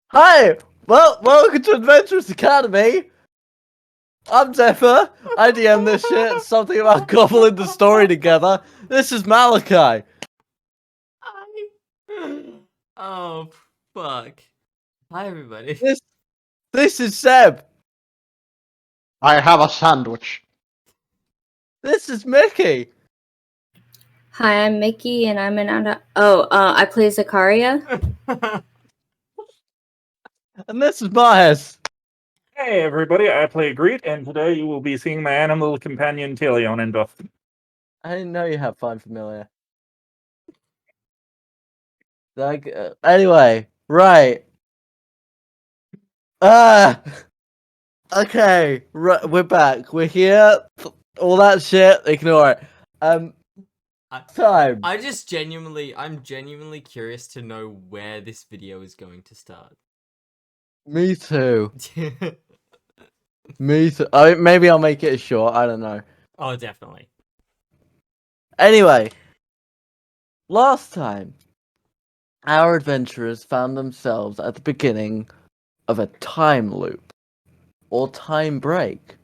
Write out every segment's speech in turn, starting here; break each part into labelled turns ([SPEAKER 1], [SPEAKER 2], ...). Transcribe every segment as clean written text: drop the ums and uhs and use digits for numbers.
[SPEAKER 1] Hi! Welcome to Adventurous Academy! I'm Zephyr. I DM this shit. Something about coupling the story together. This is Malachi.
[SPEAKER 2] Oh, fuck. Hi, everybody.
[SPEAKER 1] This is Seb.
[SPEAKER 3] I have a sandwich.
[SPEAKER 1] This is Mickey.
[SPEAKER 4] Hi, I'm Mickey, and I'm I play Zakaria.
[SPEAKER 1] And this is Mahes.
[SPEAKER 5] Hey everybody, I play Greet, and today you will be seeing my animal companion Talion in buff.
[SPEAKER 1] I didn't know you have Find Familiar. Anyway, right. Okay, right, we're back. We're here. All that shit, ignore it. Time.
[SPEAKER 2] I'm genuinely curious to know where this video is going to start.
[SPEAKER 1] Me too. Me too. Maybe I'll make it short. I don't know.
[SPEAKER 2] Oh, definitely.
[SPEAKER 1] Anyway, last time, our adventurers found themselves at the beginning of a time loop, or time break,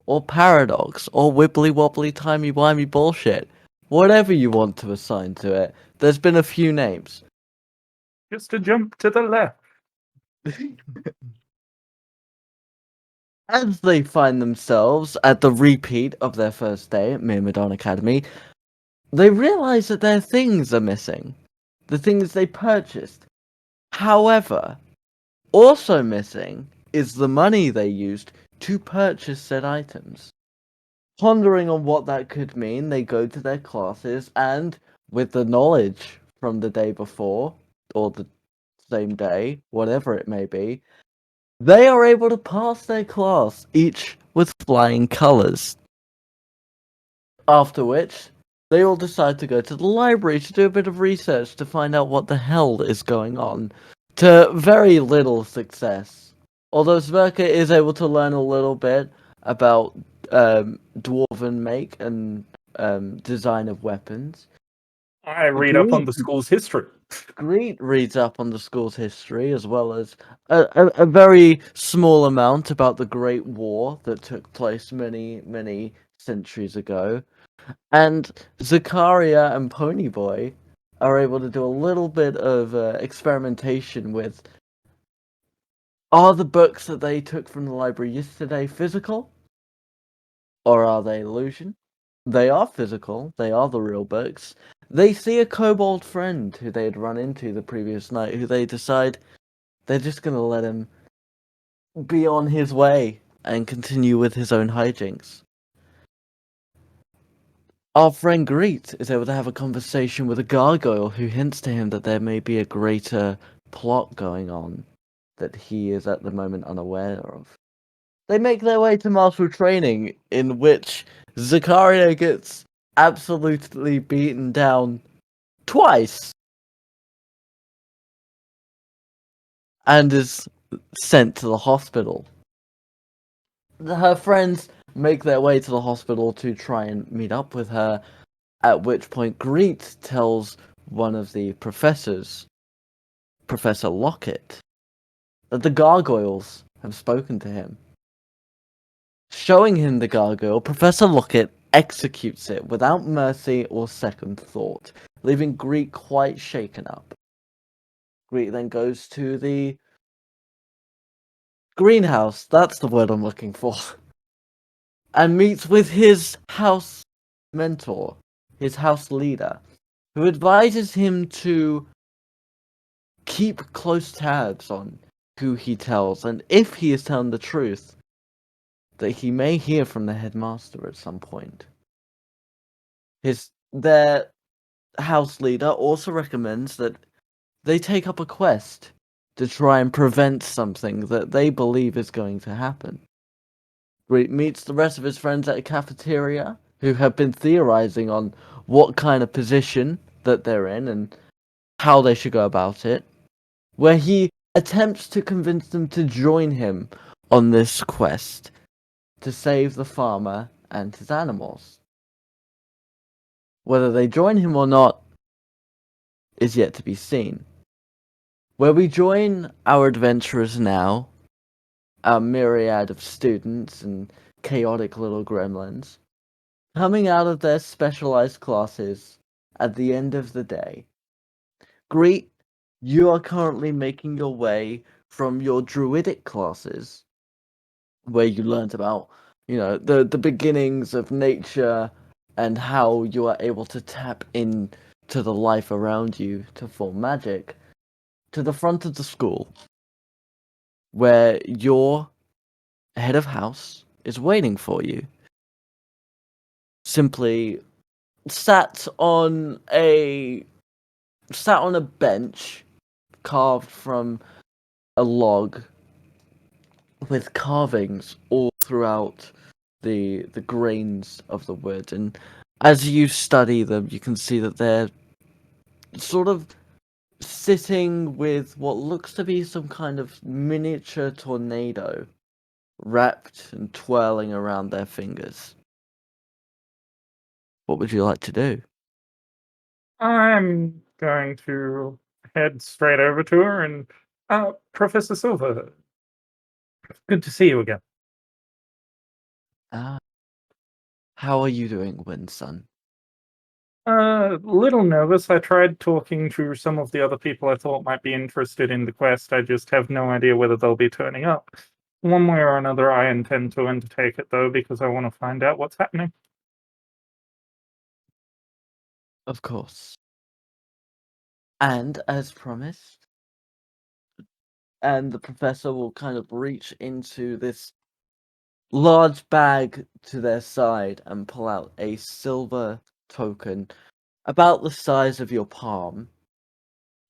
[SPEAKER 1] or paradox, or wibbly wobbly timey wimey bullshit. Whatever you want to assign to it. There's been a few names.
[SPEAKER 5] Just to jump to the left.
[SPEAKER 1] As they find themselves at the repeat of their first day at Myrmidon Academy, they realize that their things are missing. The things they purchased. However, also missing is the money they used to purchase said items. Pondering on what that could mean, they go to their classes and, with the knowledge from the day before, or the same day, whatever it may be, they are able to pass their class, each with flying colours. After which, they all decide to go to the library to do a bit of research to find out what the hell is going on. To very little success. Although Sverkr is able to learn a little bit about dwarven make and design of weapons.
[SPEAKER 5] I read up on the school's history.
[SPEAKER 1] Greet reads up on the school's history, as well as a very small amount about the Great War that took place many centuries ago. And Zakaria and Ponyboy are able to do a little bit of experimentation with, are the books that they took from the library yesterday physical? Or are they illusion? They are physical, they are the real books. They see a kobold friend who they had run into the previous night, who they decide they're just going to let him be on his way and continue with his own hijinks. Our friend Greet is able to have a conversation with a gargoyle who hints to him that there may be a greater plot going on that he is at the moment unaware of. They make their way to martial training, in which Zakaria gets absolutely beaten down twice and is sent to the hospital. Her friends make their way to the hospital to try and meet up with her, at which point Greet tells one of the professors, Professor Lockett, that the gargoyles have spoken to him. Showing him the gargoyle, Professor Lockett executes it without mercy or second thought, leaving Greet quite shaken up. Greet then goes to the greenhouse, that's the word I'm looking for, and meets with his house mentor, his house leader, who advises him to keep close tabs on who he tells, and if he is telling the truth, that he may hear from the headmaster at some point. Their house leader also recommends that they take up a quest to try and prevent something that they believe is going to happen. Greet meets the rest of his friends at a cafeteria who have been theorizing on what kind of position that they're in and how they should go about it, where he attempts to convince them to join him on this quest to save the farmer and his animals. Whether they join him or not is yet to be seen. where we join our adventurers now, our myriad of students and chaotic little gremlins, coming out of their specialized classes at the end of the day. Greet, you are currently making your way from your druidic classes, where you learned about, the beginnings of nature and how you are able to tap into the life around you to form magic, to the front of the school, where your head of house is waiting for you. Simply sat on a bench carved from a log with carvings all throughout the grains of the wood, and as you study them you can see that they're sort of sitting with what looks to be some kind of miniature tornado wrapped and twirling around their fingers. What would you like to do?
[SPEAKER 5] I'm going to head straight over to her and, Professor Silver, good to see you again.
[SPEAKER 1] Ah, how are you doing, Windsun?
[SPEAKER 5] Little nervous. I tried talking to some of the other people I thought might be interested in the quest. I just have no idea whether they'll be turning up. One way or another, I intend to undertake it, though, because I want to find out what's happening.
[SPEAKER 1] Of course. And as promised, and the professor will kind of reach into this large bag to their side and pull out a silver token about the size of your palm,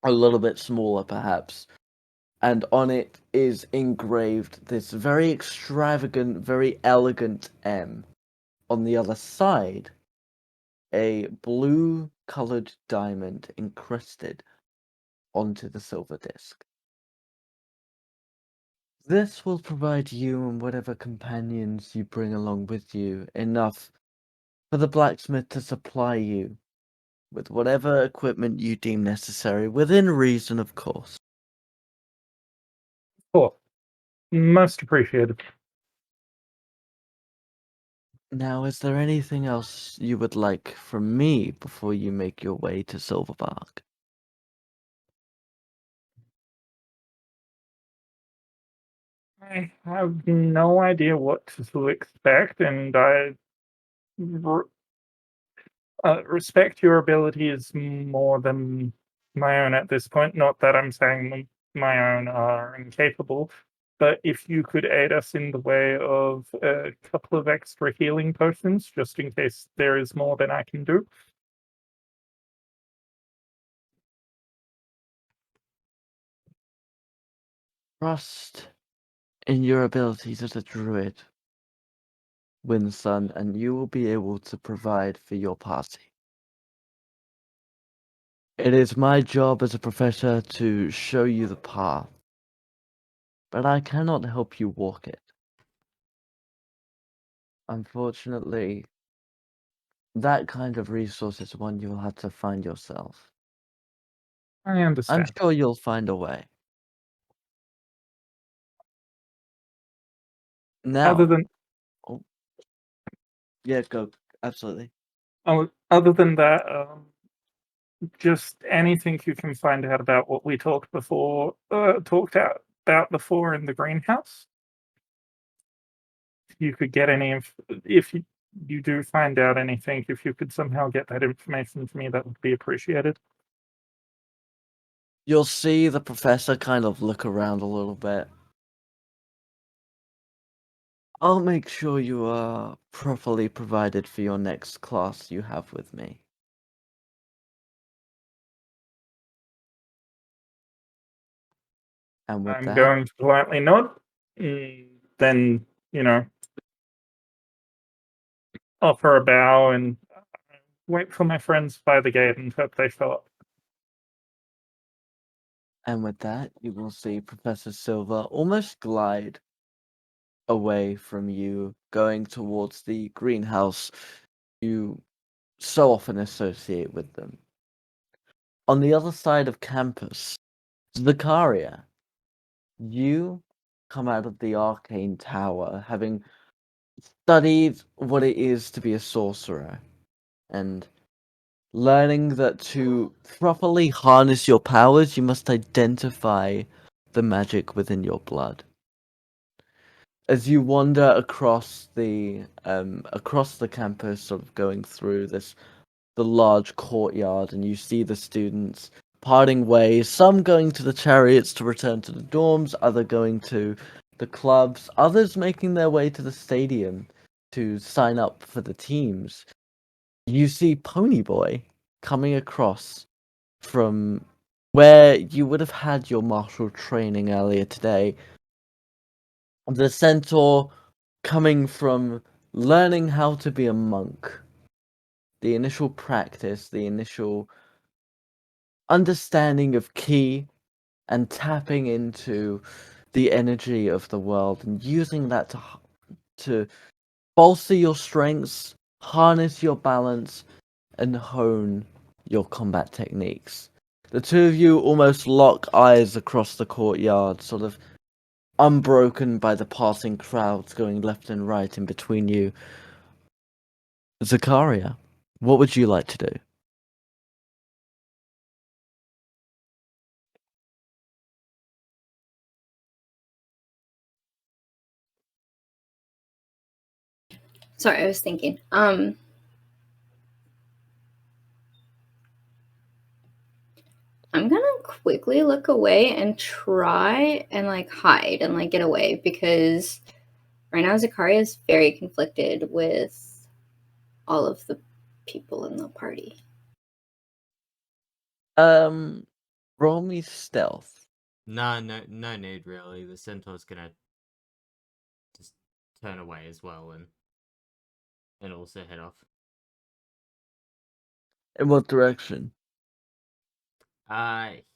[SPEAKER 1] a little bit smaller perhaps, and on it is engraved this very extravagant, very elegant M. On the other side, a blue colored diamond encrusted onto the silver disc. This will provide you and whatever companions you bring along with you enough for the blacksmith to supply you with whatever equipment you deem necessary, within reason, of course.
[SPEAKER 5] Cool. Most appreciated.
[SPEAKER 1] Now, is there anything else you would like from me before you make your way to Silverbark?
[SPEAKER 5] I have no idea what to expect, and I re- respect your abilities more than my own at this point. Not that I'm saying my own are incapable, but if you could aid us in the way of a couple of extra healing potions, just in case there is more than I can do.
[SPEAKER 1] Trust in your abilities as a druid, Windsun, and you will be able to provide for your party. It is my job as a professor to show you the path, but I cannot help you walk it. Unfortunately, that kind of resource is one you'll have to find yourself.
[SPEAKER 5] I
[SPEAKER 1] I'm
[SPEAKER 5] understand.
[SPEAKER 1] sure you'll find a way.
[SPEAKER 5] Other
[SPEAKER 1] Now,
[SPEAKER 5] than
[SPEAKER 1] oh, yeah, go. Absolutely.
[SPEAKER 5] other than that, just anything you can find out about what we talked out about before in the greenhouse. If you could get if you do find out anything, if you could somehow get that information to me, that would be appreciated.
[SPEAKER 1] You'll see the professor kind of look around a little bit. I'll make sure you are properly provided for your next class you have with me. And with
[SPEAKER 5] I'm
[SPEAKER 1] that,
[SPEAKER 5] going to politely nod, then, offer a bow and wait for my friends by the gate and hope they show up.
[SPEAKER 1] you will see Professor Silver almost glide away from you, going towards the greenhouse you so often associate with them. On the other side of campus, Zakaria, you come out of the arcane tower having studied what it is to be a sorcerer and learning that to properly harness your powers, you must identify the magic within your blood. As you wander across the campus, sort of going through the large courtyard, and you see the students parting ways, some going to the chariots to return to the dorms, other going to the clubs, others making their way to the stadium to sign up for the teams. You see Ponyboy coming across from where you would have had your martial training earlier today. The centaur coming from learning how to be a monk. The initial practice, the initial understanding of ki and tapping into the energy of the world and using that to bolster your strengths, harness your balance, and hone your combat techniques. The two of you almost lock eyes across the courtyard, sort of unbroken by the passing crowds going left and right in between you. Zakaria, what would you like to do?
[SPEAKER 4] Sorry, I was thinking. I'm gonna quickly look away and try and like hide and like get away because right now Zakaria is very conflicted with all of the people in the party.
[SPEAKER 1] Roll me stealth.
[SPEAKER 2] No need really. The centaur's gonna just turn away as well and also head off.
[SPEAKER 1] In what direction?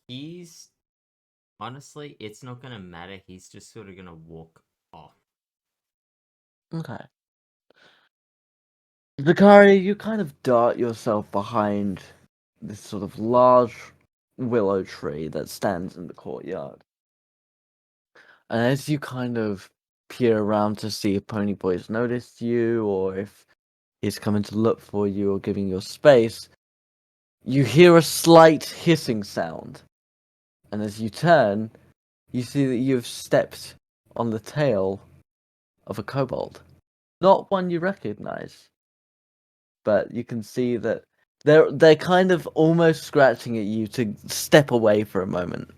[SPEAKER 2] He's honestly, it's not gonna matter. He's just sort of gonna walk off.
[SPEAKER 1] Okay. Zakaria, you kind of dart yourself behind this sort of large willow tree that stands in the courtyard. And as you kind of peer around to see if Ponyboy's noticed you or if he's coming to look for you or giving you space, you hear a slight hissing sound. And as you turn, you see that you've stepped on the tail of a kobold. Not one you recognize, but you can see that they're kind of almost scratching at you to step away for a moment.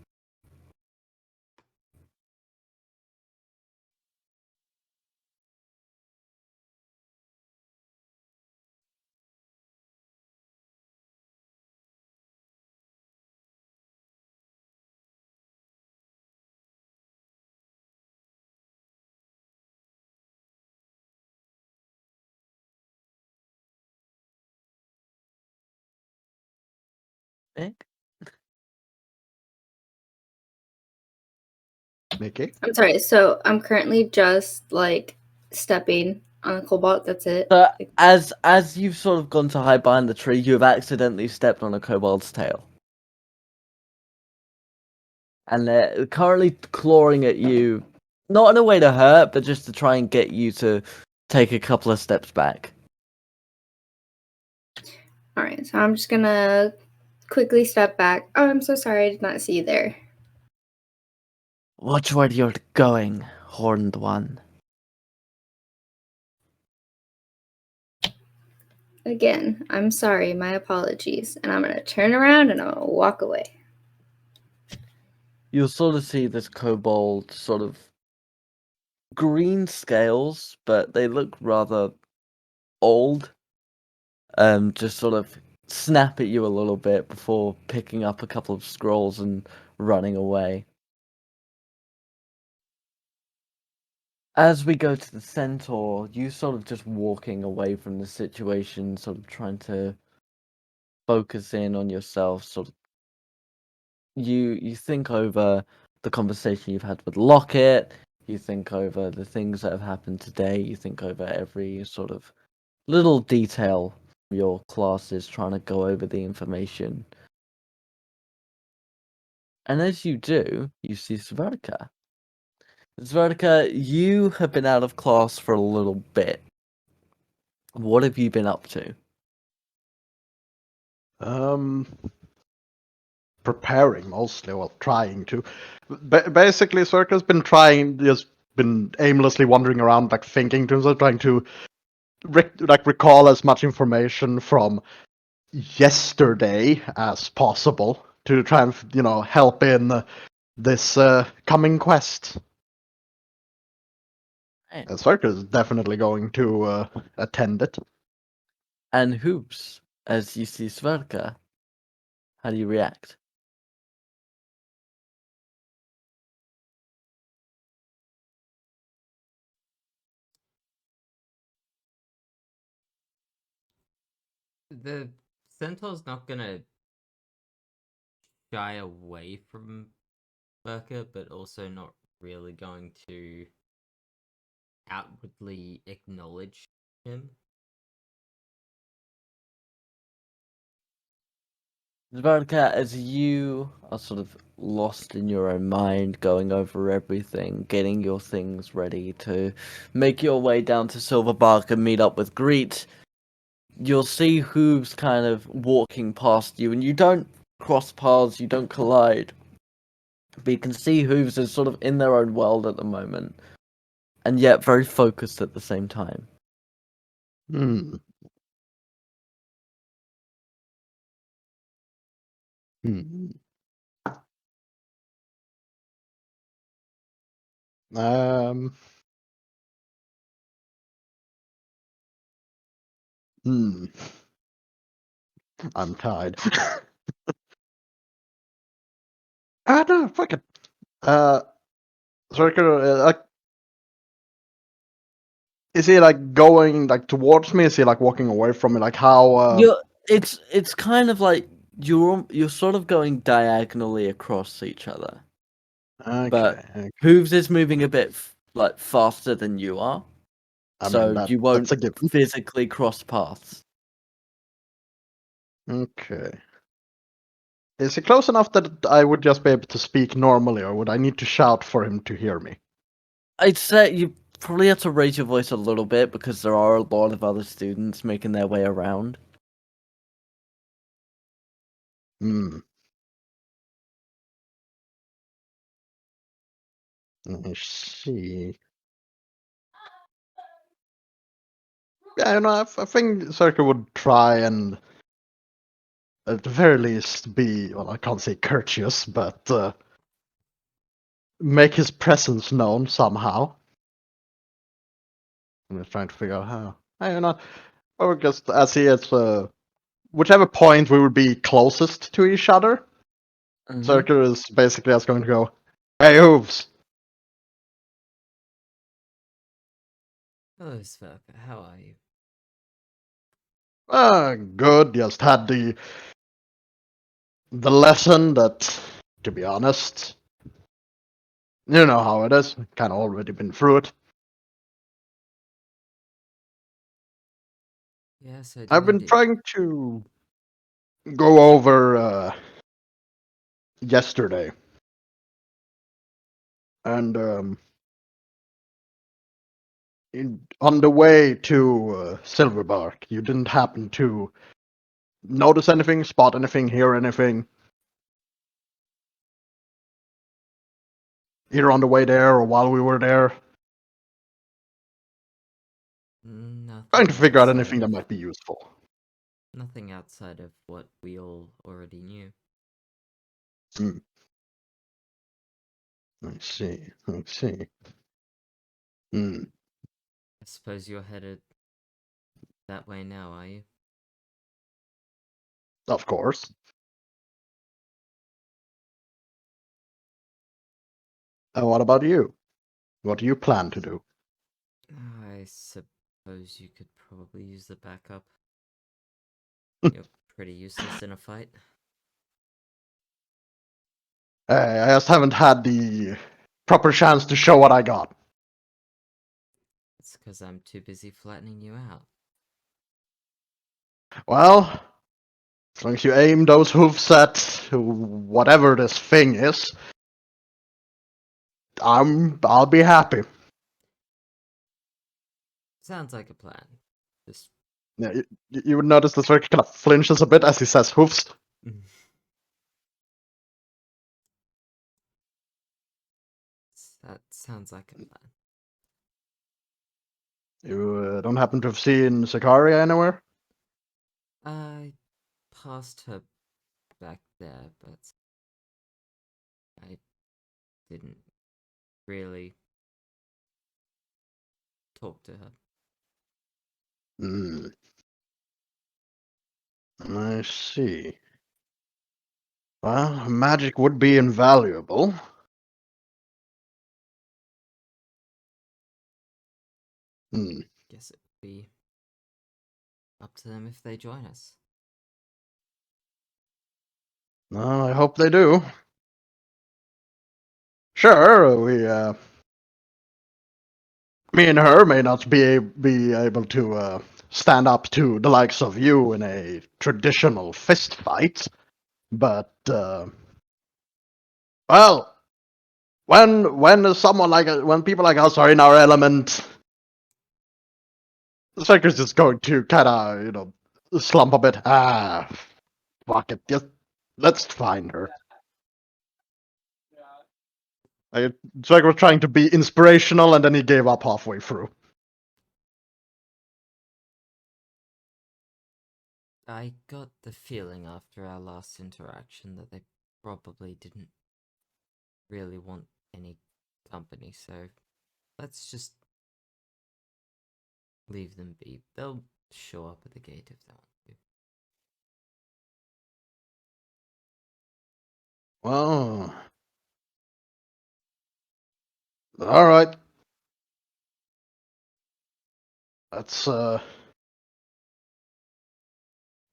[SPEAKER 1] Nick?
[SPEAKER 3] Mickey?
[SPEAKER 4] I'm sorry, so I'm currently just like stepping on a cobalt, that's it.
[SPEAKER 1] So as you've sort of gone to hide behind the tree, you have accidentally stepped on a kobold's tail. And they're currently clawing at you, not in a way to hurt, but just to try and get you to take a couple of steps back.
[SPEAKER 4] Alright, so I'm just gonna quickly step back. Oh, I'm so sorry, I did not see you there.
[SPEAKER 1] Watch where you're going, horned one.
[SPEAKER 4] Again, I'm sorry, my apologies. And I'm gonna turn around and I'm gonna walk away.
[SPEAKER 1] You'll sort of see this kobold sort of green scales, but they look rather old. Just sort of snap at you a little bit before picking up a couple of scrolls and running away. As we go to the centaur, you sort of just walking away from the situation, sort of trying to focus in on yourself, sort of you think over the conversation you've had with Lockett, you think over the things that have happened today, you think over every sort of little detail from your classes, trying to go over the information. And as you do, you see Sverkr. Sverkr, you have been out of class for a little bit. What have you been up to?
[SPEAKER 3] Preparing mostly, well, trying to. Basically, Circle's been trying, just been aimlessly wandering around, like thinking to himself, trying to recall as much information from yesterday as possible to try and help in this coming quest.
[SPEAKER 1] Right.
[SPEAKER 3] And Circle is definitely going to attend it.
[SPEAKER 1] And Hoops, as you see Sverkr, how do you react?
[SPEAKER 2] The centaur's not gonna shy away from Sverkr, but also not really going to outwardly acknowledge him.
[SPEAKER 1] Sverkr, as you are sort of lost in your own mind, going over everything, getting your things ready to make your way down to Silverbark and meet up with Greet, you'll see Hooves kind of walking past you, and you don't cross paths, you don't collide. But you can see Hooves is sort of in their own world at the moment, and yet very focused at the same time.
[SPEAKER 3] Hmm. Hmm. Um. Hmm. I'm tired. No, fuck it. Circle, is he like going like towards me? Is he like walking away from me? Like how?
[SPEAKER 1] It's kind of like you're sort of going diagonally across each other. But
[SPEAKER 3] Okay.
[SPEAKER 1] Hooves is moving a bit like faster than you are,
[SPEAKER 3] I
[SPEAKER 1] so
[SPEAKER 3] mean
[SPEAKER 1] you
[SPEAKER 3] that's
[SPEAKER 1] won't
[SPEAKER 3] a given.
[SPEAKER 1] physically cross paths.
[SPEAKER 3] Okay. Is he close enough that I would just be able to speak normally, or would I need to shout for him to hear me?
[SPEAKER 1] I'd say you probably have to raise your voice a little bit because there are a lot of other students making their way around.
[SPEAKER 3] Hmm. Let me see. Yeah, I think Zerker would try and, at the very least, be, well, I can't say courteous, but make his presence known somehow. I'm just trying to figure out how. I don't know. Or just as he is, whichever point we would be closest to each other, Zerker is basically just going to go, "Hey, Hooves!"
[SPEAKER 2] Hello, Sverkr. How are you?
[SPEAKER 3] Good. Just had the lesson that, to be honest, you know how it is. Kind of already been through it.
[SPEAKER 2] Yes, I do
[SPEAKER 3] I've been
[SPEAKER 2] indeed.
[SPEAKER 3] trying to go over yesterday, and on the way to Silverbark, you didn't happen to notice anything, spot anything, hear anything, either on the way there or while we were there.
[SPEAKER 2] Nothing
[SPEAKER 3] Trying to figure out
[SPEAKER 2] outside
[SPEAKER 3] anything that
[SPEAKER 2] of
[SPEAKER 3] might be useful.
[SPEAKER 2] nothing outside of what we all already knew.
[SPEAKER 3] Hmm. I see. I see. Hmm.
[SPEAKER 2] I suppose you're headed that way now, are you?
[SPEAKER 3] Of course. And what about you? What do you plan to do?
[SPEAKER 2] I suppose you could probably use the backup. You're pretty useless in a fight.
[SPEAKER 3] I just haven't had the proper chance to show what I got.
[SPEAKER 2] It's because I'm too busy flattening you out.
[SPEAKER 3] Well, As long as you aim those hoofs at whatever this thing is, I'll be happy.
[SPEAKER 2] Sounds like a plan. Just
[SPEAKER 3] Yeah, you would notice the Sverkr kind of flinches a bit as he says hoofs.
[SPEAKER 2] that sounds like a plan.
[SPEAKER 3] You don't happen to have seen Zakaria anywhere?
[SPEAKER 2] I passed her back there, but I didn't really talk to her.
[SPEAKER 3] Hmm. I see. Well, magic would be invaluable. Hmm.
[SPEAKER 2] Guess it would be up to them if they join us.
[SPEAKER 3] Well, I hope they do. Sure, me and her may not be able to stand up to the likes of you in a traditional fist fight, but well, when people like us are in our element, the Sverker's just going to kind of slump a bit. Fuck it, just let's find her. Sverker was trying to be inspirational, and then he gave up halfway through.
[SPEAKER 2] I got the feeling after our last interaction that they probably didn't really want any company, so let's just leave them be. They'll show up at the gate if they want to.
[SPEAKER 3] Well, all right. That's you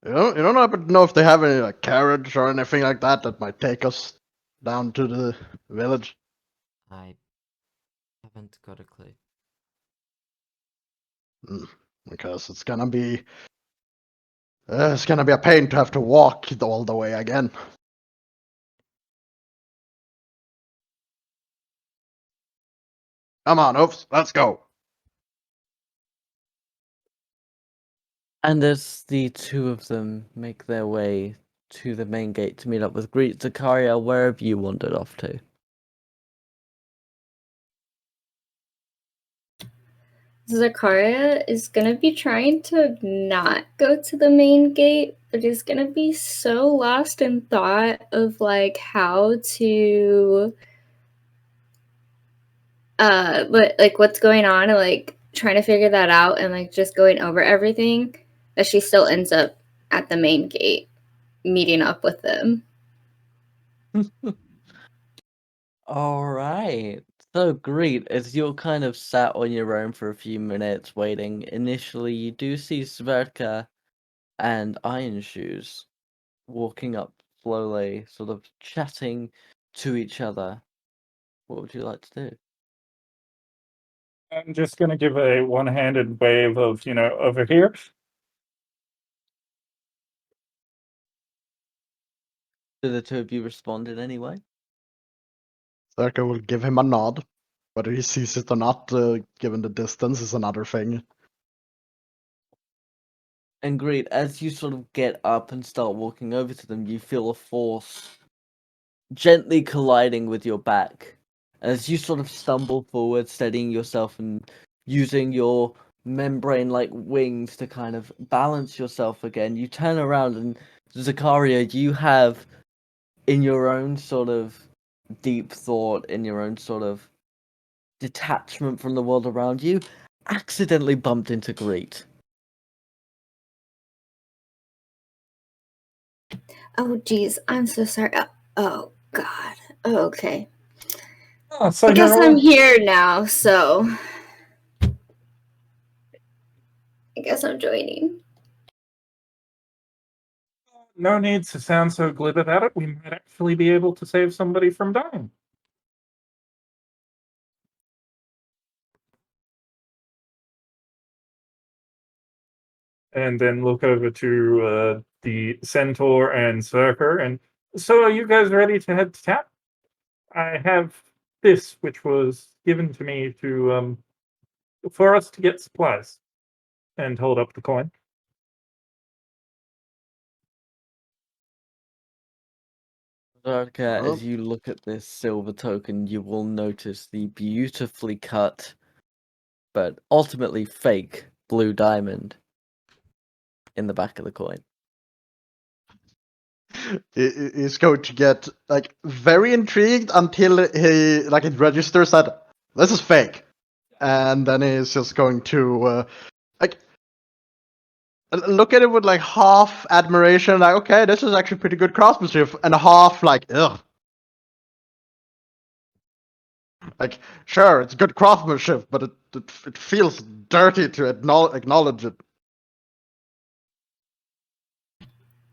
[SPEAKER 3] don't happen to know if they have any like carriage or anything like that might take us down to the village.
[SPEAKER 2] I haven't got a clue.
[SPEAKER 3] Because it's gonna be a pain to have to walk all the way again. Come on, Oops, let's go.
[SPEAKER 1] And as the two of them make their way to the main gate to meet up with Greet, Zakaria, where have you wandered off to?
[SPEAKER 4] Zakaria is gonna be trying to not go to the main gate, but is gonna be so lost in thought of like how to but like what's going on and like trying to figure that out and like just going over everything that she still ends up at the main gate meeting up with them.
[SPEAKER 1] All right. So, Greet, as you're kind of sat on your own for a few minutes waiting, initially you do see Sverkr and Iron Shoes walking up slowly, sort of chatting to each other. What would you like to do?
[SPEAKER 5] I'm just gonna give a one-handed wave of, over here.
[SPEAKER 1] Do the two of you respond in any way?
[SPEAKER 3] Sverker will give him a nod. Whether he sees it or not, given the distance, is another thing.
[SPEAKER 1] And Greet, as you sort of get up and start walking over to them, you feel a force gently colliding with your back. As you sort of stumble forward, steadying yourself and using your membrane-like wings to kind of balance yourself again, you turn around and Zakaria, you have, in your own sort of deep thought, in your own sort of detachment from the world around you, accidentally bumped into Greet.
[SPEAKER 4] Oh geez, I'm so sorry. Oh god. Okay.
[SPEAKER 5] Oh, so
[SPEAKER 4] I guess
[SPEAKER 5] you're
[SPEAKER 4] I'm
[SPEAKER 5] all...
[SPEAKER 4] here now, so I guess I'm joining.
[SPEAKER 5] No need to sound so glib about it. We might actually be able to save somebody from dying. and then look over to the Centaur and Sverkr. And so, are you guys ready to head to town? I have this, which was given to me to for us to get supplies. And hold up the coin.
[SPEAKER 1] Zakaria,
[SPEAKER 3] Well,
[SPEAKER 1] as you look at this silver token, you will notice the beautifully cut, but ultimately fake, blue diamond in the back of the coin.
[SPEAKER 3] he's going to get like very intrigued until he like it registers that this is fake, and then he's just going to like look at it with like half admiration, like okay, this is actually pretty good craftsmanship, and half like ugh. Like sure, it's good craftsmanship, but it feels dirty to acknowledge it.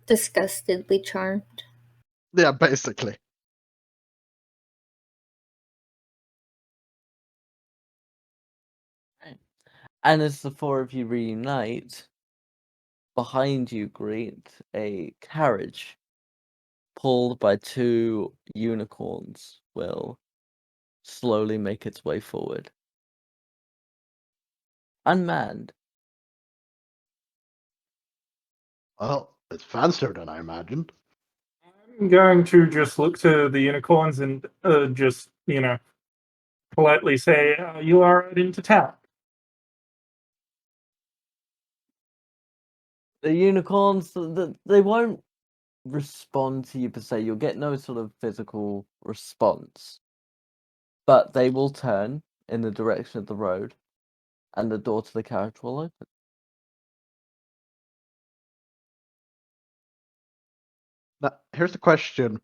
[SPEAKER 4] Disgustedly charmed.
[SPEAKER 3] Yeah, basically.
[SPEAKER 1] And as the four of you reunite, behind you greet a carriage pulled by two unicorns will slowly make its way forward. Unmanned.
[SPEAKER 3] Well, it's fancier than I imagined.
[SPEAKER 5] I'm going to just look to the unicorns and just, politely say, you are right into town.
[SPEAKER 1] The unicorns, they won't respond to you per se. You'll get no sort of physical response. But they will turn in the direction of the road, and the door to the carriage will open.
[SPEAKER 3] Now, here's the question.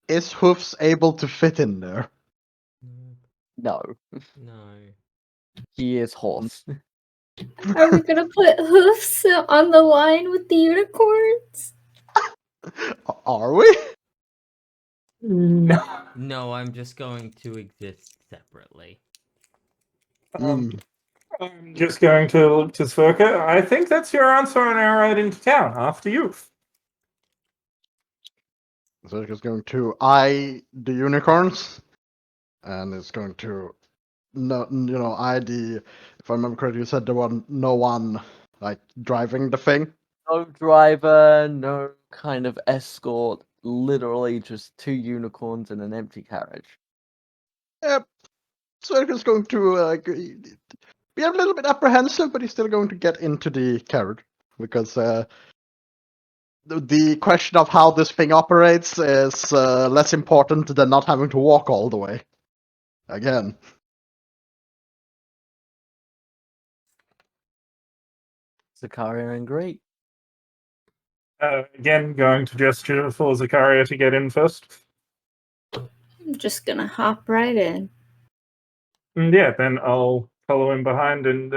[SPEAKER 3] Is Hoofs able to fit in there?
[SPEAKER 1] No,
[SPEAKER 2] No.
[SPEAKER 1] he is horse.
[SPEAKER 4] Are we gonna put hoofs on the line with the unicorns?
[SPEAKER 3] Are we?
[SPEAKER 5] No.
[SPEAKER 2] No, I'm just going to exist separately.
[SPEAKER 5] I'm just going to look to Sverkr. I think that's your answer on our ride into town. After you.
[SPEAKER 3] So it's going to eye the unicorns, and it's going to eye the. If I remember correctly, you said there was no one like driving the thing.
[SPEAKER 1] No driver, no kind of escort. Literally just two unicorns in an empty carriage.
[SPEAKER 3] Yep. So it's going to be a little bit apprehensive, but he's still going to get into the carriage because the question of how this thing operates is less important than not having to walk all the way. Again.
[SPEAKER 1] Zakaria and great.
[SPEAKER 5] Again, going to gesture for Zakaria to get in first.
[SPEAKER 4] I'm just gonna hop right in.
[SPEAKER 5] And yeah, then I'll follow in behind and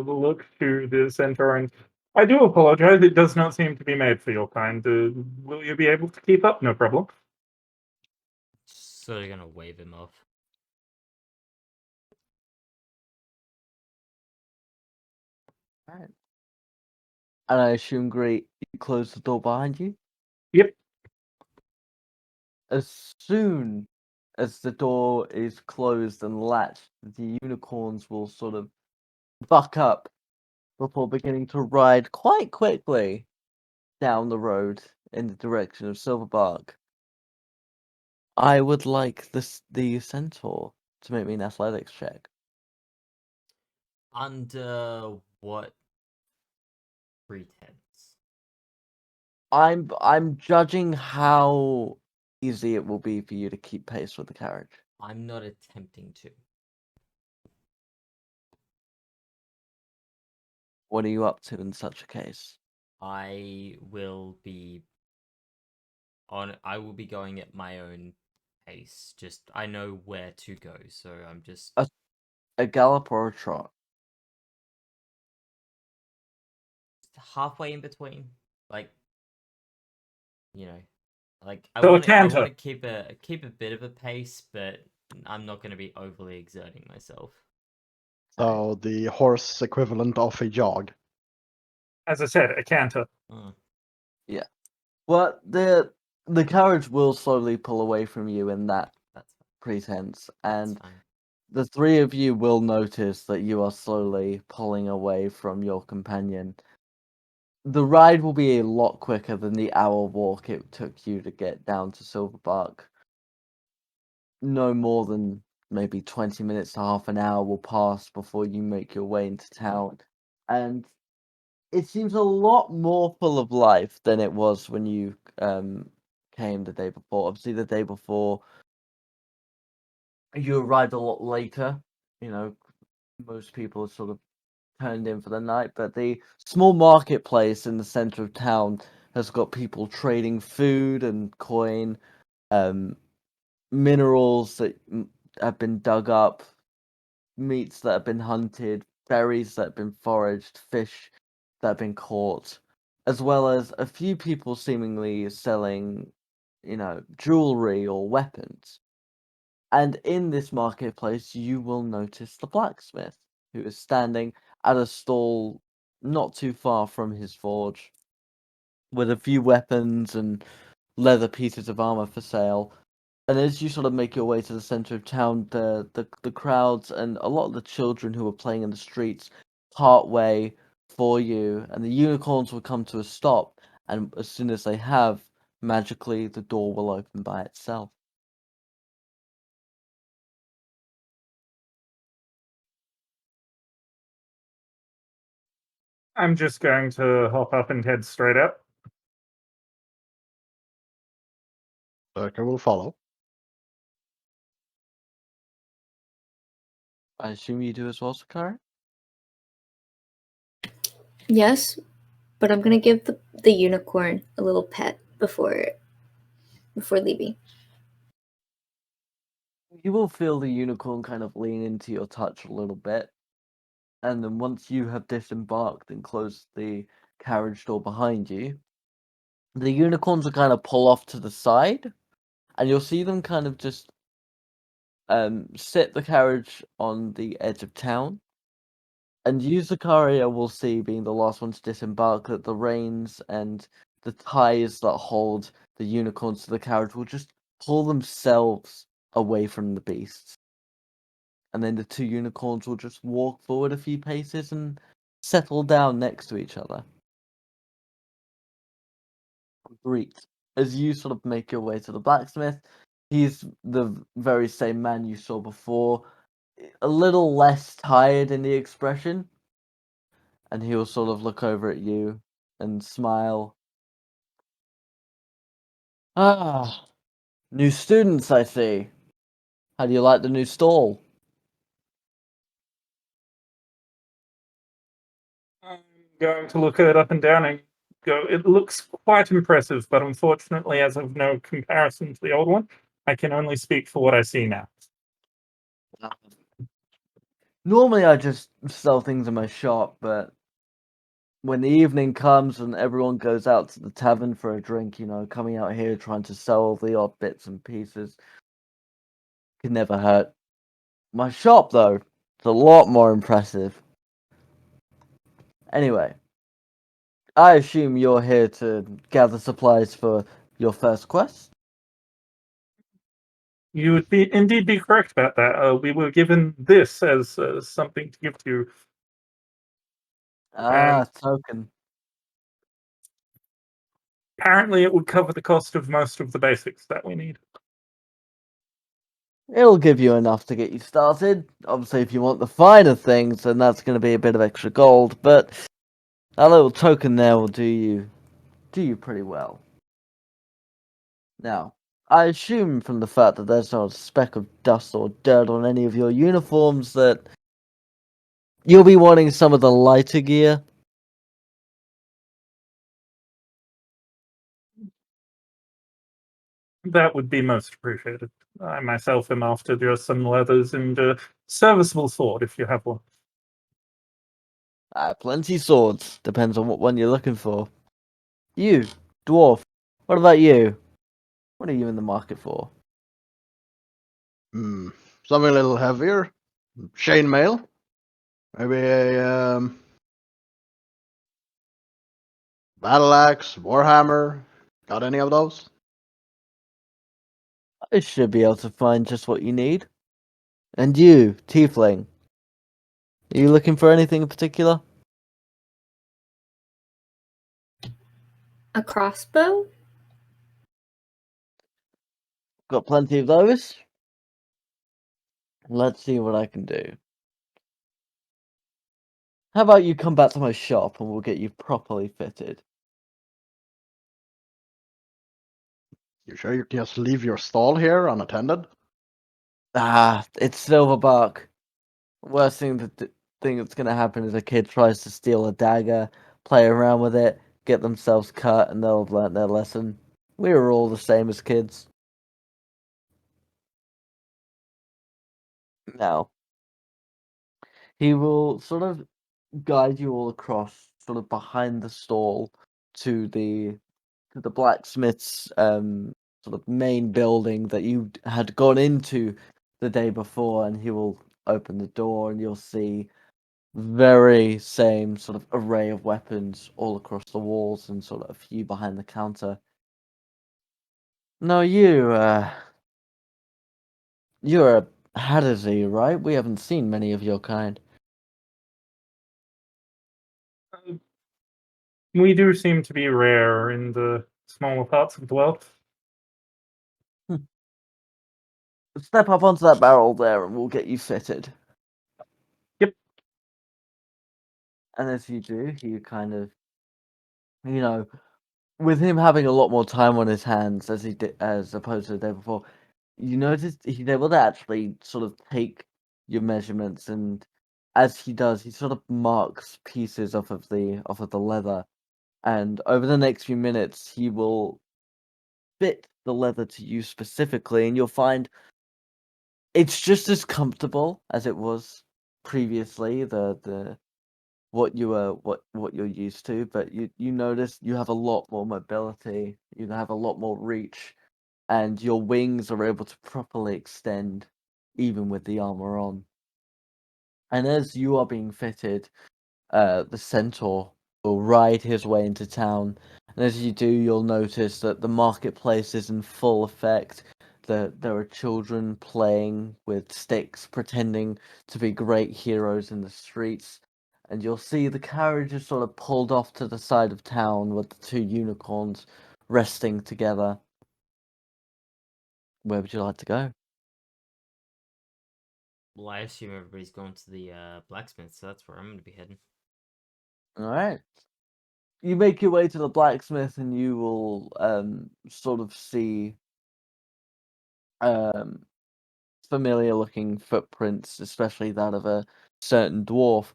[SPEAKER 5] look to the centaur. And I do apologize. It does not seem to be made for your kind. Will you be able to keep up? No problem.
[SPEAKER 2] Sort of gonna wave him off.
[SPEAKER 1] Alright. And I assume great, you close the door behind you?
[SPEAKER 5] Yep.
[SPEAKER 1] As soon as the door is closed and latched, the unicorns will sort of buck up before beginning to ride quite quickly down the road in the direction of Silverbark. I would like the centaur to make me an athletics check.
[SPEAKER 2] Under what pretense?
[SPEAKER 1] I'm judging how easy it will be for you to keep pace with the carriage.
[SPEAKER 2] I'm not attempting to.
[SPEAKER 1] What are you up to in such a case?
[SPEAKER 2] I will be going at my own pace. Just I know where to go, so I'm just
[SPEAKER 1] A gallop or a trot?
[SPEAKER 2] halfway in between. Like you know, like I
[SPEAKER 5] So a
[SPEAKER 2] want to
[SPEAKER 5] canter.
[SPEAKER 2] keep a bit of a pace, but I'm not going to be overly exerting myself.
[SPEAKER 3] So the horse equivalent of a jog.
[SPEAKER 5] As I said, a canter.
[SPEAKER 2] Mm.
[SPEAKER 1] Well, the carriage will slowly pull away from you in that
[SPEAKER 2] That's
[SPEAKER 1] pretense,
[SPEAKER 2] that's
[SPEAKER 1] and
[SPEAKER 2] fine.
[SPEAKER 1] the three of you will notice that you are slowly pulling away from your companion. The ride will be a lot quicker than the hour walk it took you to get down to Silverbark. No more than maybe 20 minutes to half an hour will pass before you make your way into town. And it seems a lot more full of life than it was when you came the day before. Obviously, the day before, you arrived a lot later. You know, most people sort of turned in for the night, but the small marketplace in the center of town has got people trading food and coin, minerals that have been dug up, meats that have been hunted, berries that have been foraged, fish that have been caught, as well as a few people seemingly selling, jewelry or weapons. And in this marketplace, you will notice the blacksmith, who is standing at a stall not too far from his forge, with a few weapons and leather pieces of armor for sale. And as you sort of make your way to the center of town, the crowds and a lot of the children who are playing in the streets part way for you, and the unicorns will come to a stop. And as soon as they have, magically the door will open by itself.
[SPEAKER 5] I'm just going to hop up and head straight up.
[SPEAKER 3] Sverkr will follow.
[SPEAKER 1] I assume you do as well, Zakaria?
[SPEAKER 4] Yes, but I'm gonna give the unicorn a little pet before leaving.
[SPEAKER 1] You will feel the unicorn kind of lean into your touch a little bit, and then once you have disembarked and closed the carriage door behind you, the unicorns will kind of pull off to the side, and you'll see them kind of just sit the carriage on the edge of town. And you, Zakaria, will see, being the last one to disembark, that the reins and the ties that hold the unicorns to the carriage will just pull themselves away from the beasts. And then the two unicorns will just walk forward a few paces and settle down next to each other. Great. As you sort of make your way to the blacksmith, he's the very same man you saw before, a little less tired in the expression, and he'll sort of look over at you and smile. Ah, new students, I see. How do you like the new stall?
[SPEAKER 5] I'm going to look it up and down and go, it looks quite impressive, but unfortunately, as of no comparison to the old one, I can only speak for what I see now.
[SPEAKER 1] Normally I just sell things in my shop, but when the evening comes and everyone goes out to the tavern for a drink, coming out here trying to sell the odd bits and pieces could never hurt. My shop, though, is a lot more impressive. Anyway, I assume you're here to gather supplies for your first quest?
[SPEAKER 5] You would indeed be correct about that. We were given this as something to give to you. And
[SPEAKER 1] Token.
[SPEAKER 5] apparently, it would cover the cost of most of the basics that we need.
[SPEAKER 1] It'll give you enough to get you started. Obviously, if you want the finer things, then that's going to be a bit of extra gold, but that little token there will do you pretty well. Now, I assume from the fact that there's not a speck of dust or dirt on any of your uniforms that you'll be wanting some of the lighter gear.
[SPEAKER 5] That would be most appreciated. I myself am after just some leathers and a serviceable sword, if you have one.
[SPEAKER 1] Plenty swords. Depends on what one you're looking for. You, dwarf. What about you? What are you in the market for?
[SPEAKER 3] Something a little heavier. Chainmail. Maybe a battle axe, warhammer. Got any of those?
[SPEAKER 1] I should be able to find just what you need. And you, Tiefling, are you looking for anything in particular?
[SPEAKER 4] A crossbow?
[SPEAKER 1] Got plenty of those. Let's see what I can do. How about you come back to my shop and we'll get you properly fitted?
[SPEAKER 3] You sure you can just leave your stall here unattended?
[SPEAKER 1] Ah, it's Silverbark. Worst thing that's gonna happen is a kid tries to steal a dagger, play around with it, get themselves cut, and they'll have learnt their lesson. We were all the same as kids. Now, he will sort of guide you all across, sort of behind the stall, to the blacksmith's sort of main building that you had gone into the day before, and he will open the door, and you'll see very same sort of array of weapons all across the walls and sort of a few behind the counter. No, you're a Haddazee, right? We haven't seen many of your kind.
[SPEAKER 5] We do seem to be rare in the smaller parts of the world.
[SPEAKER 1] Step up onto that barrel there and we'll get you fitted.
[SPEAKER 5] Yep.
[SPEAKER 1] And as you do, you kind of, you know, with him having a lot more time on his hands as he did, as opposed to the day before, you notice he's able to actually sort of take your measurements, and as he does, he sort of marks pieces off of the leather, and over the next few minutes, he will fit the leather to you specifically, and you'll find it's just as comfortable as it was previously. The what you're used to, but you notice you have a lot more mobility, you have a lot more reach, and your wings are able to properly extend even with the armor on. And as you are being fitted, the centaur will ride his way into town, and as you do, you'll notice that the marketplace is in full effect. There are children playing with sticks, pretending to be great heroes in the streets, and you'll see the carriage is sort of pulled off to the side of town with the two unicorns resting together. Where would you like to go?
[SPEAKER 2] Well, I assume everybody's going to the blacksmith, so that's where I'm going to be heading.
[SPEAKER 1] All right. You make your way to the blacksmith, and you will sort of see um familiar looking footprints, especially that of a certain dwarf.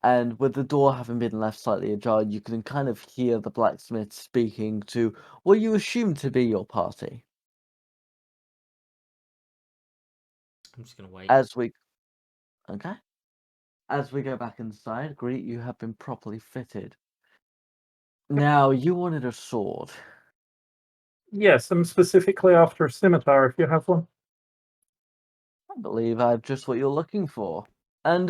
[SPEAKER 1] And with the door having been left slightly ajar, you can kind of hear the blacksmith speaking to what you assume to be your party.
[SPEAKER 2] I'm just going to wait.
[SPEAKER 1] As we okay. As we go back inside, greet, you have been properly fitted. Now you wanted a sword.
[SPEAKER 5] Yes, I'm specifically after a scimitar if you have one.
[SPEAKER 1] I believe I have just what you're looking for. And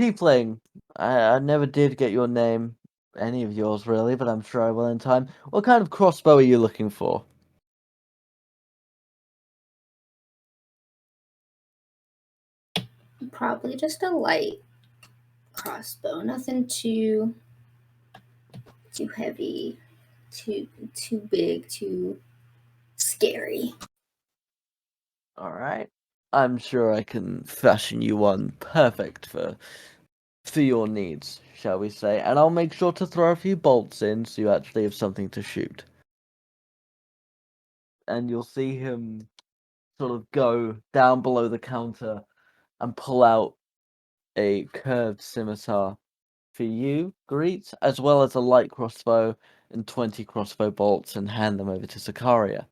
[SPEAKER 1] Tiefling, I never did get your name, any of yours really, but I'm sure I will in time. What kind of crossbow are you looking for?
[SPEAKER 4] Probably just a light crossbow. Nothing too heavy, too big, too scary.
[SPEAKER 1] All right. I'm sure I can fashion you one perfect for your needs, shall we say? And I'll make sure to throw a few bolts in so you actually have something to shoot. And you'll see him sort of go down below the counter and pull out a curved scimitar for you, Greet, as well as a light crossbow and 20 crossbow bolts, and hand them over to Zakaria.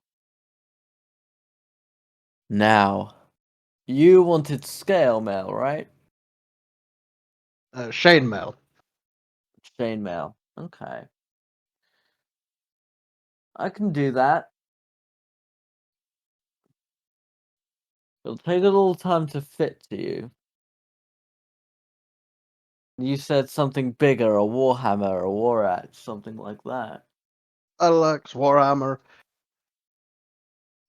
[SPEAKER 1] Now, you wanted scale mail, right?
[SPEAKER 3] Chainmail.
[SPEAKER 1] Chain mail. Okay. I can do that. It'll take a little time to fit to you. You said something bigger, a warhammer, a war axe, something like that.
[SPEAKER 3] Alex, Warhammer.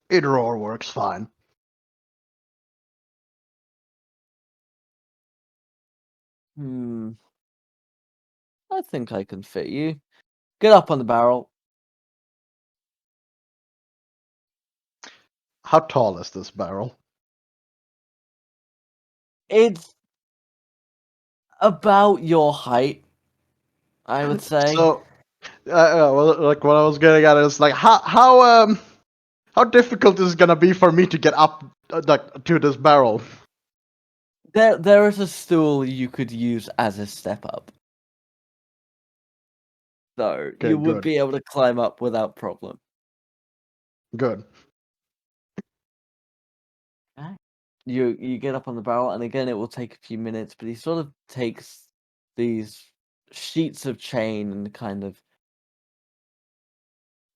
[SPEAKER 3] Either or works fine.
[SPEAKER 1] I think I can fit you. Get up on the barrel.
[SPEAKER 3] How tall is this barrel?
[SPEAKER 1] It's about your height, I would say.
[SPEAKER 3] So, well, like what I was getting at is like how difficult is it gonna be for me to get up like to this barrel?
[SPEAKER 1] There is a stool you could use as a step up. So
[SPEAKER 3] Okay,
[SPEAKER 1] you would
[SPEAKER 3] good.
[SPEAKER 1] be able to climb up without problem.
[SPEAKER 3] Good.
[SPEAKER 1] You get up on the barrel, and again, it will take a few minutes, but he sort of takes these sheets of chain and kind of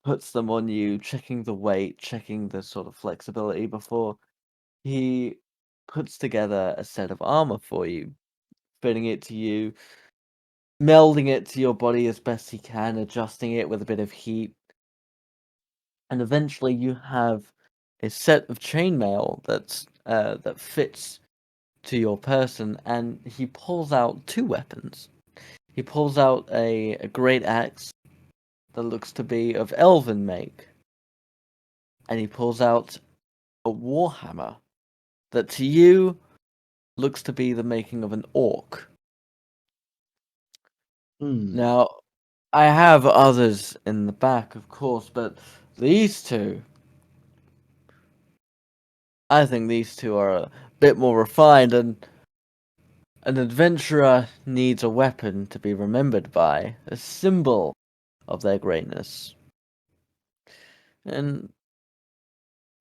[SPEAKER 1] puts them on you, checking the weight, checking the sort of flexibility before he puts together a set of armor for you, fitting it to you, melding it to your body as best he can, adjusting it with a bit of heat. And eventually you have a set of chainmail that fits to your person, and he pulls out two weapons. He pulls out a great axe that looks to be of elven make, and he pulls out a warhammer that to you looks to be the making of an orc. Now, I have others in the back, of course, but these two, I think these two are a bit more refined, and an adventurer needs a weapon to be remembered by, a symbol of their greatness. And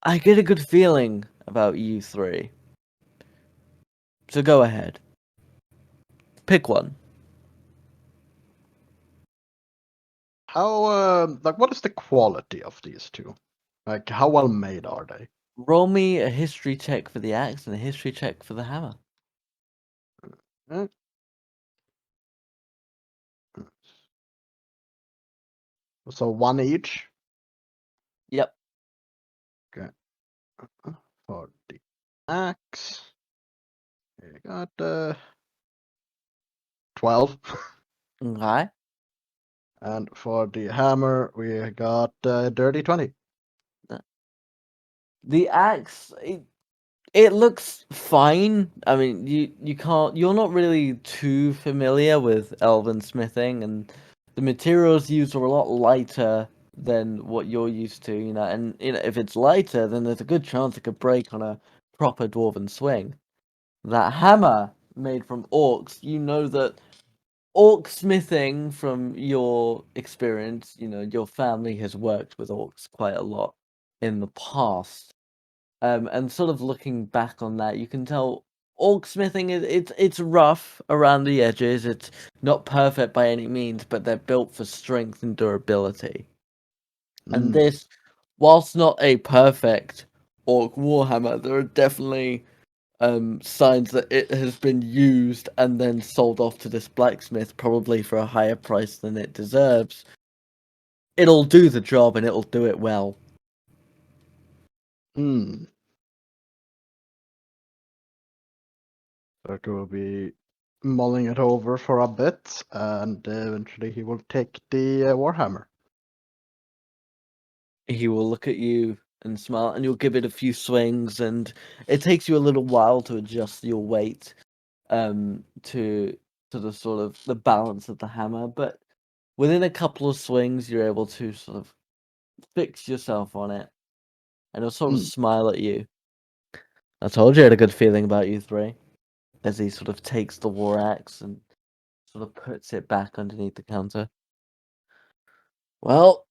[SPEAKER 1] I get a good feeling about you three. So go ahead. Pick one.
[SPEAKER 3] How like what is the quality of these two? Like how well made are they?
[SPEAKER 1] Roll me a history check for the axe and a history check for the hammer.
[SPEAKER 3] Eh? So one each.
[SPEAKER 1] Yep.
[SPEAKER 3] Okay. For the axe, we got 12,
[SPEAKER 1] Okay.
[SPEAKER 3] and for the hammer, we got dirty 20.
[SPEAKER 1] The axe, it looks fine. I mean, you're not really too familiar with elven smithing, and the materials used are a lot lighter than what you're used to, and if it's lighter, then there's a good chance it could break on a proper dwarven swing. That hammer made from orcs, you know that orc smithing from your experience, your family has worked with orcs quite a lot in the past. And sort of looking back on that, you can tell orc smithing it's rough around the edges. It's not perfect by any means, but they're built for strength and durability. And this, whilst not a perfect orc warhammer, there are definitely signs that it has been used and then sold off to this blacksmith, probably for a higher price than it deserves. It'll do the job and it'll do it well.
[SPEAKER 3] Sverkr will be mulling it over for a bit, and eventually he will take the warhammer.
[SPEAKER 1] He will look at you and smile, and you'll give it a few swings, and it takes you a little while to adjust your weight to the sort of the balance of the hammer, but within a couple of swings you're able to sort of fix yourself on it, and he'll sort of smile at you. I told you I had a good feeling about you three, as he sort of takes the war axe and sort of puts it back underneath the counter. Well,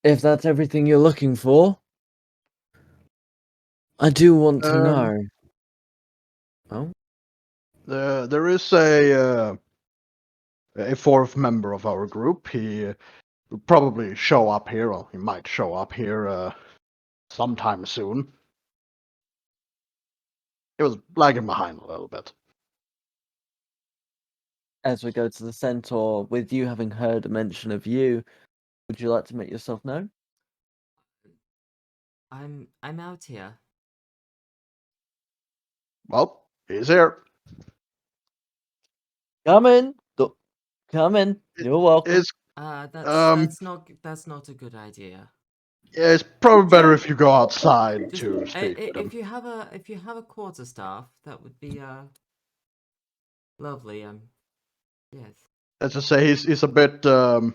[SPEAKER 1] if that's everything you're looking for, I do want to know. Oh?
[SPEAKER 3] There is a fourth member of our group. He will probably show up here, or he might show up here sometime soon. He was lagging behind a little bit.
[SPEAKER 1] as we go to the centaur, with you having heard a mention of you, would you like to make yourself known?
[SPEAKER 2] I'm out here.
[SPEAKER 3] Well, he's here.
[SPEAKER 1] Come in. Come in. You're welcome.
[SPEAKER 3] It's
[SPEAKER 2] That's not a good idea.
[SPEAKER 3] yeah, it's probably better
[SPEAKER 1] Okay.
[SPEAKER 3] if you go outside
[SPEAKER 2] Just
[SPEAKER 3] to speak with him.
[SPEAKER 2] if you have a quarterstaff, that would be lovely. Yes.
[SPEAKER 3] Let's just say he's a bit
[SPEAKER 2] I'm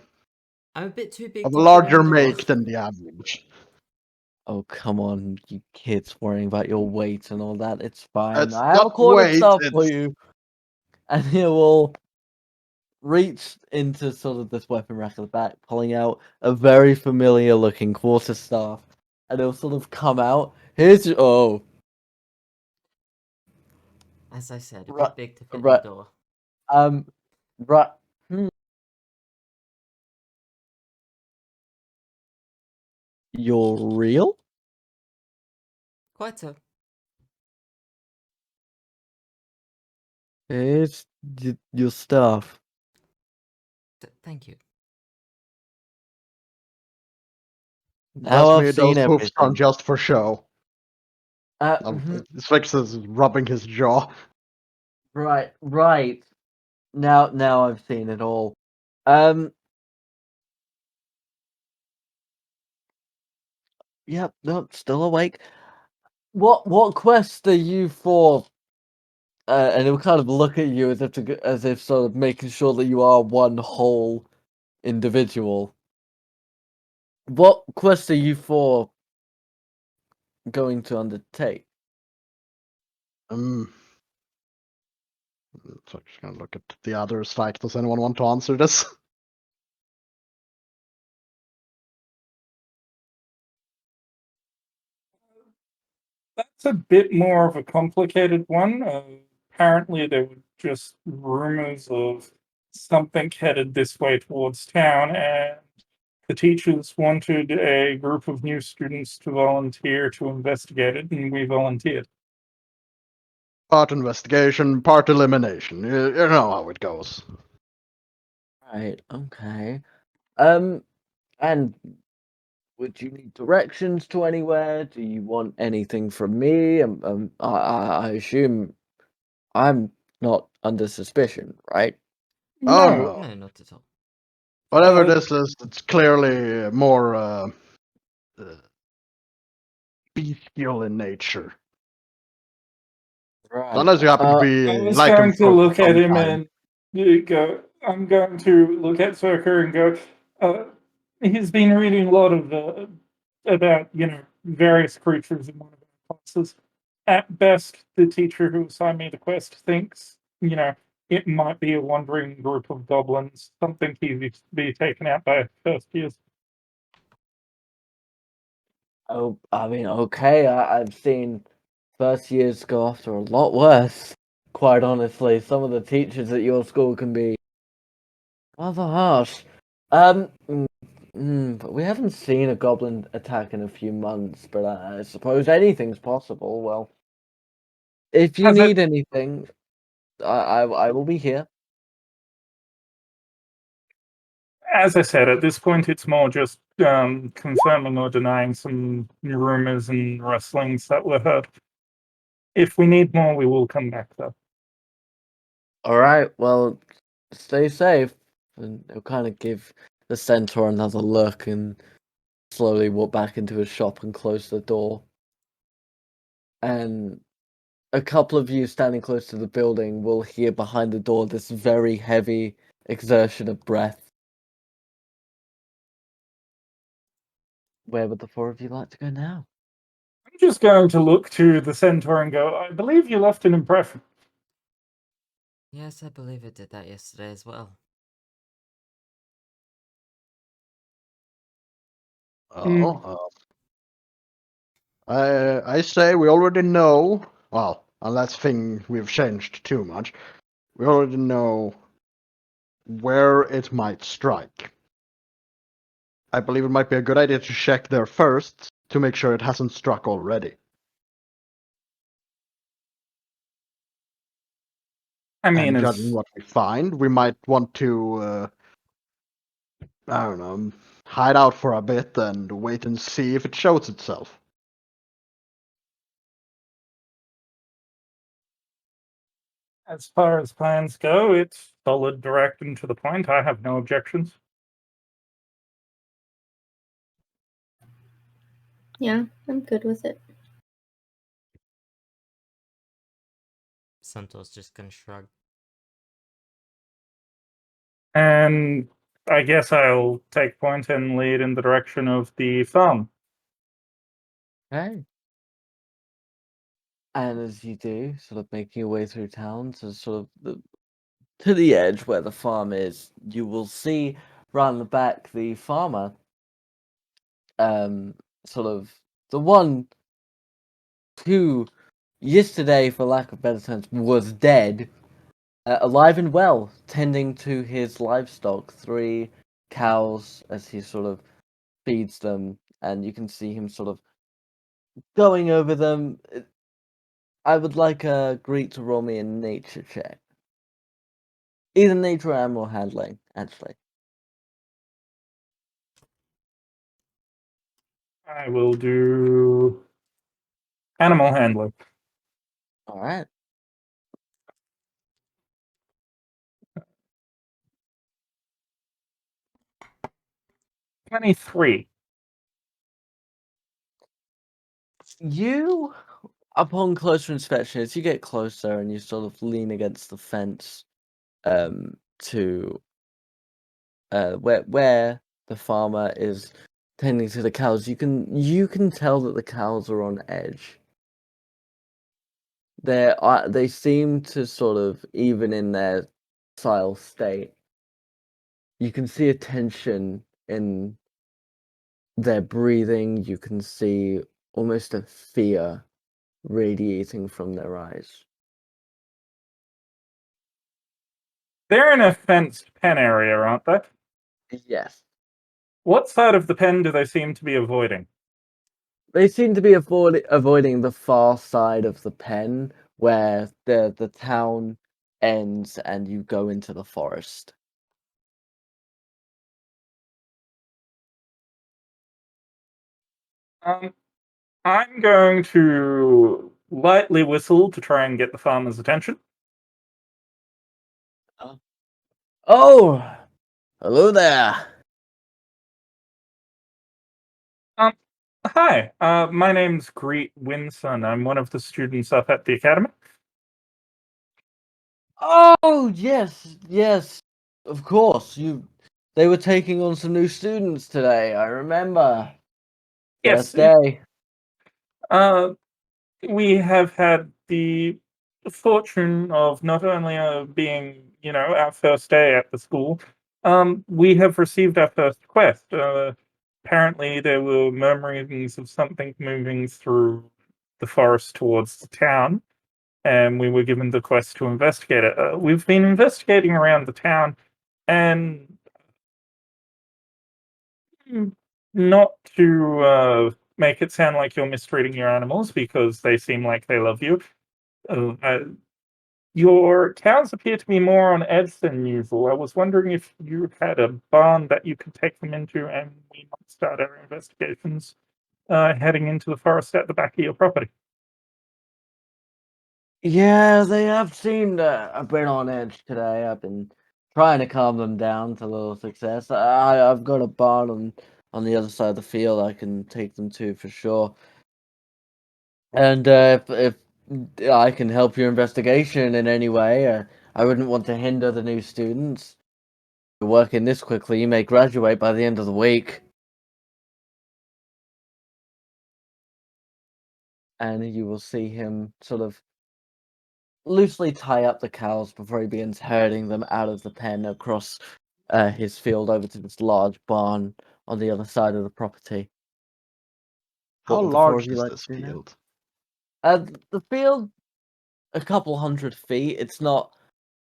[SPEAKER 2] a bit too big
[SPEAKER 3] of a
[SPEAKER 2] to fit
[SPEAKER 3] larger
[SPEAKER 2] indoors.
[SPEAKER 3] make than the average.
[SPEAKER 1] Oh, come on, you kids worrying about your weight and all that. It's fine.
[SPEAKER 3] It's
[SPEAKER 1] I have a
[SPEAKER 3] not
[SPEAKER 1] quarter
[SPEAKER 3] weight,
[SPEAKER 1] staff for
[SPEAKER 3] it's
[SPEAKER 1] you. And he will reach into sort of this weapon rack at the back, pulling out a very familiar looking quarterstaff. And it'll sort of come out. Here's your. Oh,
[SPEAKER 2] As I said, a
[SPEAKER 1] right.
[SPEAKER 2] bit big to fit in
[SPEAKER 1] Right.
[SPEAKER 2] the door.
[SPEAKER 1] Right. You're real?
[SPEAKER 2] Quite so.
[SPEAKER 1] Here's your stuff.
[SPEAKER 2] Thank you.
[SPEAKER 1] Now
[SPEAKER 3] trust
[SPEAKER 1] I've
[SPEAKER 3] me,
[SPEAKER 1] seen
[SPEAKER 3] those hoofs aren't
[SPEAKER 1] everything.
[SPEAKER 3] just for show.
[SPEAKER 1] Mhm.
[SPEAKER 3] Sverkr is rubbing his jaw.
[SPEAKER 1] Right. Now I've seen it all. Um. Yep. No, still awake. What quest are you for? And he'll kind of look at you as if sort of making sure that you are one whole individual. What quest are you for going to undertake?
[SPEAKER 3] So I'm just gonna look at the others. Like, does anyone want to answer this?
[SPEAKER 5] That's a bit more of a complicated one. Apparently, there were just rumors of something headed this way towards town, and the teachers wanted a group of new students to volunteer to investigate it, and we volunteered.
[SPEAKER 3] Part investigation, part elimination. You know how it goes.
[SPEAKER 1] Right. Okay. And would you need directions to anywhere? Do you want anything from me? I assume I'm not under suspicion, right?
[SPEAKER 3] Oh
[SPEAKER 5] No,
[SPEAKER 3] no.
[SPEAKER 2] No, not at all.
[SPEAKER 3] Whatever
[SPEAKER 5] uh,
[SPEAKER 3] this is, it's clearly more bestial in nature.
[SPEAKER 1] Right.
[SPEAKER 3] Unless you happen to
[SPEAKER 5] I
[SPEAKER 3] be
[SPEAKER 5] was
[SPEAKER 3] like him
[SPEAKER 5] going to
[SPEAKER 3] for
[SPEAKER 5] look at
[SPEAKER 3] some
[SPEAKER 5] him
[SPEAKER 3] time.
[SPEAKER 5] and go. I'm going to look at Sverkr and go. He's been reading a lot of about various creatures in one of our classes. At best, the teacher who assigned me the quest thinks it might be a wandering group of goblins, something easy to be taken out by first years.
[SPEAKER 1] Oh, I mean, okay. I've seen first years go after a lot worse. Quite honestly, some of the teachers at your school can be rather harsh. Um, but we haven't seen a goblin attack in a few months. But I suppose anything's possible. Well, if you
[SPEAKER 5] Has it
[SPEAKER 1] need anything, I will be here.
[SPEAKER 5] As I said, at this point, it's more just confirming or denying some rumors and rustlings that were heard. If we need more, we will come back, though.
[SPEAKER 1] All right. Well, stay safe. And he'll kind of give the centaur another look and slowly walk back into his shop and close the door. And a couple of you standing close to the building will hear behind the door this very heavy exertion of breath. Where would the four of you like to go now?
[SPEAKER 5] I'm just going to look to the centaur and go, I believe you left an impression.
[SPEAKER 2] Yes, I believe it did that yesterday as well.
[SPEAKER 3] Oh, I say we already know. Well, unless we've changed too much, we already know where it might strike. I believe it might be a good idea to check there first to make sure it hasn't struck already.
[SPEAKER 5] I mean,
[SPEAKER 3] And
[SPEAKER 5] as
[SPEAKER 3] judging what we find, we might want to, I don't know, hide out for a bit and wait and see if it shows itself.
[SPEAKER 5] as far as plans go, it's solid, direct, and to the point. I have no objections.
[SPEAKER 4] Yeah, I'm good with it.
[SPEAKER 2] Centaur's just gonna shrug.
[SPEAKER 5] And I guess I'll take point and lead in the direction of the farm.
[SPEAKER 1] Okay. And as you do, sort of making your way through town to sort of to the edge where the farm is, you will see round the back the farmer, sort of the one who yesterday, for lack of better terms, was dead, alive and well, tending to his livestock, 3 cows, as he sort of feeds them, and you can see him sort of going over them. I would like Greek to roll me a nature check. Either nature or animal handling, actually.
[SPEAKER 5] I will do animal handling.
[SPEAKER 1] Alright.
[SPEAKER 5] 23.
[SPEAKER 1] You, upon closer inspection, as you get closer and you sort of lean against the fence, to where the farmer is tending to the cows, you can tell that the cows are on edge. They seem to sort of, even in their docile state, you can see a tension in their breathing. You can see almost a fear radiating from their eyes.
[SPEAKER 5] They're in a fenced pen area, aren't they?
[SPEAKER 1] Yes.
[SPEAKER 5] What side of the pen do they seem to be avoiding?
[SPEAKER 1] They seem to be avoiding the far side of the pen, where the town ends and you go into the forest.
[SPEAKER 5] I'm going to lightly whistle to try and get the farmer's attention.
[SPEAKER 1] Oh, hello there.
[SPEAKER 5] Hi, my name's Greet Winson. I'm one of the students up at the academy.
[SPEAKER 1] Oh, yes, of course. They were taking on some new students today. I remember.
[SPEAKER 5] Yes,
[SPEAKER 1] First day.
[SPEAKER 5] we have had the fortune of not only being, our first day at the school, we have received our first quest. Apparently, there were murmurings of something moving through the forest towards the town, and we were given the quest to investigate it. We've been investigating around the town, and not to make it sound like you're mistreating your animals because they seem like they love you. Your cows appear to be more on edge than usual. I was wondering if you had a barn that you could take them into, and we might start our investigations heading into the forest at the back of your property.
[SPEAKER 1] Yeah, they have seemed a bit on edge today. I've been trying to calm them down to little success. I've got a barn on the other side of the field I can take them to for sure. And if I can help your investigation in any way, I wouldn't want to hinder the new students. You're working this quickly, you may graduate by the end of the week. And you will see him sort of loosely tie up the cows before he begins herding them out of the pen across his field over to this large barn on the other side of the property.
[SPEAKER 3] How
[SPEAKER 1] What would the four
[SPEAKER 3] large
[SPEAKER 1] of you
[SPEAKER 3] is
[SPEAKER 1] like
[SPEAKER 3] this
[SPEAKER 1] to do now?
[SPEAKER 3] field?
[SPEAKER 1] The field, a couple 100 feet. It's not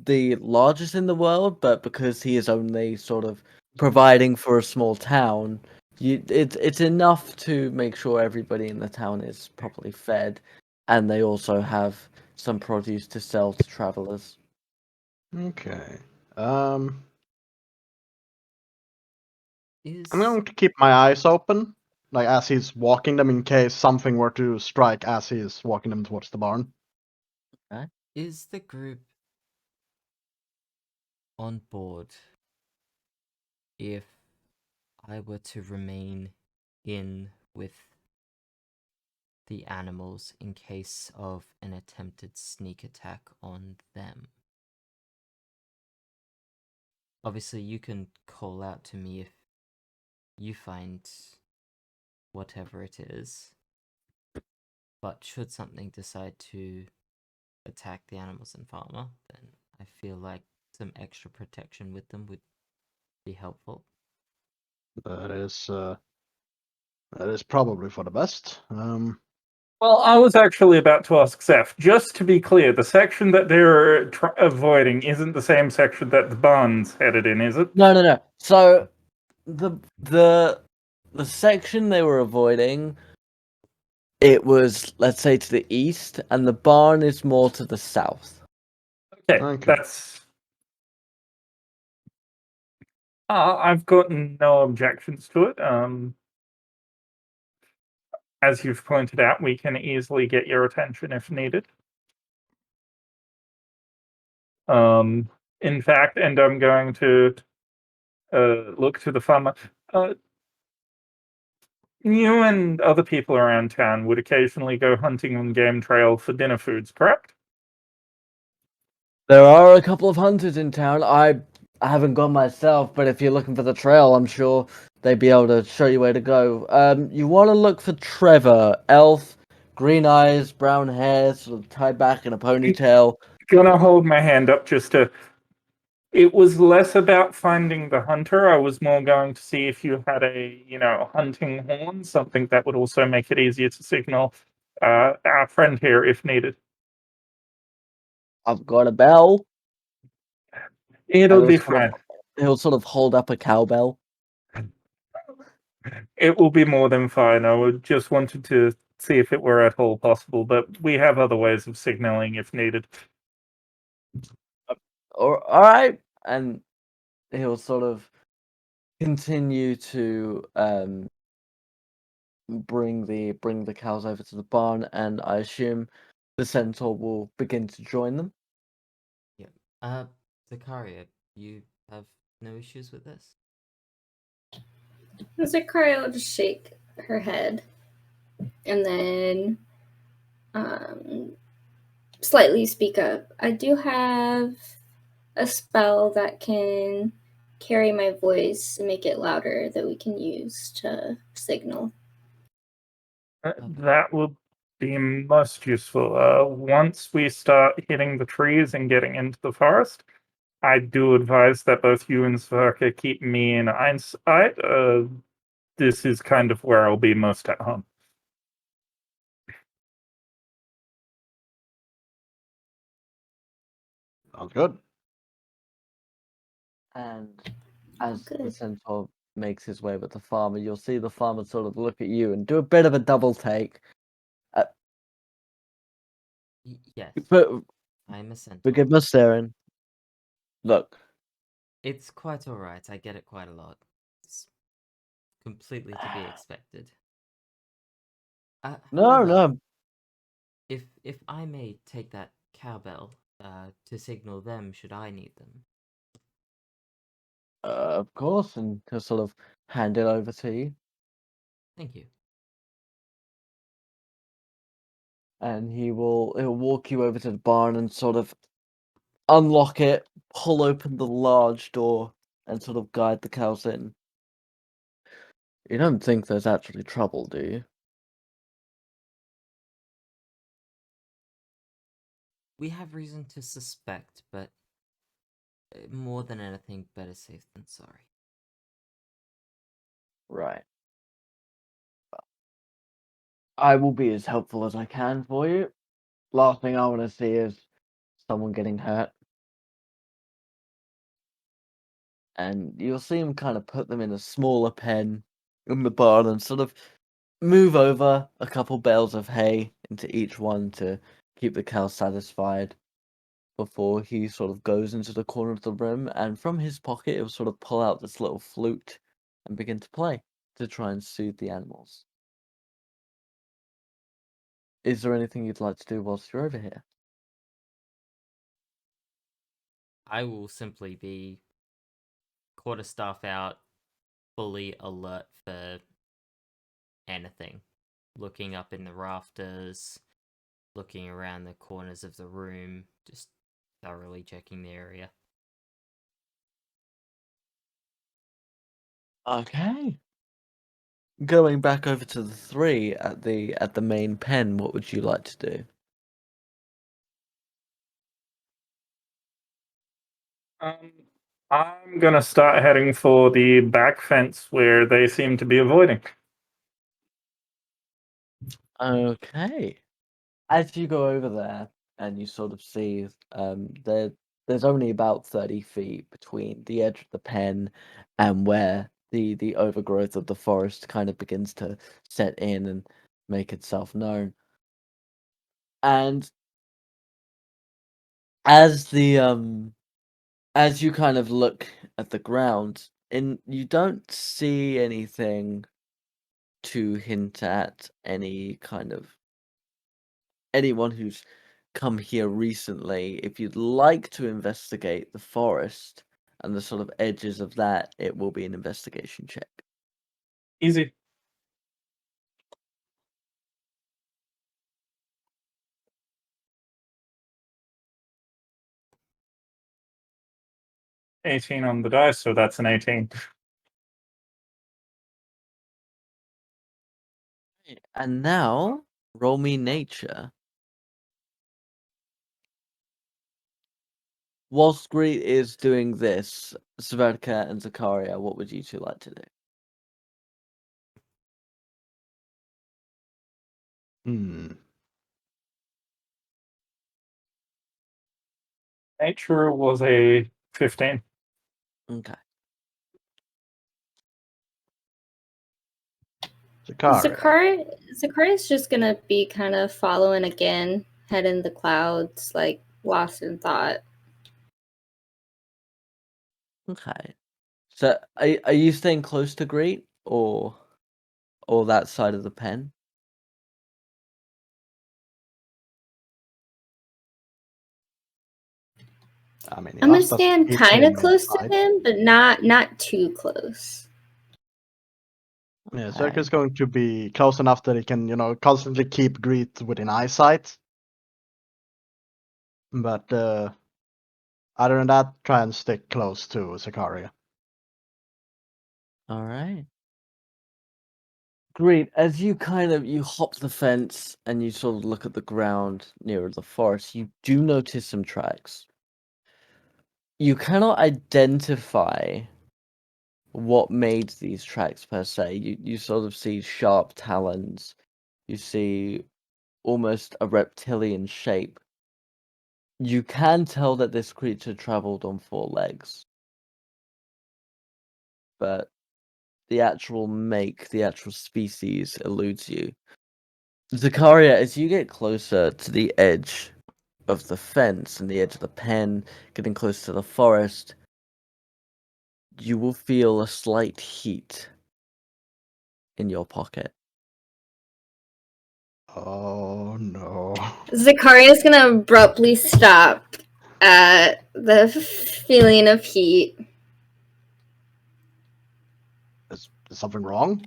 [SPEAKER 1] the largest in the world, but because he is only sort of providing for a small town, it's enough to make sure everybody in the town is properly fed, and they also have some produce to sell to travelers.
[SPEAKER 3] Okay. I'm
[SPEAKER 2] Is
[SPEAKER 3] going to keep my eyes open, like as he's walking them, in case something were to strike as he's walking them towards the barn.
[SPEAKER 2] is the group on board if I were to remain in with the animals in case of an attempted sneak attack on them? Obviously, you can call out to me if you find whatever it is, but should something decide to attack the animals and farmer, then I feel like some extra protection with them would be helpful.
[SPEAKER 3] That is probably for the best.
[SPEAKER 5] Well, I was actually about to ask Zeph. Just to be clear, the section that they're avoiding isn't the same section that the barn's headed in, is it?
[SPEAKER 1] No. So the section they were avoiding, it was, let's say, to the east, and the barn is more to the south.
[SPEAKER 5] Okay. That's. I've got no objections to it. As you've pointed out, we can easily get your attention if needed. In fact, and I'm going to look to the farmer. You and other people around town would occasionally go hunting on game trail for dinner foods, correct?
[SPEAKER 1] There are a couple of hunters in town. I haven't gone myself, but if you're looking for the trail, I'm sure they'd be able to show you where to go. You want to look for Trevor, elf, green eyes, brown hair, sort of tied back in a ponytail.
[SPEAKER 5] Gonna hold my hand up just to. It was less about finding the hunter. I was more going to see if you had a, hunting horn, something that would also make it easier to signal our friend here if needed.
[SPEAKER 1] I've got a bell.
[SPEAKER 5] It'll be fine.
[SPEAKER 1] He'll sort of hold up a cowbell.
[SPEAKER 5] It will be more than fine. I would just wanted to see if it were at all possible, but we have other ways of signaling if needed.
[SPEAKER 1] All right, and he'll sort of continue to bring the cows over to the barn, and I assume the centaur will begin to join them.
[SPEAKER 2] Yeah. Zakaria, you have no issues with this?
[SPEAKER 4] Zakaria will just shake her head and then slightly speak up. I do have a spell that can carry my voice and make it louder that we can use to signal.
[SPEAKER 5] That will be most useful. Once we start hitting the trees and getting into the forest, I do advise that both you and Sverkr keep me in eyesight. This is kind of where I'll be most at home.
[SPEAKER 3] Sounds good.
[SPEAKER 1] And as the
[SPEAKER 4] Good.
[SPEAKER 1] centaur makes his way with the farmer, you'll see the farmer sort of look at you and do a bit of a double take.
[SPEAKER 2] Yes,
[SPEAKER 1] But
[SPEAKER 2] I'm a centaur.
[SPEAKER 1] forgive my staring. Look,
[SPEAKER 2] It's quite alright, I get it quite a lot. It's completely to be expected. However,
[SPEAKER 1] no.
[SPEAKER 2] if I may take that cowbell to signal them should I need them.
[SPEAKER 1] Of course, and he'll sort of hand it over to you.
[SPEAKER 2] Thank you.
[SPEAKER 1] And he'll walk you over to the barn and sort of unlock it, pull open the large door, and sort of guide the cows in. You don't think there's actually trouble, do you?
[SPEAKER 2] We have reason to suspect, but more than anything, better safe than sorry.
[SPEAKER 1] Right. I will be as helpful as I can for you. Last thing I want to see is someone getting hurt. And you'll see him kind of put them in a smaller pen in the barn and sort of move over a couple bales of hay into each one to keep the cows satisfied. before he sort of goes into the corner of the room, and from his pocket he'll sort of pull out this little flute and begin to play to try and soothe the animals. Is there anything you'd like to do whilst you're over here?
[SPEAKER 2] I will simply be quarterstaff out, fully alert for anything. Looking up in the rafters, looking around the corners of the room, just thoroughly checking the area.
[SPEAKER 1] Okay. Going back over to the three at the main pen, what would you like to do?
[SPEAKER 5] I'm gonna start heading for the back fence where they seem to be avoiding.
[SPEAKER 1] Okay. As you go over there and you sort of see there's only about 30 feet between the edge of the pen and where the overgrowth of the forest kind of begins to set in and make itself known. And as as you kind of look at the ground, and you don't see anything to hint at any kind of anyone who's come here recently. If you'd like to investigate the forest and the sort of edges of that, it will be an investigation check.
[SPEAKER 5] Easy. $18 on the dice, so that's an 18.
[SPEAKER 1] And now, roll me nature. Whilst Greet is doing this, Sverkr and Zakaria, what would you two like to do?
[SPEAKER 5] Nature was a 15.
[SPEAKER 1] Okay.
[SPEAKER 4] Zakaria's just gonna be kind of following again, head in the clouds, like lost in thought.
[SPEAKER 1] Okay. So, are you staying close to Greet or that side of the pen?
[SPEAKER 3] I mean,
[SPEAKER 4] I'm gonna
[SPEAKER 3] enough that
[SPEAKER 4] stand
[SPEAKER 3] he's
[SPEAKER 4] kind of
[SPEAKER 3] staying
[SPEAKER 4] close to
[SPEAKER 3] inside.
[SPEAKER 4] him, but not too close.
[SPEAKER 3] Yeah,
[SPEAKER 1] Okay.
[SPEAKER 3] Zerk is going to be close enough that he can, constantly keep Greet within eyesight. But other than that, try and stick close to Zakaria.
[SPEAKER 1] All right. Great. As you you hop the fence and you sort of look at the ground near the forest, you do notice some tracks. You cannot identify what made these tracks per se. You sort of see sharp talons. You see almost a reptilian shape. You can tell that this creature traveled on 4 legs. But the actual make, the actual species eludes you. Zakaria, as you get closer to the edge of the fence and the edge of the pen, getting close to the forest, you will feel a slight heat in your pocket.
[SPEAKER 3] Oh no.
[SPEAKER 4] Zakaria's gonna abruptly stop at the feeling of heat.
[SPEAKER 3] Is something wrong?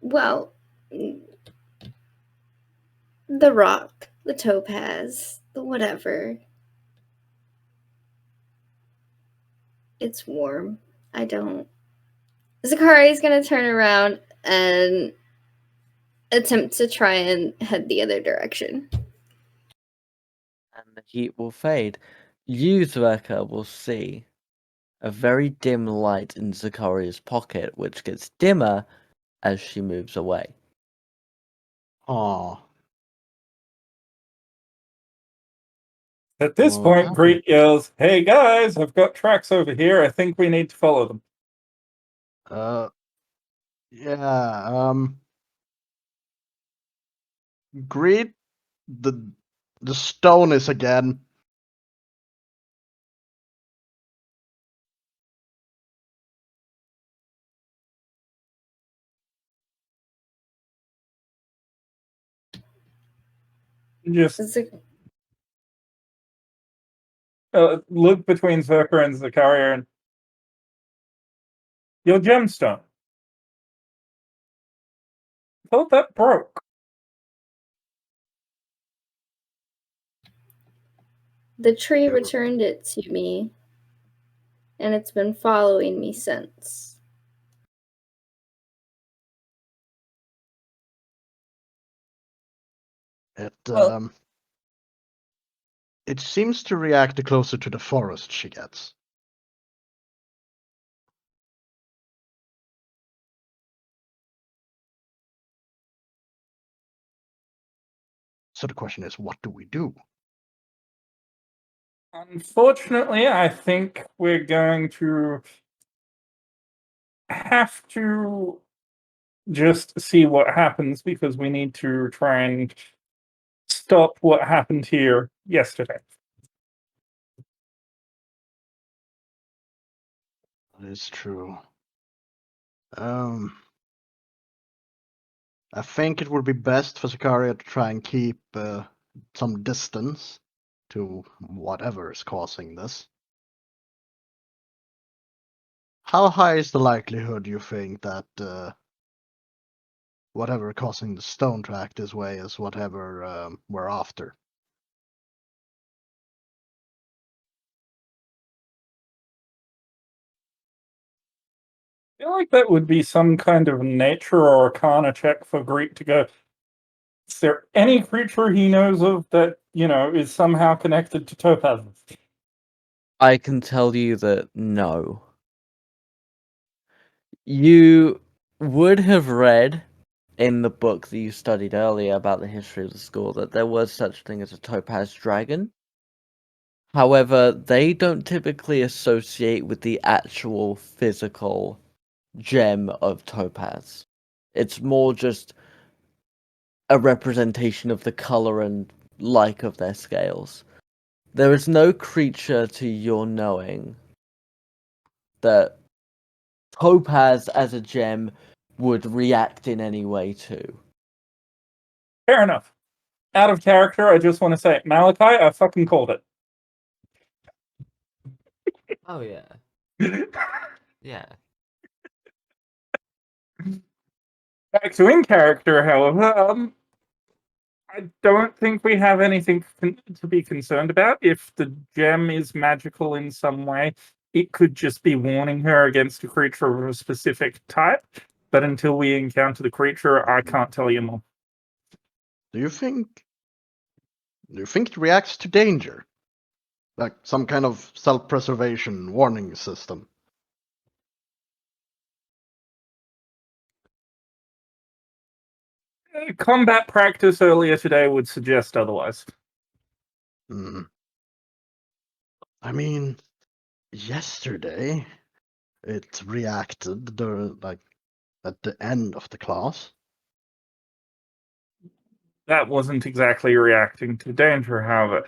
[SPEAKER 4] Well, the rock, the topaz, the whatever. It's warm. I don't. Zakaria's gonna turn around and attempt to try and head the other direction.
[SPEAKER 1] And the heat will fade. You, Sverkr, will see a very dim light in Zakaria's pocket, which gets dimmer as she moves away.
[SPEAKER 3] Oh.
[SPEAKER 5] At this
[SPEAKER 1] Well,
[SPEAKER 5] point, Greet yells, "Hey guys, I've got tracks over here. I think we need to follow them."
[SPEAKER 3] Yeah. Greet the stone is again.
[SPEAKER 5] Just look between Sverkr and Zakaria and your gemstone. Thought that broke.
[SPEAKER 4] The tree returned it to me, and it's been following me since.
[SPEAKER 3] It seems to react the closer to the forest she gets. So the question is, what do we do?
[SPEAKER 5] Unfortunately, I think we're going to have to just see what happens because we need to try and stop what happened here yesterday.
[SPEAKER 3] That is true. I think it would be best for Zakaria to try and keep some distance to whatever is causing this. How high is the likelihood, you think, that whatever causing the stone to act this way is whatever we're after?
[SPEAKER 5] I feel like that would be some kind of nature or arcana check for Greek to go, is there any creature he knows of that, is somehow connected to topazes?
[SPEAKER 1] I can tell you that no. You would have read in the book that you studied earlier about the history of the school that there was such a thing as a topaz dragon. However, they don't typically associate with the actual physical gem of topaz. It's more just a representation of the color and like of their scales. There is no creature to your knowing that topaz as a gem would react in any way to.
[SPEAKER 5] Fair enough. Out of character, I just want to say, Malachi, I fucking called it.
[SPEAKER 2] Oh yeah. Yeah.
[SPEAKER 5] Back to in character, however, I don't think we have anything to be concerned about. If the gem is magical in some way, it could just be warning her against a creature of a specific type. But until we encounter the creature, I can't tell you more.
[SPEAKER 3] Do you think it reacts to danger? Like some kind of self-preservation warning system?
[SPEAKER 5] Combat practice earlier today would suggest otherwise.
[SPEAKER 3] I mean, yesterday it reacted at the end of the class.
[SPEAKER 5] That wasn't exactly reacting to danger, however.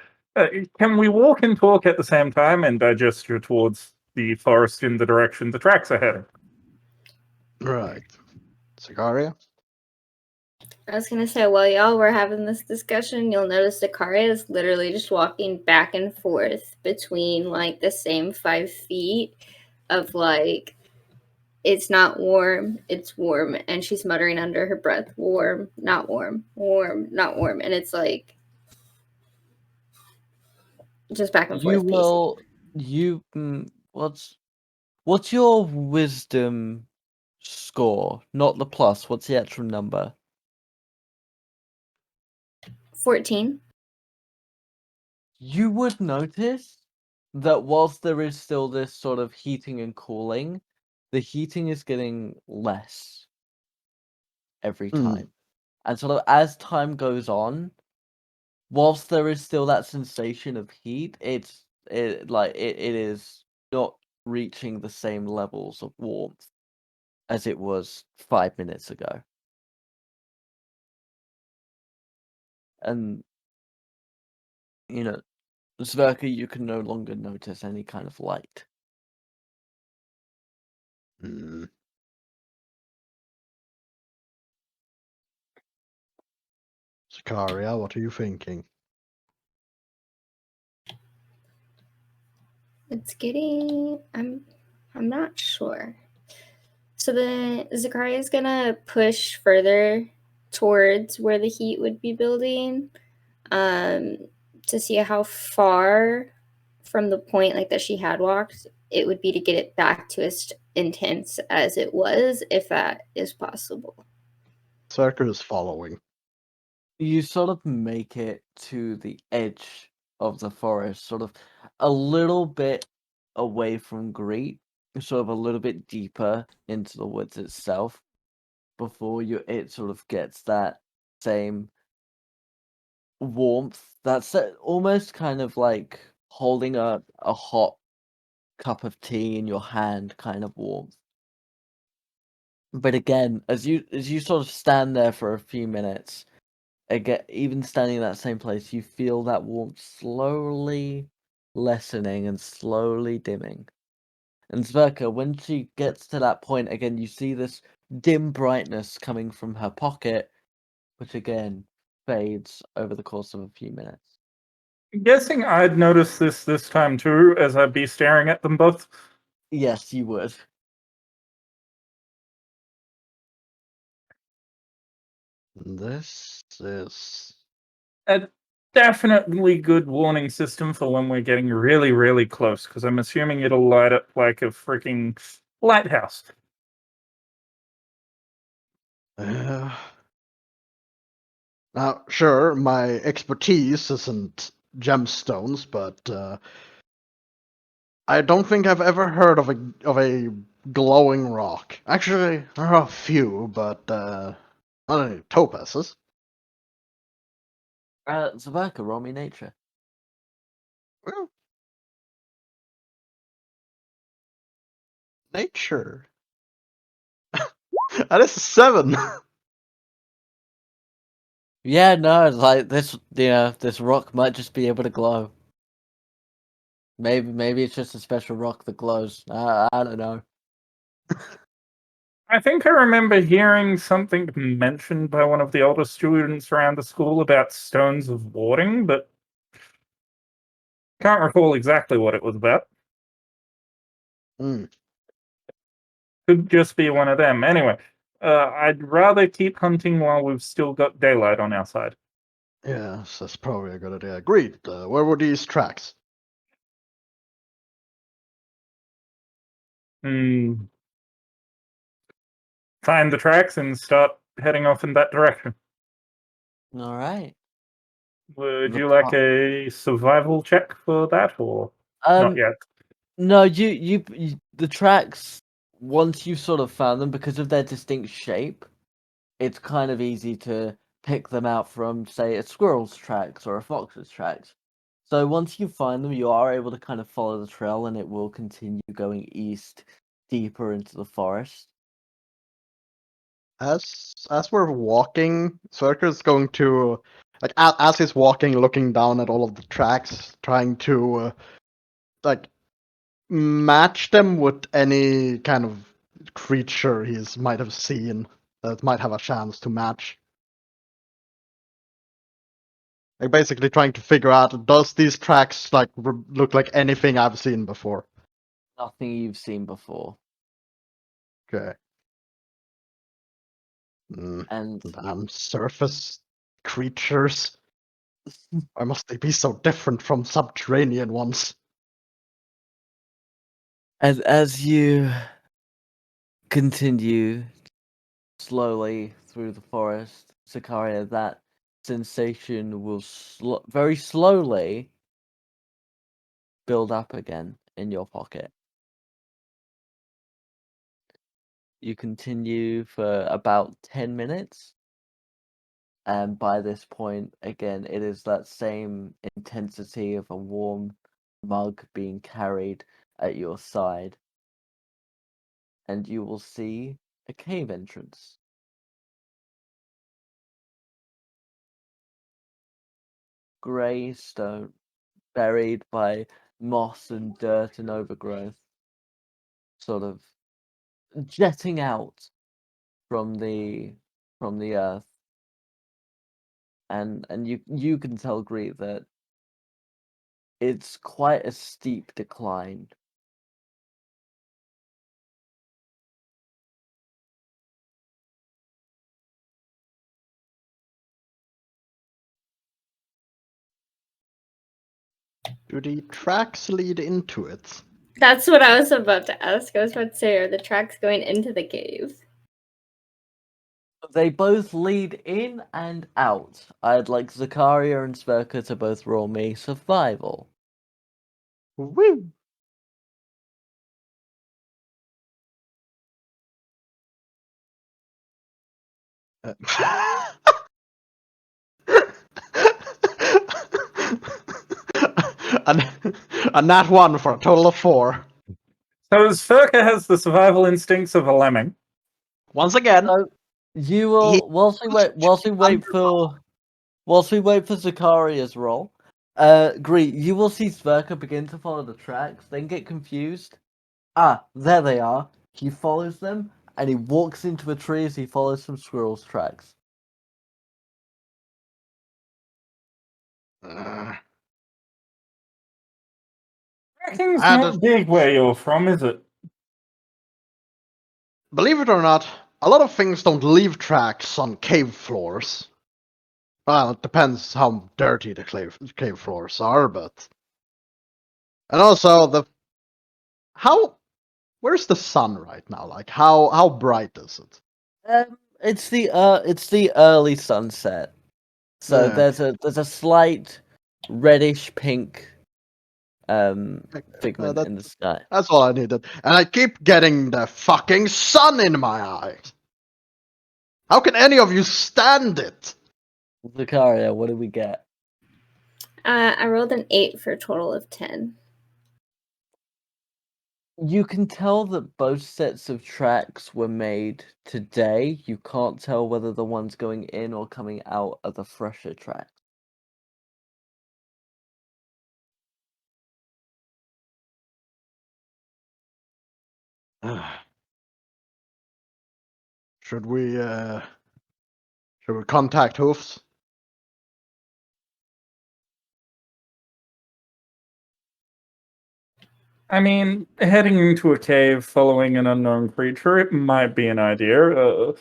[SPEAKER 5] Can we walk and talk at the same time? And I gesture towards the forest in the direction the tracks are heading.
[SPEAKER 3] Right. Zakaria?
[SPEAKER 4] I was gonna say, while y'all were having this discussion, you'll notice Zakaria is literally just walking back and forth between like the same 5 feet of like, it's not warm, it's warm, and she's muttering under her breath, warm, not warm, warm, not warm, and it's like just back and forth.
[SPEAKER 1] What's your wisdom score? Not the plus. What's the actual number?
[SPEAKER 4] 14.
[SPEAKER 1] You would notice that whilst there is still this sort of heating and cooling, the heating is getting less every time. And sort of as time goes on, whilst there is still that sensation of heat, it is not reaching the same levels of warmth. as it was 5 minutes ago. And, Sverkr, you can no longer notice any kind of light.
[SPEAKER 3] Hmm. Zakaria, what are you thinking?
[SPEAKER 4] It's getting. I'm not sure. So then Zakaria is gonna push further towards where the heat would be building, to see how far from the point like that she had walked it would be to get it back to as intense as it was, if that is possible.
[SPEAKER 3] Sverkr is following.
[SPEAKER 1] You sort of make it to the edge of the forest, sort of a little bit away from Greet, sort of a little bit deeper into the woods itself, before it sort of gets that same warmth. That's almost kind of like holding a hot cup of tea in your hand kind of warmth. But again, as you sort of stand there for a few minutes, again, even standing in that same place, you feel that warmth slowly lessening and slowly dimming. And Sverkr, when she gets to that point again, you see this dim brightness coming from her pocket, which again fades over the course of a few minutes.
[SPEAKER 5] Guessing I'd notice this time too, as I'd be staring at them both.
[SPEAKER 1] Yes, you would.
[SPEAKER 3] This is
[SPEAKER 5] A definitely good warning system for when we're getting really, really close, because I'm assuming it'll light up like a freaking lighthouse.
[SPEAKER 3] now sure, my expertise isn't gemstones, but I don't think I've ever heard of a glowing rock. Actually, there are a few, but not any topazes.
[SPEAKER 1] Sverkr, roll me nature.
[SPEAKER 3] Well, nature. That is a 7.
[SPEAKER 1] Yeah, no, it's like this rock might just be able to glow. Maybe it's just a special rock that glows. I don't know.
[SPEAKER 5] I think I remember hearing something mentioned by one of the older students around the school about stones of warding, but can't recall exactly what it was about.
[SPEAKER 3] Hmm.
[SPEAKER 5] Could just be one of them. Anyway, I'd rather keep hunting while we've still got daylight on our side.
[SPEAKER 3] Yes, that's probably a good idea. Agreed. Where were these tracks?
[SPEAKER 5] Hmm. Find the tracks and start heading off in that direction.
[SPEAKER 1] All right.
[SPEAKER 5] Would
[SPEAKER 1] The
[SPEAKER 5] you like
[SPEAKER 1] pa-
[SPEAKER 5] a survival check for that, or not yet?
[SPEAKER 1] No, the tracks, once you've sort of found them, because of their distinct shape, it's kind of easy to pick them out from, say, a squirrel's tracks or a fox's tracks. So once you find them, you are able to kind of follow the trail, and it will continue going east, deeper into the forest.
[SPEAKER 3] As we're walking, Circus going to as he's walking, looking down at all of the tracks, trying to like match them with any kind of creature he's might have seen that might have a chance to match. Like basically trying to figure out, does these tracks look like anything I've seen before?
[SPEAKER 1] Nothing you've seen before.
[SPEAKER 3] Okay.
[SPEAKER 1] And
[SPEAKER 3] Damn surface creatures. Why must they be so different from subterranean ones?
[SPEAKER 1] as you continue slowly through the forest, Zakaria, that sensation will very slowly build up again in your pocket. You continue for about 10 minutes, and by this point, again, it is that same intensity of a warm mug being carried at your side. And you will see a cave entrance. Grey stone, buried by moss and dirt and overgrowth, sort of jetting out from the earth, and you can tell, Greet, that it's quite a steep decline.
[SPEAKER 3] Do the tracks lead into it?
[SPEAKER 4] That's what I was about to ask. I was about to say, are the tracks going into the cave?
[SPEAKER 1] They both lead in and out. I'd like Zakaria and Sverkr to both roll me survival.
[SPEAKER 3] Woo! and, and that one for a total of 4.
[SPEAKER 5] So Sverkr has the survival instincts of a lemming.
[SPEAKER 3] Once again,
[SPEAKER 1] So you will whilst we wait for Zakaria's roll. Greet, you will see Sverkr begin to follow the tracks, then get confused. Ah, there they are. He follows them, and he walks into a tree as he follows some squirrels' tracks.
[SPEAKER 5] Tracking's
[SPEAKER 3] Ah,
[SPEAKER 5] not big where you're from, is it?
[SPEAKER 3] believe it or not, a lot of things don't leave tracks on cave floors. Well, it depends how dirty the cave floors are, but... And also, where's the sun right now? Like, how bright is it?
[SPEAKER 1] It's the early sunset, so
[SPEAKER 3] Yeah.
[SPEAKER 1] there's a slight reddish pink figment
[SPEAKER 3] that-
[SPEAKER 1] in the sky.
[SPEAKER 3] That's all I needed. And I keep getting the fucking sun in my eyes! How can any of you stand it?
[SPEAKER 1] Zakaria, what do we get?
[SPEAKER 4] I rolled an 8 for a total of 10.
[SPEAKER 1] You can tell that both sets of tracks were made today. You can't tell whether the ones going in or coming out are the fresher tracks.
[SPEAKER 3] Should we contact Hoofs?
[SPEAKER 5] I mean, heading into a cave following an unknown creature, it might be an idea.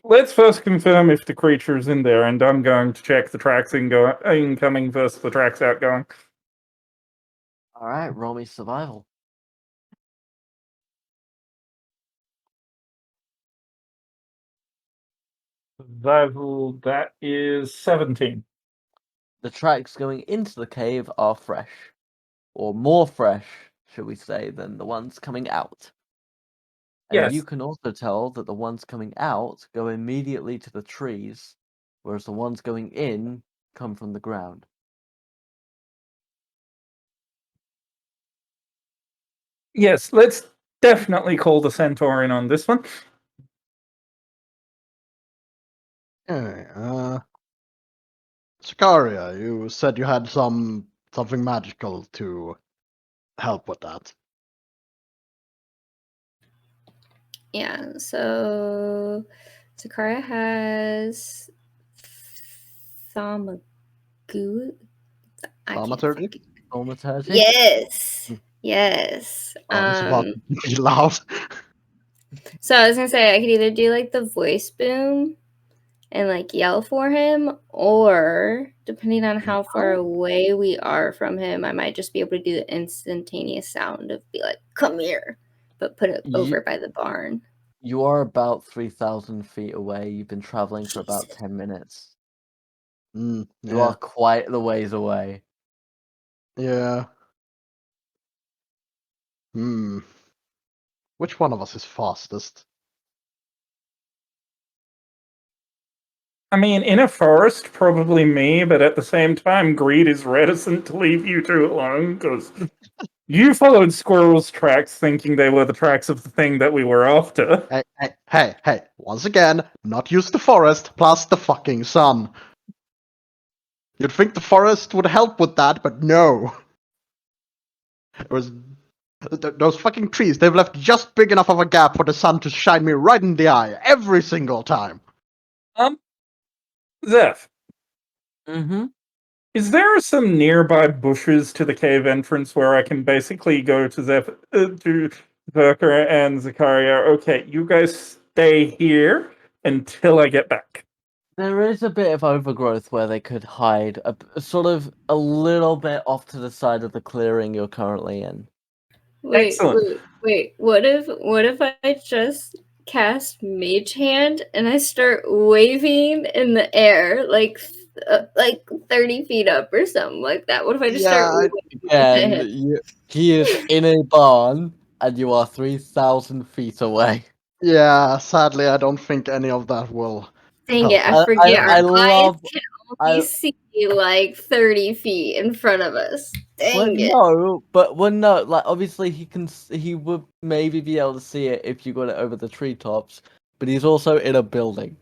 [SPEAKER 5] Let's first confirm if the creature's in there, and I'm going to check the tracks incoming versus the tracks outgoing.
[SPEAKER 1] All right, roll me survival.
[SPEAKER 5] Survival, that is 17.
[SPEAKER 1] The tracks going into the cave are fresh, or more fresh, should we say, than the ones coming out. And
[SPEAKER 5] Yes.
[SPEAKER 1] you can also tell that the ones coming out go immediately to the trees, whereas the ones going in come from the ground.
[SPEAKER 5] Yes, let's definitely call the centaur in on this one.
[SPEAKER 3] Okay, Zakaria, you said you had something magical to help with that.
[SPEAKER 4] Yeah, so Zakaria has Thaumagood. I can't
[SPEAKER 3] Thaumaturgy?
[SPEAKER 4] fucking...
[SPEAKER 1] Thaumaturgy?
[SPEAKER 4] Yes. Yes.
[SPEAKER 3] I was about to be loud.
[SPEAKER 4] So I was gonna say I could either do like the voice boom and like yell for him, or depending on how far away we are from him, I might just be able to do the instantaneous sound of be like, "Come here," but put it over by the barn.
[SPEAKER 1] You are about 3,000 feet away. You've been traveling for about
[SPEAKER 4] Jesus.
[SPEAKER 1] 10 minutes.
[SPEAKER 3] Yeah.
[SPEAKER 1] You are quite the ways away.
[SPEAKER 3] Yeah. Which one of us is fastest?
[SPEAKER 5] I mean, in a forest, probably me, but at the same time, Greed is reticent to leave you two alone, because You followed squirrels' tracks thinking they were the tracks of the thing that we were after.
[SPEAKER 3] Hey, once again, not use the forest plus the fucking sun. You'd think the forest would help with that, but no. It was those fucking trees, they've left just big enough of a gap for the sun to shine me right in the eye every single time.
[SPEAKER 5] Zeph,
[SPEAKER 1] Mm-hmm.
[SPEAKER 5] is there some nearby bushes to the cave entrance where I can basically go to to Sverkr and Zakaria? Okay, you guys stay here until I get back.
[SPEAKER 1] There is a bit of overgrowth where they could hide, sort of a little bit off to the side of the clearing you're currently in.
[SPEAKER 5] Excellent.
[SPEAKER 4] Wait. What if I just cast Mage Hand and I start waving in the air like 30 feet up or something like that? What if I just start waving at him?
[SPEAKER 1] He is in a barn, and you are 3,000 feet away.
[SPEAKER 3] Yeah, sadly, I don't think any of that will
[SPEAKER 4] Dang
[SPEAKER 3] help
[SPEAKER 4] it, I
[SPEAKER 3] us.
[SPEAKER 4] forget our
[SPEAKER 1] I
[SPEAKER 4] eyes
[SPEAKER 1] love.
[SPEAKER 4] can only see like 30 feet in front of us. Dang it.
[SPEAKER 1] No, like obviously he would maybe be able to see it if you got it over the treetops, but he's also in a building.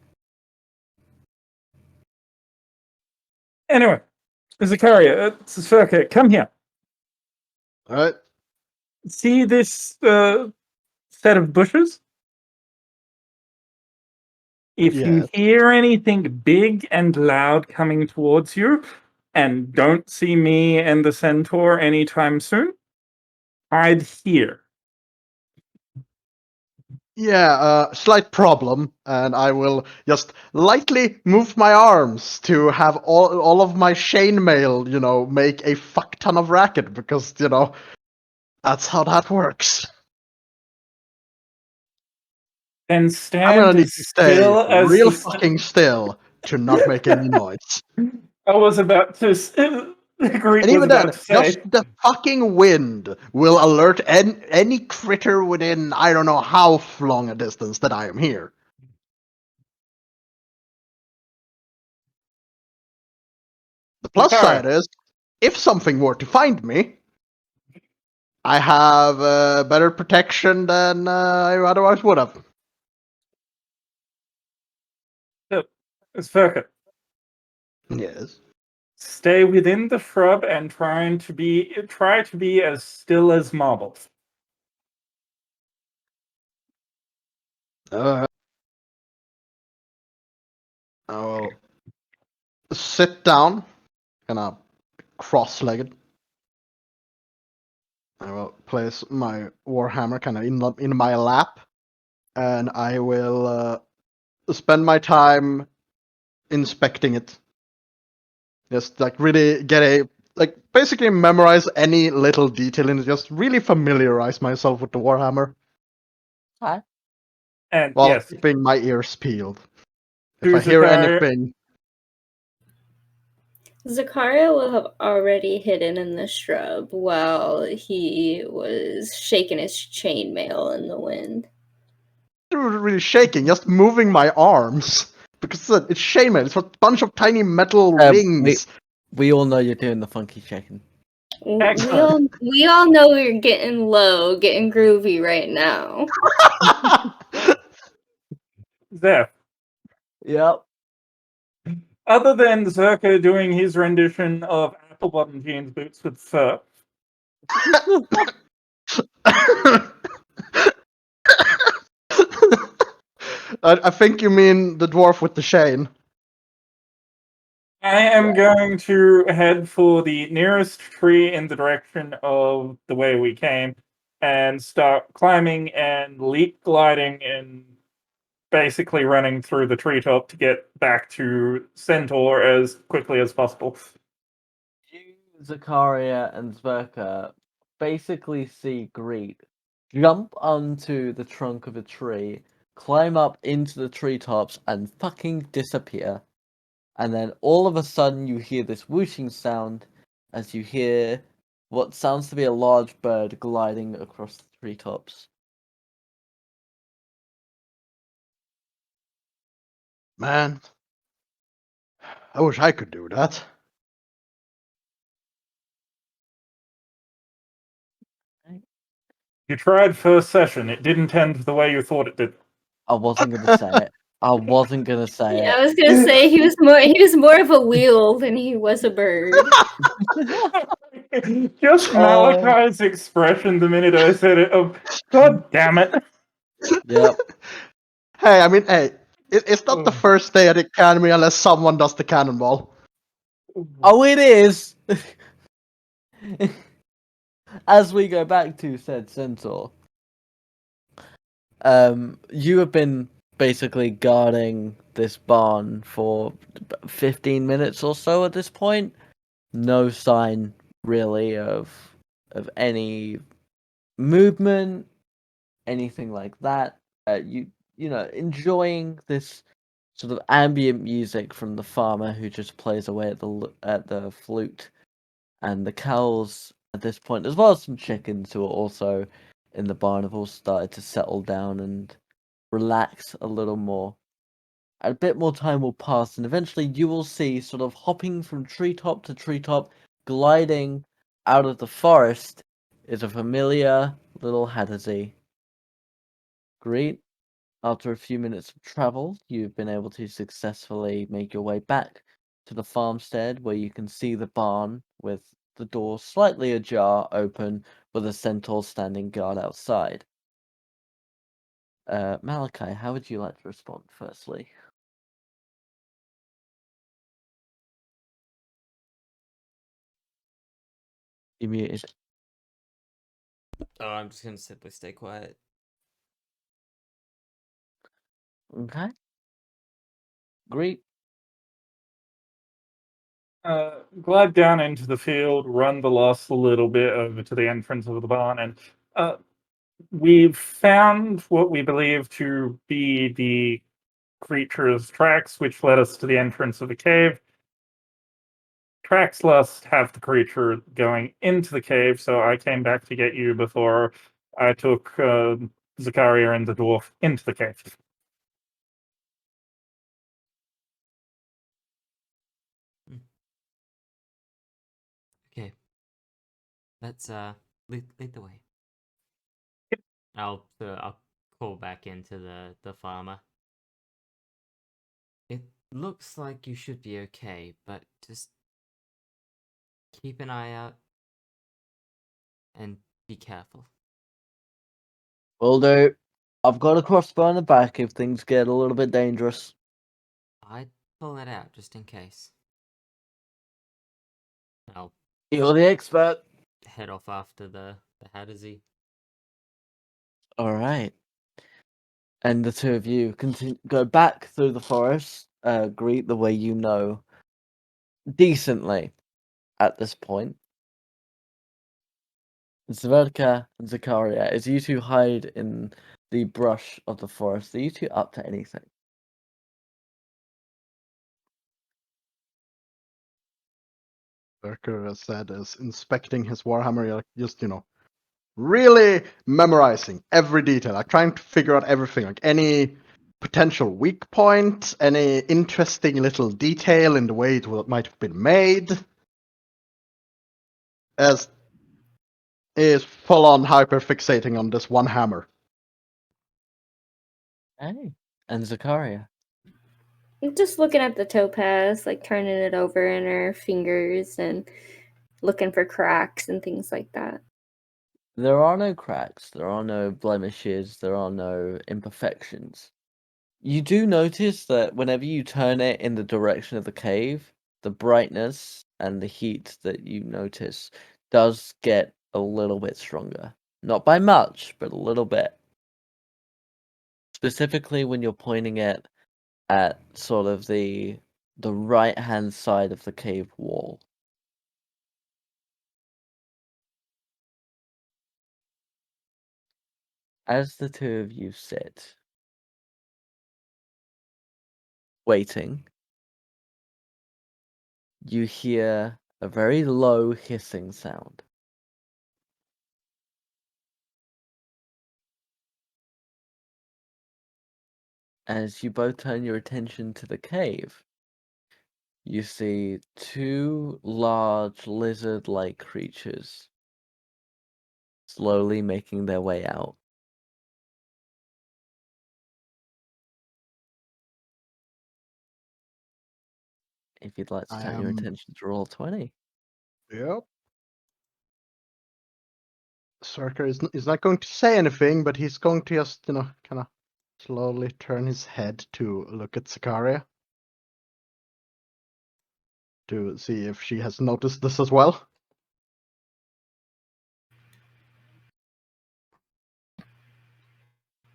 [SPEAKER 5] Anyway, Zakaria, Sverkr, come here.
[SPEAKER 3] Alright?
[SPEAKER 5] See this set of bushes? If you
[SPEAKER 3] Yes.
[SPEAKER 5] hear anything big and loud coming towards you and don't see me and the centaur anytime soon, hide here.
[SPEAKER 3] Yeah, slight problem, and I will just lightly move my arms to have all of my chainmail, make a fuck ton of racket, because, that's how that works.
[SPEAKER 5] And
[SPEAKER 3] I'm
[SPEAKER 5] stand
[SPEAKER 3] gonna need
[SPEAKER 5] as
[SPEAKER 3] to stay
[SPEAKER 5] still as
[SPEAKER 3] real
[SPEAKER 5] the
[SPEAKER 3] fucking still to not make any noise.
[SPEAKER 5] I was about to Greek
[SPEAKER 3] And
[SPEAKER 5] was
[SPEAKER 3] even then,
[SPEAKER 5] about to
[SPEAKER 3] just
[SPEAKER 5] say.
[SPEAKER 3] the fucking wind will alert any critter within I don't know how long a distance that I am here. The plus
[SPEAKER 5] Zakaria,
[SPEAKER 3] side is, if something were to find me, I have better protection than I otherwise would have.
[SPEAKER 5] Sverkr,
[SPEAKER 3] Yes.
[SPEAKER 5] stay within the shrub and try to be as still as marble.
[SPEAKER 3] I will sit down, kind of cross-legged. I will place my warhammer kind of in my lap, and I will spend my time inspecting it. Just like really basically memorize any little detail and just really familiarize myself with the warhammer
[SPEAKER 1] Hi.
[SPEAKER 5] And
[SPEAKER 3] while
[SPEAKER 5] yes,
[SPEAKER 3] keeping my ears peeled. If
[SPEAKER 5] to
[SPEAKER 3] I hear
[SPEAKER 5] Zakaria,
[SPEAKER 3] anything,
[SPEAKER 4] Zakaria will have already hidden in the shrub while he was shaking his chainmail in the wind.
[SPEAKER 3] really shaking, just moving my arms because it's chainmail. It's a bunch of tiny metal rings.
[SPEAKER 1] We all know you're doing the funky shaking.
[SPEAKER 5] Excellent.
[SPEAKER 4] We all know we're getting low, getting groovy right now.
[SPEAKER 5] Zeph,
[SPEAKER 1] Yep.
[SPEAKER 5] other than Zerka doing his rendition of apple bottom jeans boots with fur,
[SPEAKER 3] I think you mean the dwarf with the chain.
[SPEAKER 5] I am going to head for the nearest tree in the direction of the way we came and start climbing and leap gliding and basically running through the treetop to get back to Centaur as quickly as possible.
[SPEAKER 1] You, Zakaria, and Zverka basically see Greet jump onto the trunk of a tree, climb up into the treetops, and fucking disappear. And then all of a sudden you hear this whooshing sound as you hear what sounds to be a large bird gliding across the treetops.
[SPEAKER 3] Man, I wish I could do that.
[SPEAKER 5] You tried first session. It didn't end the way you thought it did.
[SPEAKER 1] I wasn't gonna say it. I wasn't gonna say
[SPEAKER 4] Yeah, I
[SPEAKER 1] it.
[SPEAKER 4] was gonna say he was more of a wheel than he was a bird.
[SPEAKER 5] Just Malachi's expression the minute I said it. Oh, God damn it!
[SPEAKER 1] Yep.
[SPEAKER 3] Hey, I mean, hey, it's not the first day at the academy unless someone does the cannonball.
[SPEAKER 1] Oh, it is. As we go back to said centaur, you have been basically guarding this barn for 15 minutes or so at this point. No sign really of any movement, anything like that. You know, enjoying this sort of ambient music from the farmer who just plays away at the flute, and the cows at this point, as well as some chickens who are also in the barn, have all started to settle down and relax a little more. A bit more time will pass, and eventually you will see, sort of hopping from treetop to treetop, gliding out of the forest, is a familiar little Hattersea. Greet. After a few minutes of travel, you've been able to successfully make your way back to the farmstead, where you can see the barn with the door slightly ajar, open, with a centaur standing guard outside. Malachi, how would you like to respond firstly? You muted.
[SPEAKER 2] Oh, I'm just gonna simply stay quiet.
[SPEAKER 1] Okay. Greet.
[SPEAKER 5] Glide down into the field, run the last little bit over to the entrance of the barn, and we've found what we believe to be the creature's tracks, which led us to the entrance of the cave. Tracks must have the creature going into the cave, so I came back to get you before I took Zakaria and the dwarf into the cave.
[SPEAKER 2] Okay, let's lead the way. I'll call back into the farmer. It looks like you should be okay, but just keep an eye out and be careful.
[SPEAKER 1] Will do. I've got a crossbow on the back if things get a little bit dangerous.
[SPEAKER 2] I'd pull it out just in case. I'll
[SPEAKER 1] You're the expert.
[SPEAKER 2] head off after the Hattersea.
[SPEAKER 1] Alright. And the two of you go back through the forest, greet the way you know decently at this point. Sverkr and Zakaria, as you two hide in the brush of the forest, are you two up to anything?
[SPEAKER 3] Sverkr, as said, is inspecting his Warhammer, like, just, really memorizing every detail, like trying to figure out everything, like any potential weak point, any interesting little detail in the way it might have been made. As is full on hyper fixating on this one hammer.
[SPEAKER 1] Hey. And Zakaria.
[SPEAKER 4] Just looking at the topaz, like turning it over in her fingers and looking for cracks and things like that.
[SPEAKER 1] There are no cracks, there are no blemishes, there are no imperfections. You do notice that whenever you turn it in the direction of the cave, the brightness and the heat that you notice does get a little bit stronger. Not by much, but a little bit. Specifically when you're pointing it at sort of the right-hand side of the cave wall. As the two of you sit, waiting, you hear a very low hissing sound. As you both turn your attention to the cave, you see two large lizard-like creatures slowly making their way out. If you'd like to
[SPEAKER 3] I
[SPEAKER 1] turn your
[SPEAKER 3] am-
[SPEAKER 1] attention to roll 20.
[SPEAKER 3] Yep. Sverkr is not going to say anything, but he's going to just, kind of slowly turn his head to look at Zakaria. To see if she has noticed this as well.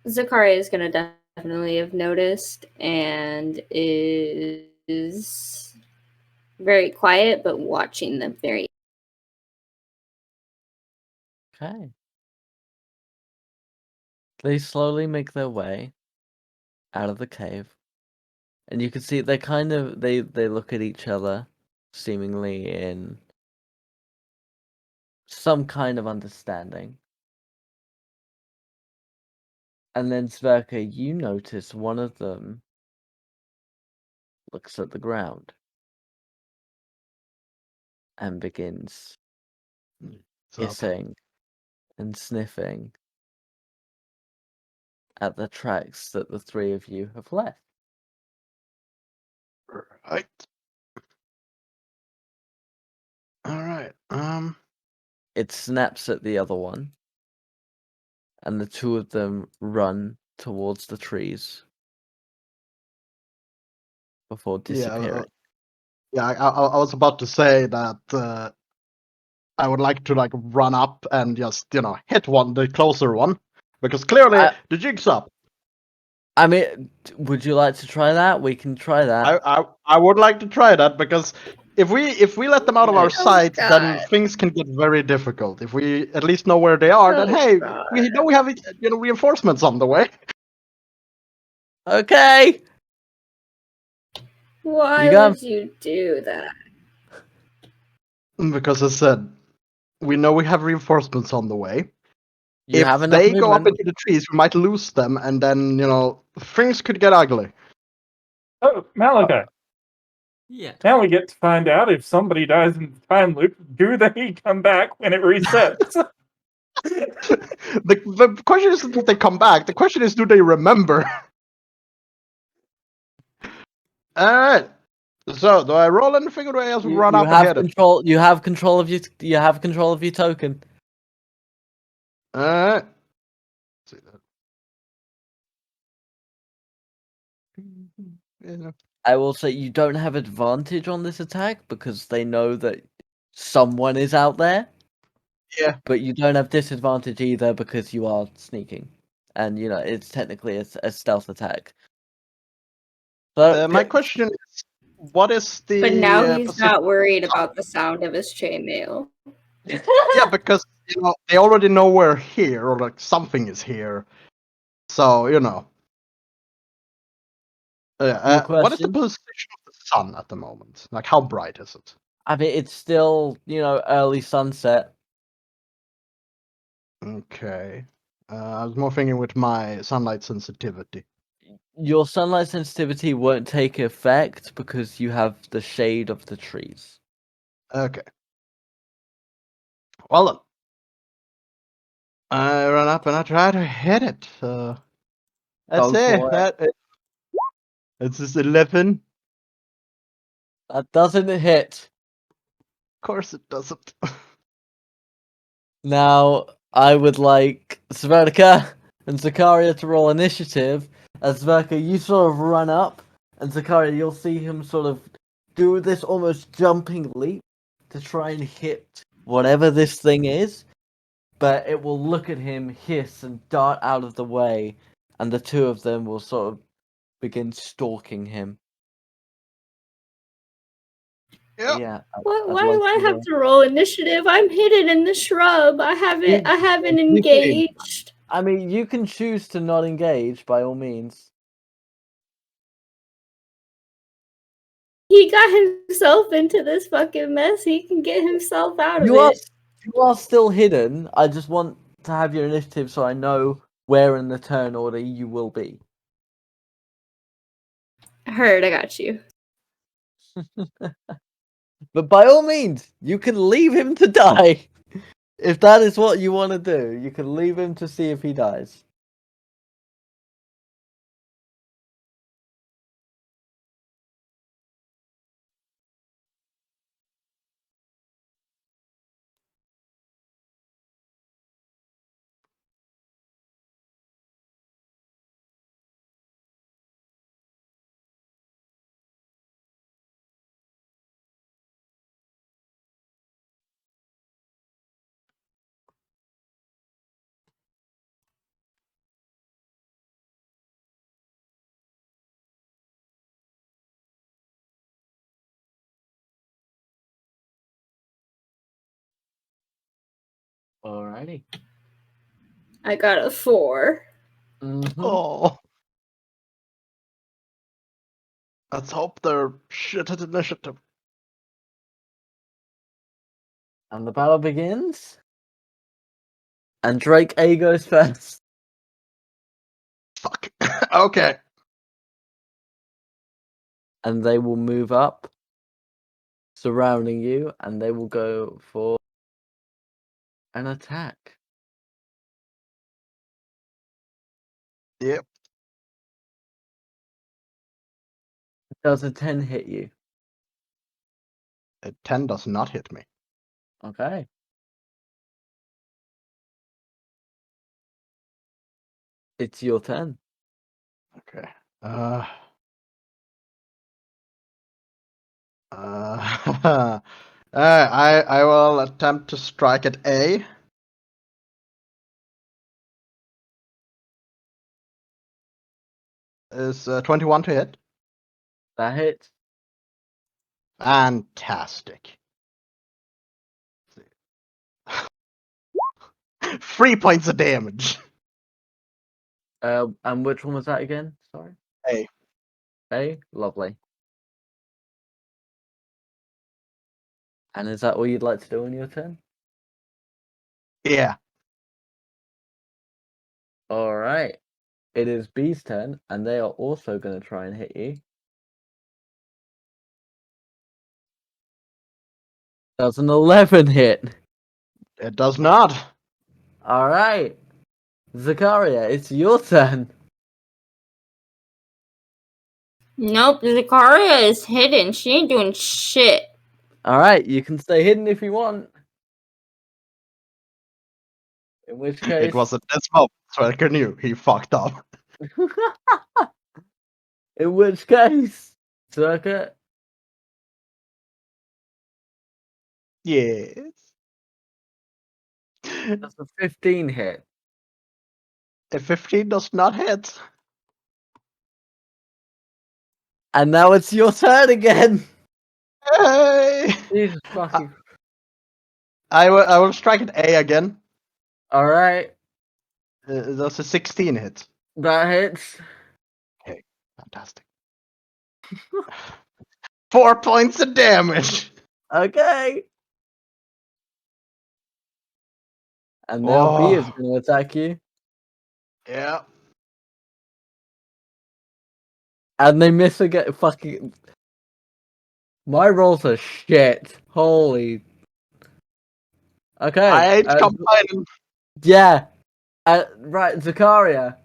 [SPEAKER 4] Zakaria is going to definitely have noticed and is very quiet, but watching them very.
[SPEAKER 1] Okay. They slowly make their way out of the cave. And you can see they look at each other, seemingly in some kind of understanding. And then Sverkr, you notice one of them looks at the ground and begins
[SPEAKER 3] So,
[SPEAKER 1] hissing and sniffing at the tracks that the three of you have left.
[SPEAKER 3] right. All right.
[SPEAKER 1] It snaps at the other one, and the two of them run towards the trees before disappearing.
[SPEAKER 3] Yeah. I was about to say that I would like to run up and just hit the closer one, because clearly the jig's up.
[SPEAKER 1] I mean, would you like to try that? We can try that.
[SPEAKER 3] I would like to try that, because if we let them out of our sight, then
[SPEAKER 4] God.
[SPEAKER 3] things can get very difficult. If we at least know where they are, then hey,
[SPEAKER 4] God.
[SPEAKER 3] we know we have reinforcements on the way.
[SPEAKER 1] Okay.
[SPEAKER 4] Why
[SPEAKER 1] You got-
[SPEAKER 4] would you do that?
[SPEAKER 3] Because I said we know we have reinforcements on the way.
[SPEAKER 1] You
[SPEAKER 3] If
[SPEAKER 1] have enough
[SPEAKER 3] they go up
[SPEAKER 1] movement.
[SPEAKER 3] into the trees, we might lose them, and then things could get ugly.
[SPEAKER 5] Oh, Malachi.
[SPEAKER 2] Yeah.
[SPEAKER 5] Now we get to find out if somebody dies in the time loop, do they come back when it resets?
[SPEAKER 3] The question isn't if they come back. The question is, do they remember? All right. So, do I roll anything, or do I just run
[SPEAKER 1] You
[SPEAKER 3] up and
[SPEAKER 1] have
[SPEAKER 3] hit it?
[SPEAKER 1] control. You have control of your. You have control of your token.
[SPEAKER 3] All right. See that.
[SPEAKER 1] I will say you don't have advantage on this attack because they know that someone is out there.
[SPEAKER 3] Yeah.
[SPEAKER 1] But you don't have disadvantage either because you are sneaking, and it's technically a stealth attack. So
[SPEAKER 3] My question is, what is the?
[SPEAKER 4] But now he's
[SPEAKER 3] position-
[SPEAKER 4] not worried about the sound of his chainmail.
[SPEAKER 3] Yeah, because they already know we're here, or something is here. So what is the
[SPEAKER 1] question?
[SPEAKER 3] position of the sun at the moment? Like, how bright is it?
[SPEAKER 1] I mean, it's still early sunset.
[SPEAKER 3] Okay. I was more thinking with my sunlight sensitivity.
[SPEAKER 1] Your sunlight sensitivity won't take effect because you have the shade of the trees.
[SPEAKER 3] Okay. Well then, I run up and I try to hit it. Let's
[SPEAKER 1] Go
[SPEAKER 3] see.
[SPEAKER 1] for it.
[SPEAKER 3] It's just 11.
[SPEAKER 1] That doesn't hit.
[SPEAKER 3] Of course it doesn't.
[SPEAKER 1] Now, I would like Sverkr and Zakaria to roll initiative. As Sverkr, you sort of run up, and Zakaria, you'll see him sort of do this almost jumping leap to try and hit whatever this thing is, but it will look at him, hiss, and dart out of the way, and the two of them will sort of begin stalking him.
[SPEAKER 3] Yep.
[SPEAKER 1] Yeah.
[SPEAKER 4] Why do I have to roll initiative? I'm hidden in the shrub. I haven't
[SPEAKER 1] you can-
[SPEAKER 4] engaged.
[SPEAKER 1] I mean, you can choose to not engage by all means.
[SPEAKER 4] He got himself into this fucking mess. He can get himself out of
[SPEAKER 1] You are
[SPEAKER 4] it.
[SPEAKER 1] you are still hidden. I just want to have your initiative so I know where in the turn order you will be.
[SPEAKER 4] Heard, I got you.
[SPEAKER 1] But by all means, you can leave him to die. If that is what you want to do, you can leave him to see if he dies. Alrighty.
[SPEAKER 4] I got a 4.
[SPEAKER 1] Mm-hmm.
[SPEAKER 3] Oh. Let's hope they're shit at initiative.
[SPEAKER 1] And the battle begins. And Drake A goes first.
[SPEAKER 3] Fuck. Okay.
[SPEAKER 1] And they will move up, surrounding you, and they will go for an attack.
[SPEAKER 3] Yep.
[SPEAKER 1] Does a 10 hit you?
[SPEAKER 3] A 10 does not hit me.
[SPEAKER 1] Okay. It's your turn.
[SPEAKER 3] Okay. I will attempt to strike at A. Is 21 to hit?
[SPEAKER 1] That hits.
[SPEAKER 3] Fantastic. 3 points of damage.
[SPEAKER 1] And which one was that again? Sorry.
[SPEAKER 3] A.
[SPEAKER 1] A. Lovely. And is that all you'd like to do on your turn?
[SPEAKER 3] Yeah.
[SPEAKER 1] All right. It is B's turn, and they are also going to try and hit you. That's an 11 hit.
[SPEAKER 3] It does not.
[SPEAKER 1] All right. Zakaria, it's your turn.
[SPEAKER 4] Nope, Zakaria is hidden. She ain't doing shit.
[SPEAKER 1] All right. You can stay hidden if you want. In which case...
[SPEAKER 3] It was at this moment Sverkr knew he fucked up.
[SPEAKER 1] In which case... Circuit...
[SPEAKER 3] Yes.
[SPEAKER 1] That's a 15 hit.
[SPEAKER 3] A 15 does not hit.
[SPEAKER 1] And now it's your turn again.
[SPEAKER 3] Hey!
[SPEAKER 1] Jesus fucking...
[SPEAKER 3] I will strike at A again.
[SPEAKER 1] All right.
[SPEAKER 3] That's a 16 hit.
[SPEAKER 1] That hits.
[SPEAKER 3] Okay, fantastic. 4 points of damage.
[SPEAKER 1] Okay. And now B is going to attack you.
[SPEAKER 3] Yeah.
[SPEAKER 1] And they miss again. Fucking... My rolls are shit. Holy... Okay.
[SPEAKER 3] I ain't complaining.
[SPEAKER 1] Yeah. Right, Zakaria.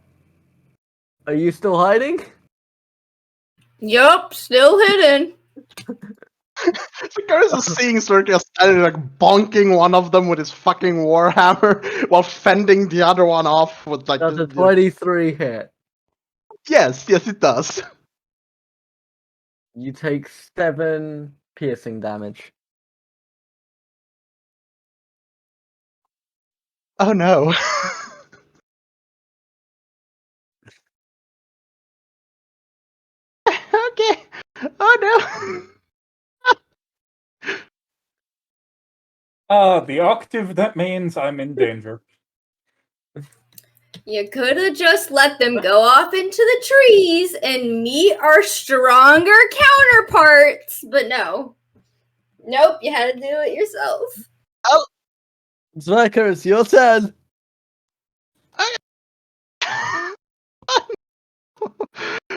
[SPEAKER 1] Are you still hiding?
[SPEAKER 4] Yup, still hidden.
[SPEAKER 3] Zakaria's just seeing Sverkr standing like bonking one of them with his fucking warhammer while fending the other one off with like
[SPEAKER 1] That's a 23 hit.
[SPEAKER 3] Yes, it does.
[SPEAKER 1] You take 7 piercing damage.
[SPEAKER 3] Oh no. Okay. Oh
[SPEAKER 5] The octave that means I'm in danger.
[SPEAKER 4] You could have just let them go off into the trees and meet our stronger counterparts, but no. Nope, you had to do it yourself.
[SPEAKER 1] Sverkr, it's your turn.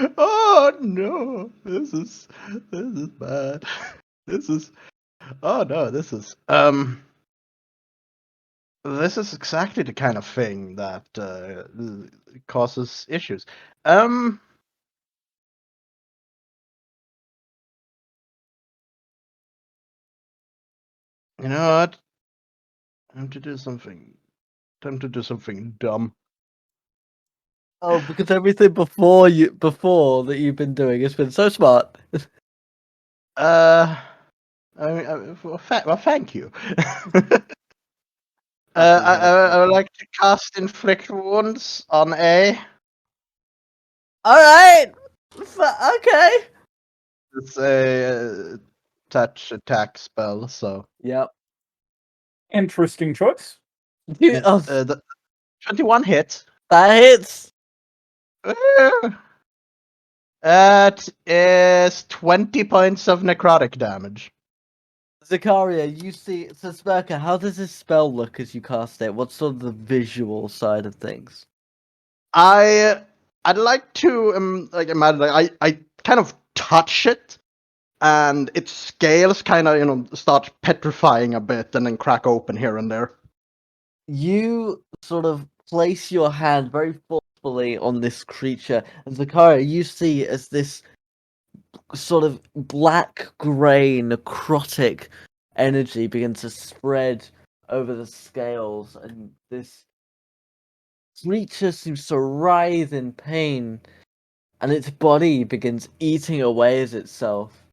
[SPEAKER 3] no. Oh no. This is bad. This is oh no, this is This is exactly the kind of thing that causes issues. You know what? Time to do something. Time to do something dumb.
[SPEAKER 1] Oh, because everything before that you've been doing has been so smart.
[SPEAKER 3] I mean, well, thank you. I would like to cast Inflict Wounds on A.
[SPEAKER 1] All right. Okay.
[SPEAKER 3] It's a touch attack spell, so.
[SPEAKER 1] Yep.
[SPEAKER 5] Interesting choice.
[SPEAKER 1] You, oh,
[SPEAKER 3] The 21 hits.
[SPEAKER 1] that hits.
[SPEAKER 3] That is 20 points of necrotic damage.
[SPEAKER 1] Zakaria, you see, so Sverkr, how does this spell look as you cast it? What's sort of the visual side of things?
[SPEAKER 3] I'd like to imagine I kind of touch it, and its scales kind of start petrifying a bit and then crack open here and there.
[SPEAKER 1] You sort of place your hand very forcefully on this creature, and Zakaria, you see as this sort of black-grey necrotic energy begins to spread over the scales, and this creature seems to writhe in pain, and its body begins eating away at itself,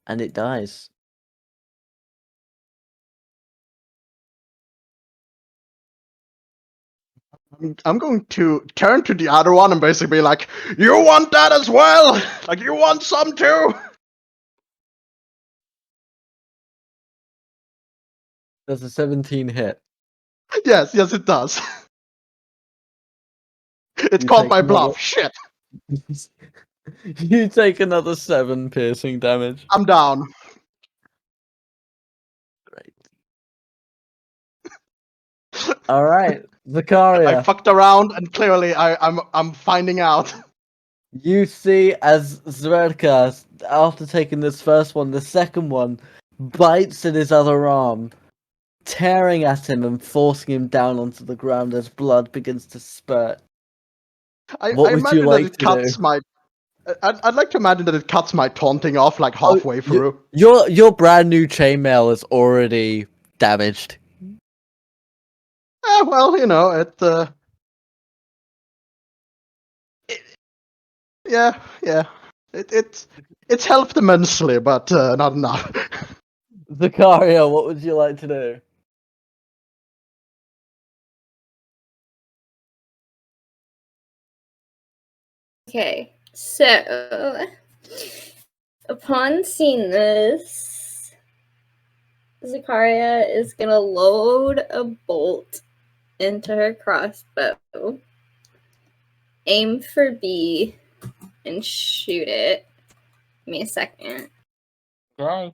[SPEAKER 1] and it dies.
[SPEAKER 3] I'm going to turn to the other one and basically be like, "You want that as well? Like you want some too?"
[SPEAKER 1] Does a 17 hit?
[SPEAKER 3] Yes, it does. It's
[SPEAKER 1] You
[SPEAKER 3] called
[SPEAKER 1] take
[SPEAKER 3] my
[SPEAKER 1] another.
[SPEAKER 3] bluff. Shit,
[SPEAKER 1] You take another 7 piercing damage.
[SPEAKER 3] I'm down.
[SPEAKER 1] Great. All right,
[SPEAKER 3] I
[SPEAKER 1] Zakaria.
[SPEAKER 3] fucked around, and clearly I'm finding out.
[SPEAKER 1] You see as Sverkr, after taking this first one, the second one bites at his other arm, tearing at him and forcing him down onto the ground as blood begins to spurt.
[SPEAKER 3] I
[SPEAKER 1] What would you
[SPEAKER 3] imagine that
[SPEAKER 1] like
[SPEAKER 3] it
[SPEAKER 1] to do?
[SPEAKER 3] cuts my. I'd like to imagine that it cuts my taunting off like
[SPEAKER 1] Oh,
[SPEAKER 3] halfway through.
[SPEAKER 1] your brand new chainmail is already damaged.
[SPEAKER 3] Well, yeah, yeah. It's helped immensely, but not enough.
[SPEAKER 1] Zakaria, what would you like to do?
[SPEAKER 4] Okay, so upon seeing this, Zakaria is gonna load a bolt into her crossbow, aim for B, and shoot it. Give me a second.
[SPEAKER 1] Okay.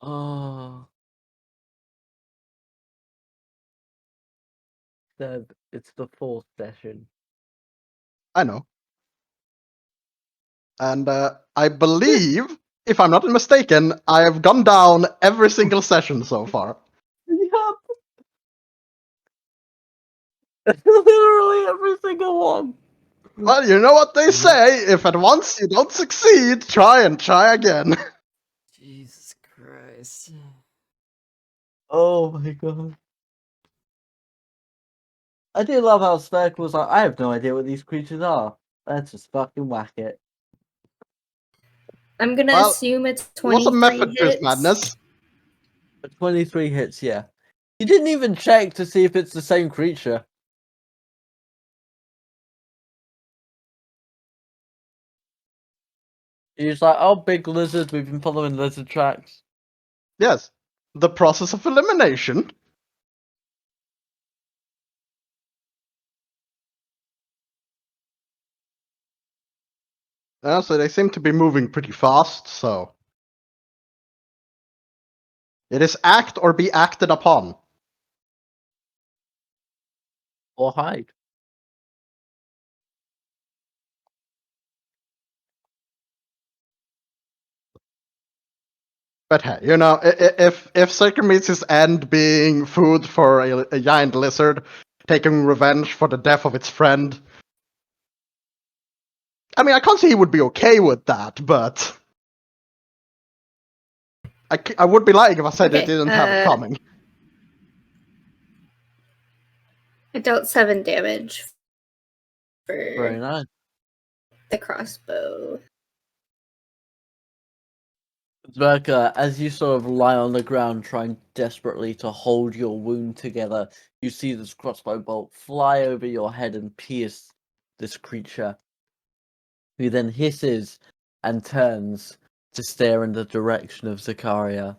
[SPEAKER 1] Oh, Seb, it's the fourth session.
[SPEAKER 3] I know. And I believe, if I'm not mistaken, I have gone down every single session so far.
[SPEAKER 1] Yup. Literally every single one.
[SPEAKER 3] Well, you know what they say: if at once you don't succeed, try and try again.
[SPEAKER 2] Jesus Christ.
[SPEAKER 1] Oh my god. I do love how Sverkr was like, I have no idea what these creatures are. Let's just fucking whack it.
[SPEAKER 4] I'm gonna
[SPEAKER 3] Well,
[SPEAKER 4] assume it's
[SPEAKER 3] what's a
[SPEAKER 4] 23
[SPEAKER 3] method to this
[SPEAKER 4] hits.
[SPEAKER 3] madness?
[SPEAKER 1] 23 hits, yeah. You didn't even check to see if it's the same creature. You're just like, oh, big lizard, we've been following lizard tracks.
[SPEAKER 3] Yes, the process of elimination. So they seem to be moving pretty fast, so. It is act or be acted upon.
[SPEAKER 1] Or hide.
[SPEAKER 3] But hey, if Sverkr meets his end being food for a giant lizard, taking revenge for the death of its friend, I mean, I can't say he would be okay with that, but I would be lying if I said it
[SPEAKER 4] Okay,
[SPEAKER 3] didn't have it coming.
[SPEAKER 4] I dealt 7 damage
[SPEAKER 1] Very
[SPEAKER 4] for
[SPEAKER 1] nice.
[SPEAKER 4] the crossbow.
[SPEAKER 1] Zverka, as you sort of lie on the ground trying desperately to hold your wound together, you see this crossbow bolt fly over your head and pierce this creature, who then hisses and turns to stare in the direction of Zakaria.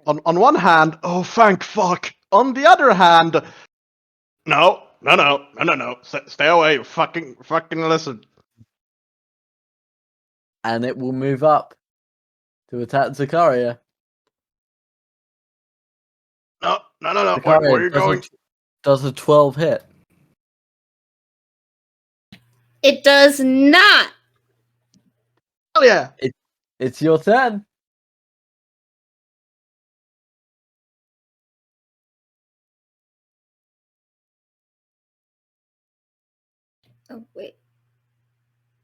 [SPEAKER 3] On one hand, oh thank fuck. On the other hand, no. Stay away, you fucking lizard.
[SPEAKER 1] And it will move up to attack Zakaria.
[SPEAKER 3] No. Where are
[SPEAKER 1] Zakaria
[SPEAKER 3] you going?
[SPEAKER 1] does a 12 hit.
[SPEAKER 4] It does not!
[SPEAKER 3] Hell yeah.
[SPEAKER 1] It's your turn.
[SPEAKER 4] Oh, wait.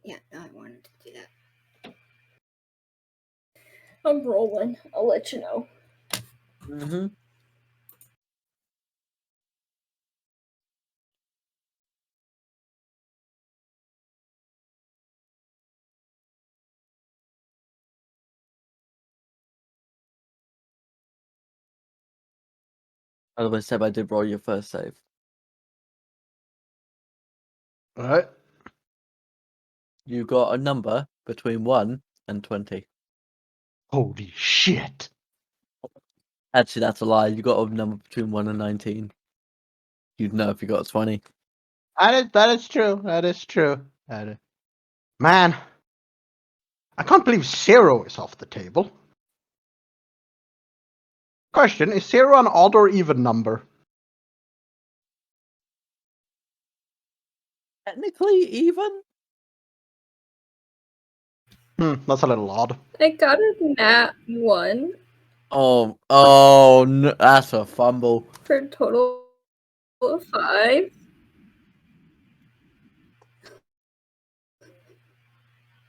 [SPEAKER 4] Yeah, no, I wanted to do that. I'm rolling. I'll let you know.
[SPEAKER 1] Mm-hmm. By the way, Seb, I did roll your first save.
[SPEAKER 3] Alright.
[SPEAKER 1] You got a number between 1 and 20.
[SPEAKER 3] Holy shit.
[SPEAKER 1] Actually, that's a lie. You got a number between 1 and 19. You'd know if you got a 20.
[SPEAKER 3] That is true. Man, I can't believe 0 is off the table. Question, is 0 an odd or even number?
[SPEAKER 1] Technically, even?
[SPEAKER 3] That's a little odd.
[SPEAKER 4] I got a nat 1
[SPEAKER 1] Oh, no, that's a fumble.
[SPEAKER 4] for a total of 5.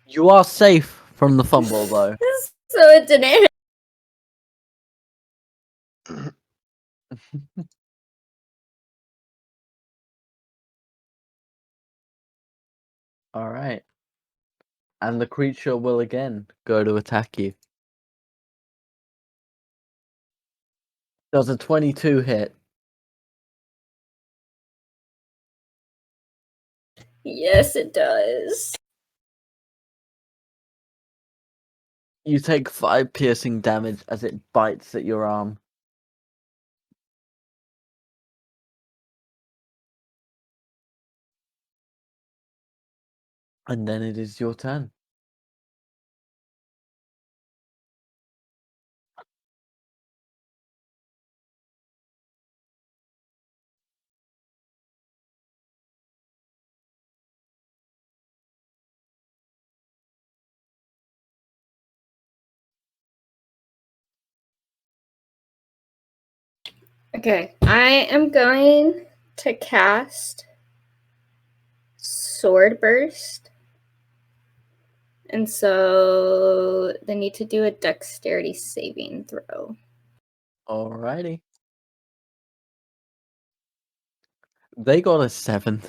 [SPEAKER 1] You are safe from the fumble, though.
[SPEAKER 4] So it didn't hit.
[SPEAKER 1] Alright. And the creature will again go to attack you. Does a 22 hit?
[SPEAKER 4] Yes, it does.
[SPEAKER 1] You take 5 piercing damage as it bites at your arm. And then it is your turn.
[SPEAKER 4] Okay, I am going to cast Sword Burst. And so they need to do a dexterity saving throw.
[SPEAKER 1] Alrighty. They got a 7.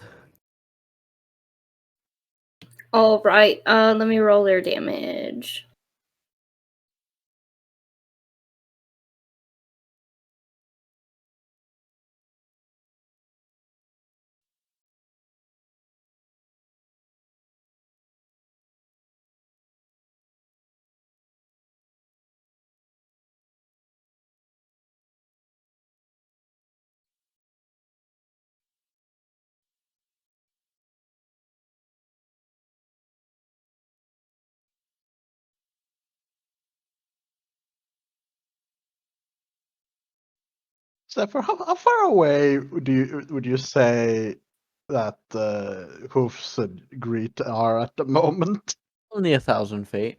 [SPEAKER 4] All right, let me roll their damage.
[SPEAKER 3] So how far away would you say Hoofs and Greet are at the moment.
[SPEAKER 1] Only 1,000 feet.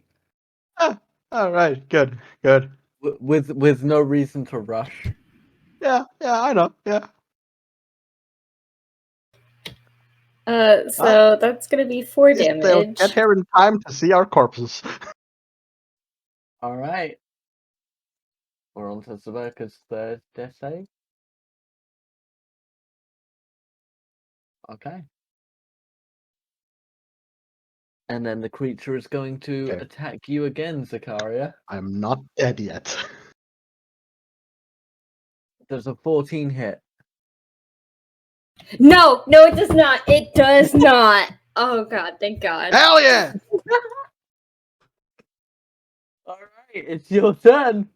[SPEAKER 3] Ah, all right, good.
[SPEAKER 1] With no reason to rush.
[SPEAKER 3] Yeah, I know. Yeah.
[SPEAKER 4] So that's gonna be 4
[SPEAKER 3] At least they'll
[SPEAKER 4] damage.
[SPEAKER 3] get here in time to see our corpses.
[SPEAKER 1] All right. We're on to Sverkr's third death save. Okay. And then the creature is going to
[SPEAKER 3] Okay.
[SPEAKER 1] attack you again, Zakaria.
[SPEAKER 3] I'm not dead yet.
[SPEAKER 1] There's a 14 hit.
[SPEAKER 4] No, it does not. It does not. Oh god, thank God.
[SPEAKER 3] Hell yeah!
[SPEAKER 1] All right, it's your turn.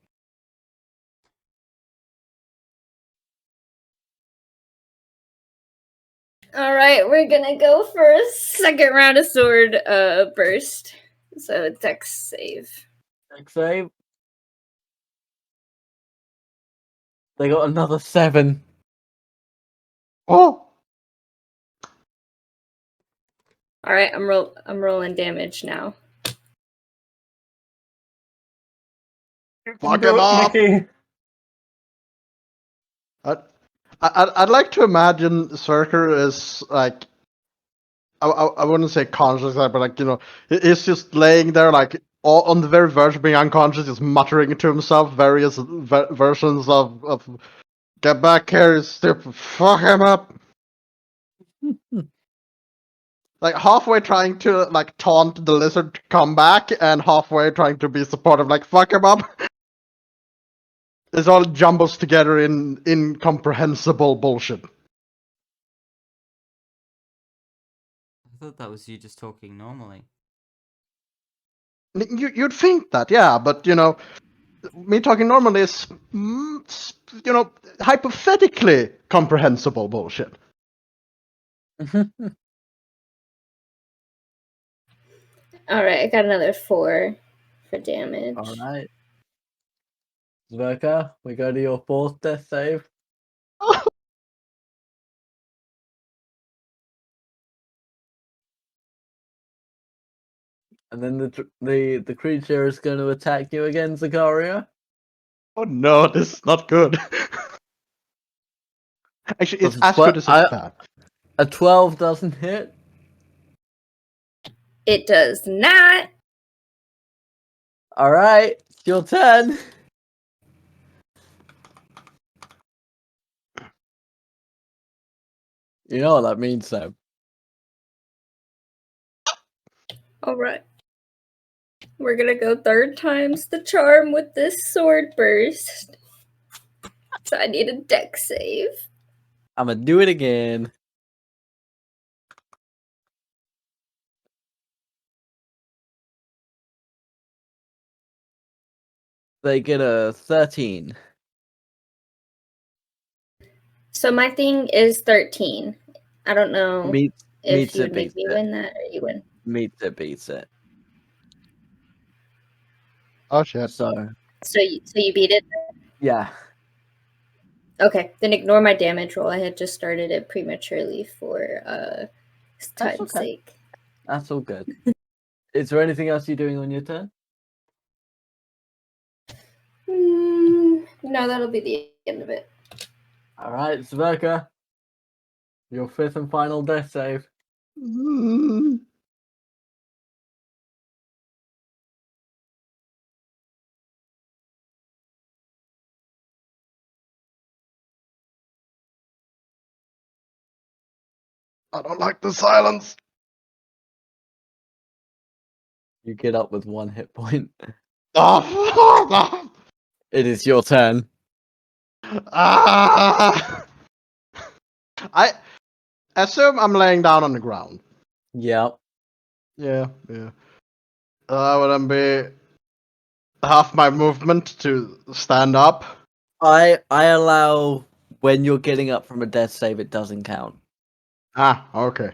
[SPEAKER 4] All right, we're gonna go for a second round of sword burst. So dex save.
[SPEAKER 1] Next save. They got another 7.
[SPEAKER 3] Oh,
[SPEAKER 4] All right, I'm rolling damage now.
[SPEAKER 3] fuck
[SPEAKER 5] Do
[SPEAKER 3] him
[SPEAKER 5] it,
[SPEAKER 3] up!
[SPEAKER 5] Mickey.
[SPEAKER 3] I'd like to imagine Sverkr is like, I wouldn't say conscious, but like, he's just laying there like all on the very verge of being unconscious, just muttering to himself various versions of "Get back here, you stupid! Fuck him up!" Like halfway trying to like taunt the lizard to come back, and halfway trying to be supportive, like "fuck him up." It all jumbles together in incomprehensible bullshit.
[SPEAKER 2] I thought that was you just talking normally.
[SPEAKER 3] You'd think that, yeah, but me talking normally is, hypothetically comprehensible bullshit.
[SPEAKER 4] All right, I got another 4 for damage.
[SPEAKER 1] All right. Zverka, we go to your 4th death save. And then the creature is going to attack you again, Zakaria.
[SPEAKER 3] Oh no, this is not good. Actually, it's
[SPEAKER 1] Does
[SPEAKER 3] as good as it's bad.
[SPEAKER 1] A 12 doesn't hit.
[SPEAKER 4] It does not.
[SPEAKER 1] All right, it's your turn. You know what that means, Seb.
[SPEAKER 4] All right. We're gonna go 3rd times the charm with this sword burst. So I need a dex save.
[SPEAKER 1] I'm gonna do it again. They get a 13.
[SPEAKER 4] So my thing is 13. I don't know
[SPEAKER 1] Meets
[SPEAKER 4] if you
[SPEAKER 1] it,
[SPEAKER 4] would make
[SPEAKER 1] beats
[SPEAKER 4] me
[SPEAKER 1] it.
[SPEAKER 4] win that or you win.
[SPEAKER 1] Meets it, beats it.
[SPEAKER 3] Oh shit.
[SPEAKER 1] So
[SPEAKER 4] So you beat it?
[SPEAKER 1] yeah.
[SPEAKER 4] Okay, then ignore my damage roll. I had just started it prematurely for time's
[SPEAKER 1] okay.
[SPEAKER 4] sake.
[SPEAKER 1] That's all good. Is there anything else you're doing on your turn?
[SPEAKER 4] No, that'll be the end of it.
[SPEAKER 1] All right, Sverka. Your 5th and final death save.
[SPEAKER 3] I don't like the silence.
[SPEAKER 1] You get up with 1 hit point.
[SPEAKER 3] Oh,
[SPEAKER 1] It is your turn.
[SPEAKER 3] I assume I'm laying down on the ground.
[SPEAKER 1] Yep.
[SPEAKER 3] Yeah. Wouldn't be half my movement to stand up.
[SPEAKER 1] I allow when you're getting up from a death save, it doesn't count.
[SPEAKER 3] Ah, okay.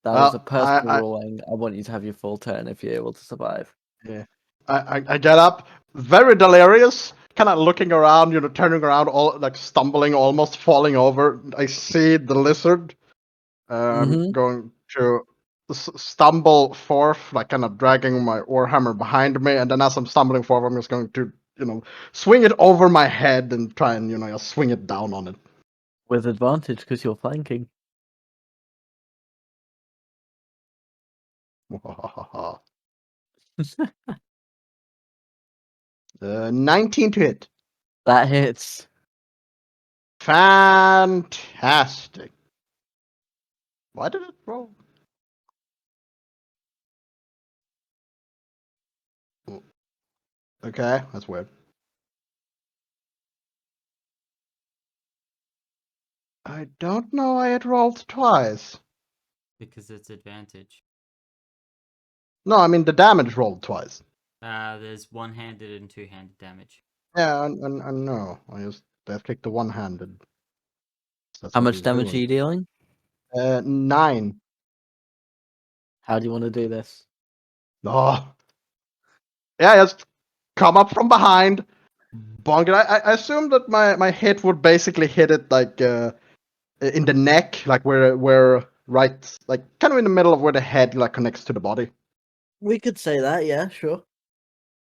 [SPEAKER 1] That
[SPEAKER 3] Well,
[SPEAKER 1] was a personal
[SPEAKER 3] I-
[SPEAKER 1] ruling. I want you to have your full turn if you're able to survive.
[SPEAKER 3] Yeah. I get up, very delirious, kind of looking around, turning around, all like stumbling, almost falling over. I see the lizard I'm
[SPEAKER 1] Mhm.
[SPEAKER 3] going to stumble forth, like kind of dragging my warhammer behind me, and then as I'm stumbling forward, I'm just going to, swing it over my head and try and, just swing it down on it.
[SPEAKER 1] With advantage because you're flanking.
[SPEAKER 3] 19 to hit.
[SPEAKER 1] That hits.
[SPEAKER 3] Fantastic. Why did it roll? Okay, that's weird. I don't know why it rolled twice.
[SPEAKER 2] Because it's advantage.
[SPEAKER 3] No, I mean the damage rolled twice.
[SPEAKER 2] There's one-handed and two-handed damage.
[SPEAKER 3] Yeah, I know. I just clicked the one-handed. That's
[SPEAKER 1] How
[SPEAKER 3] what
[SPEAKER 1] much
[SPEAKER 3] he's
[SPEAKER 1] damage are
[SPEAKER 3] doing.
[SPEAKER 1] you dealing?
[SPEAKER 3] 9.
[SPEAKER 1] How do you want to do this?
[SPEAKER 3] Oh. Yeah, just come up from behind, bonk it. I assume that my hit would basically hit it like in the neck, like where right, like kind of in the middle of where the head like connects to the body.
[SPEAKER 1] We could say that, yeah, sure.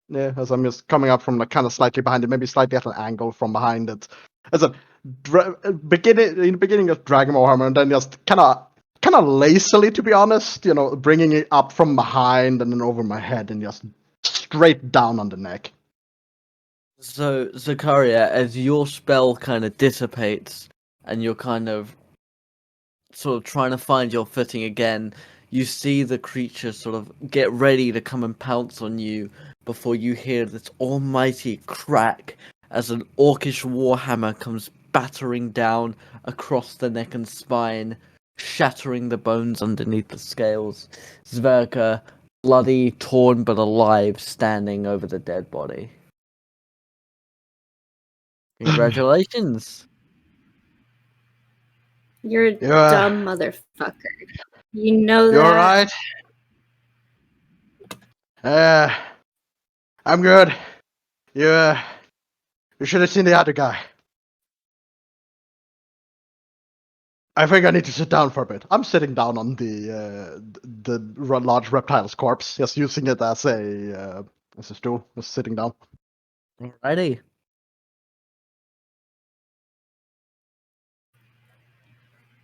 [SPEAKER 3] Yeah, as I'm just coming up from like kind of slightly behind it, maybe slightly at an angle from behind it. As a beginning, just dragging my hammer, and then just kind of lazily, to be honest, bringing it up from behind and then over my head and just straight down on the neck.
[SPEAKER 1] So, Zakaria, as your spell kind of dissipates and you're kind of sort of trying to find your footing again, you see the creature sort of get ready to come and pounce on you before you hear this almighty crack as an orcish warhammer comes battering down across the neck and spine, shattering the bones underneath the scales. Sverkr, bloody, torn but alive, standing over the dead body. Congratulations.
[SPEAKER 4] You're a
[SPEAKER 3] Yeah.
[SPEAKER 4] dumb motherfucker. You know
[SPEAKER 3] You're
[SPEAKER 4] that.
[SPEAKER 3] right. I'm good. You should have seen the other guy. I think I need to sit down for a bit. I'm sitting down on the large reptile's corpse, just using it as a stool, just sitting down.
[SPEAKER 1] Alrighty.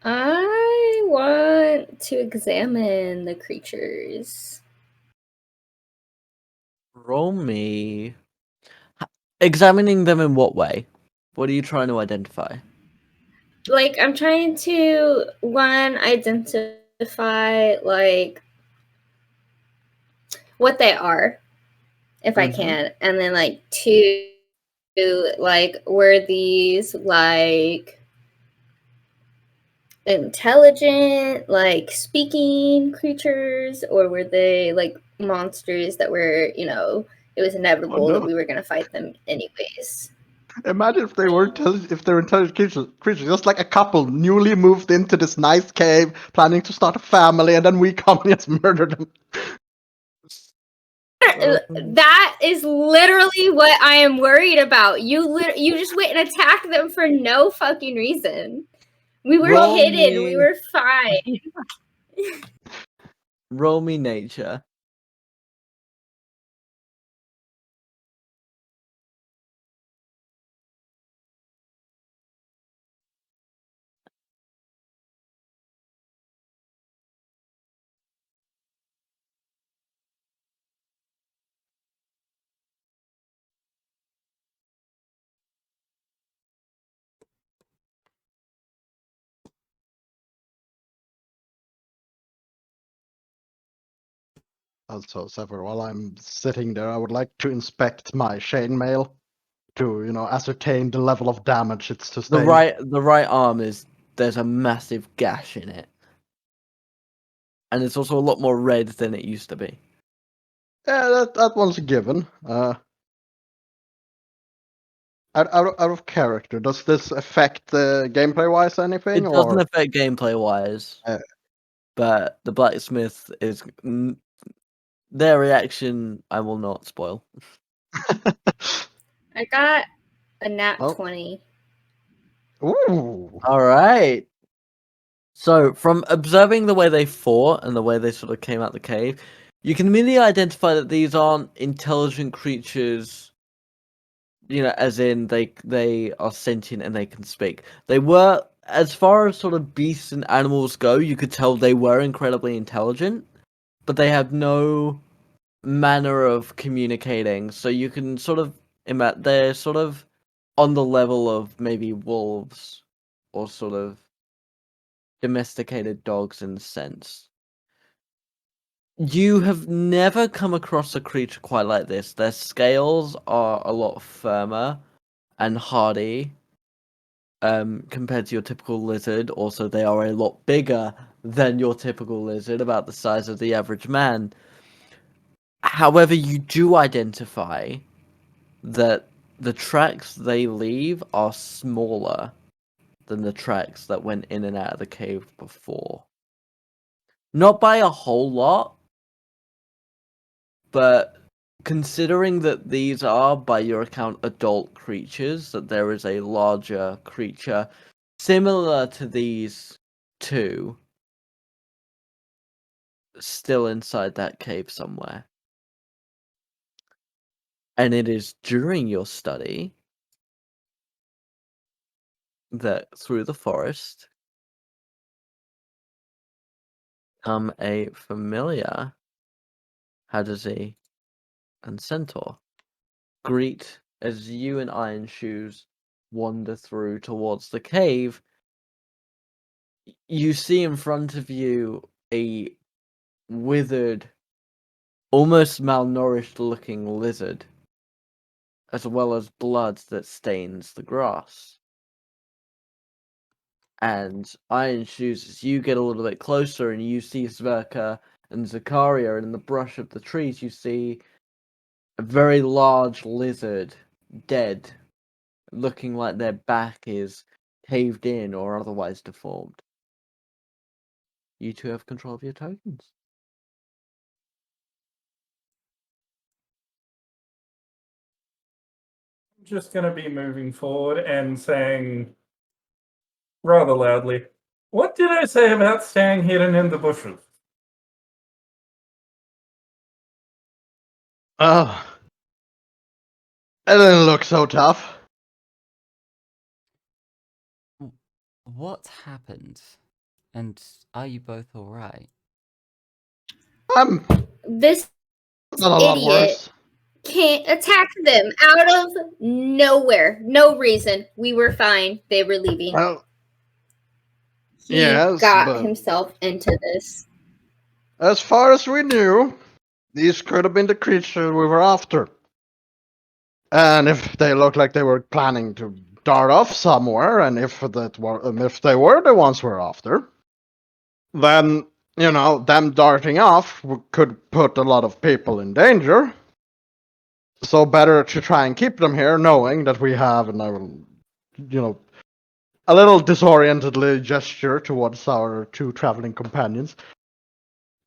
[SPEAKER 4] I want to examine the creatures.
[SPEAKER 1] Roll me. Examining them in what way? What are you trying to identify?
[SPEAKER 4] Like, I'm trying to, one, identify, like, what they are, if I can. And then, like, two, like, were these, like, intelligent, like, speaking creatures, or were they, like, monsters that were, it was inevitable that
[SPEAKER 3] no.
[SPEAKER 4] we were going to fight them anyways?
[SPEAKER 3] Imagine if they were if they're intelligent creatures, just like a couple newly moved into this nice cave, planning to start a family, and then we come and just murder them.
[SPEAKER 4] That is literally what I am worried about. You just went and attacked them for no fucking reason. We were
[SPEAKER 1] Roll
[SPEAKER 4] hidden.
[SPEAKER 1] me-
[SPEAKER 4] We were fine.
[SPEAKER 1] Roll me nature.
[SPEAKER 3] Also, Sever, while I'm sitting there, I would like to inspect my chainmail to, ascertain the level of damage it's
[SPEAKER 1] The
[SPEAKER 3] sustained.
[SPEAKER 1] right arm there's a massive gash in it. And it's also a lot more red than it used to be.
[SPEAKER 3] Yeah, that one's a given. Out of character, does this affect gameplay-wise anything,
[SPEAKER 1] It doesn't
[SPEAKER 3] or?
[SPEAKER 1] affect gameplay wise. But the blacksmith is their reaction I will not spoil.
[SPEAKER 4] I got a nat
[SPEAKER 3] Oh.
[SPEAKER 4] 20.
[SPEAKER 3] Ooh.
[SPEAKER 1] Alright. So, from observing the way they fought and the way they sort of came out the cave, you can immediately identify that these aren't intelligent creatures. As in they are sentient and they can speak. They were, as far as sort of beasts and animals go, you could tell they were incredibly intelligent, but they have no manner of communicating. So you can sort of imagine they're sort of on the level of maybe wolves or sort of domesticated dogs in a sense. You have never come across a creature quite like this. Their scales are a lot firmer and hardy compared to your typical lizard. Also, they are a lot bigger than your typical lizard, about the size of the average man. However, you do identify that the tracks they leave are smaller than the tracks that went in and out of the cave before. Not by a whole lot, but considering that these are, by your account, adult creatures, that there is a larger creature similar to these two still inside that cave somewhere. And it is during your study that through the forest come a familiar Hadzi and Centaur. Greet as you and Iron Shoes wander through towards the cave. You see in front of you a withered, almost malnourished looking lizard, as well as blood that stains the grass. And Iron Shoes, as you get a little bit closer and you see Sverkr and Zakaria, and in the brush of the trees you see a very large lizard, dead, looking like their back is caved in or otherwise deformed. You two have control of your tokens.
[SPEAKER 5] I'm just going to be moving forward and saying rather loudly, "What did I say about staying hidden in the bushes?"
[SPEAKER 3] Oh, it didn't look so tough.
[SPEAKER 2] What happened? And are you both alright?
[SPEAKER 3] I'm
[SPEAKER 4] This
[SPEAKER 3] not a lot
[SPEAKER 4] idiot
[SPEAKER 3] worse.
[SPEAKER 4] can't attack them out of nowhere. No reason. We were fine. They were leaving.
[SPEAKER 3] Well,
[SPEAKER 4] He
[SPEAKER 3] yes,
[SPEAKER 4] got
[SPEAKER 3] but
[SPEAKER 4] himself into this.
[SPEAKER 3] as far as we knew, these could have been the creatures we were after. And if they looked like they were planning to dart off somewhere, and if they were the ones we're after, then them darting off could put a lot of people in danger. So better to try and keep them here, knowing that we have, and I will, a little disorientedly gesture towards our two traveling companions.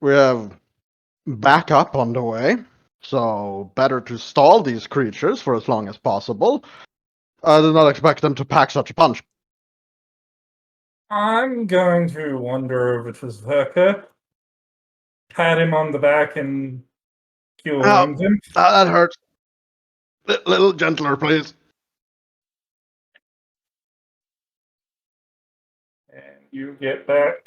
[SPEAKER 3] We have backup on the way, so better to stall these creatures for as long as possible. I did not expect them to pack such a punch.
[SPEAKER 5] I'm going to wander over to Zerka, pat him on the back, and cure wound him.
[SPEAKER 3] That hurts. Little gentler, please.
[SPEAKER 5] And you get back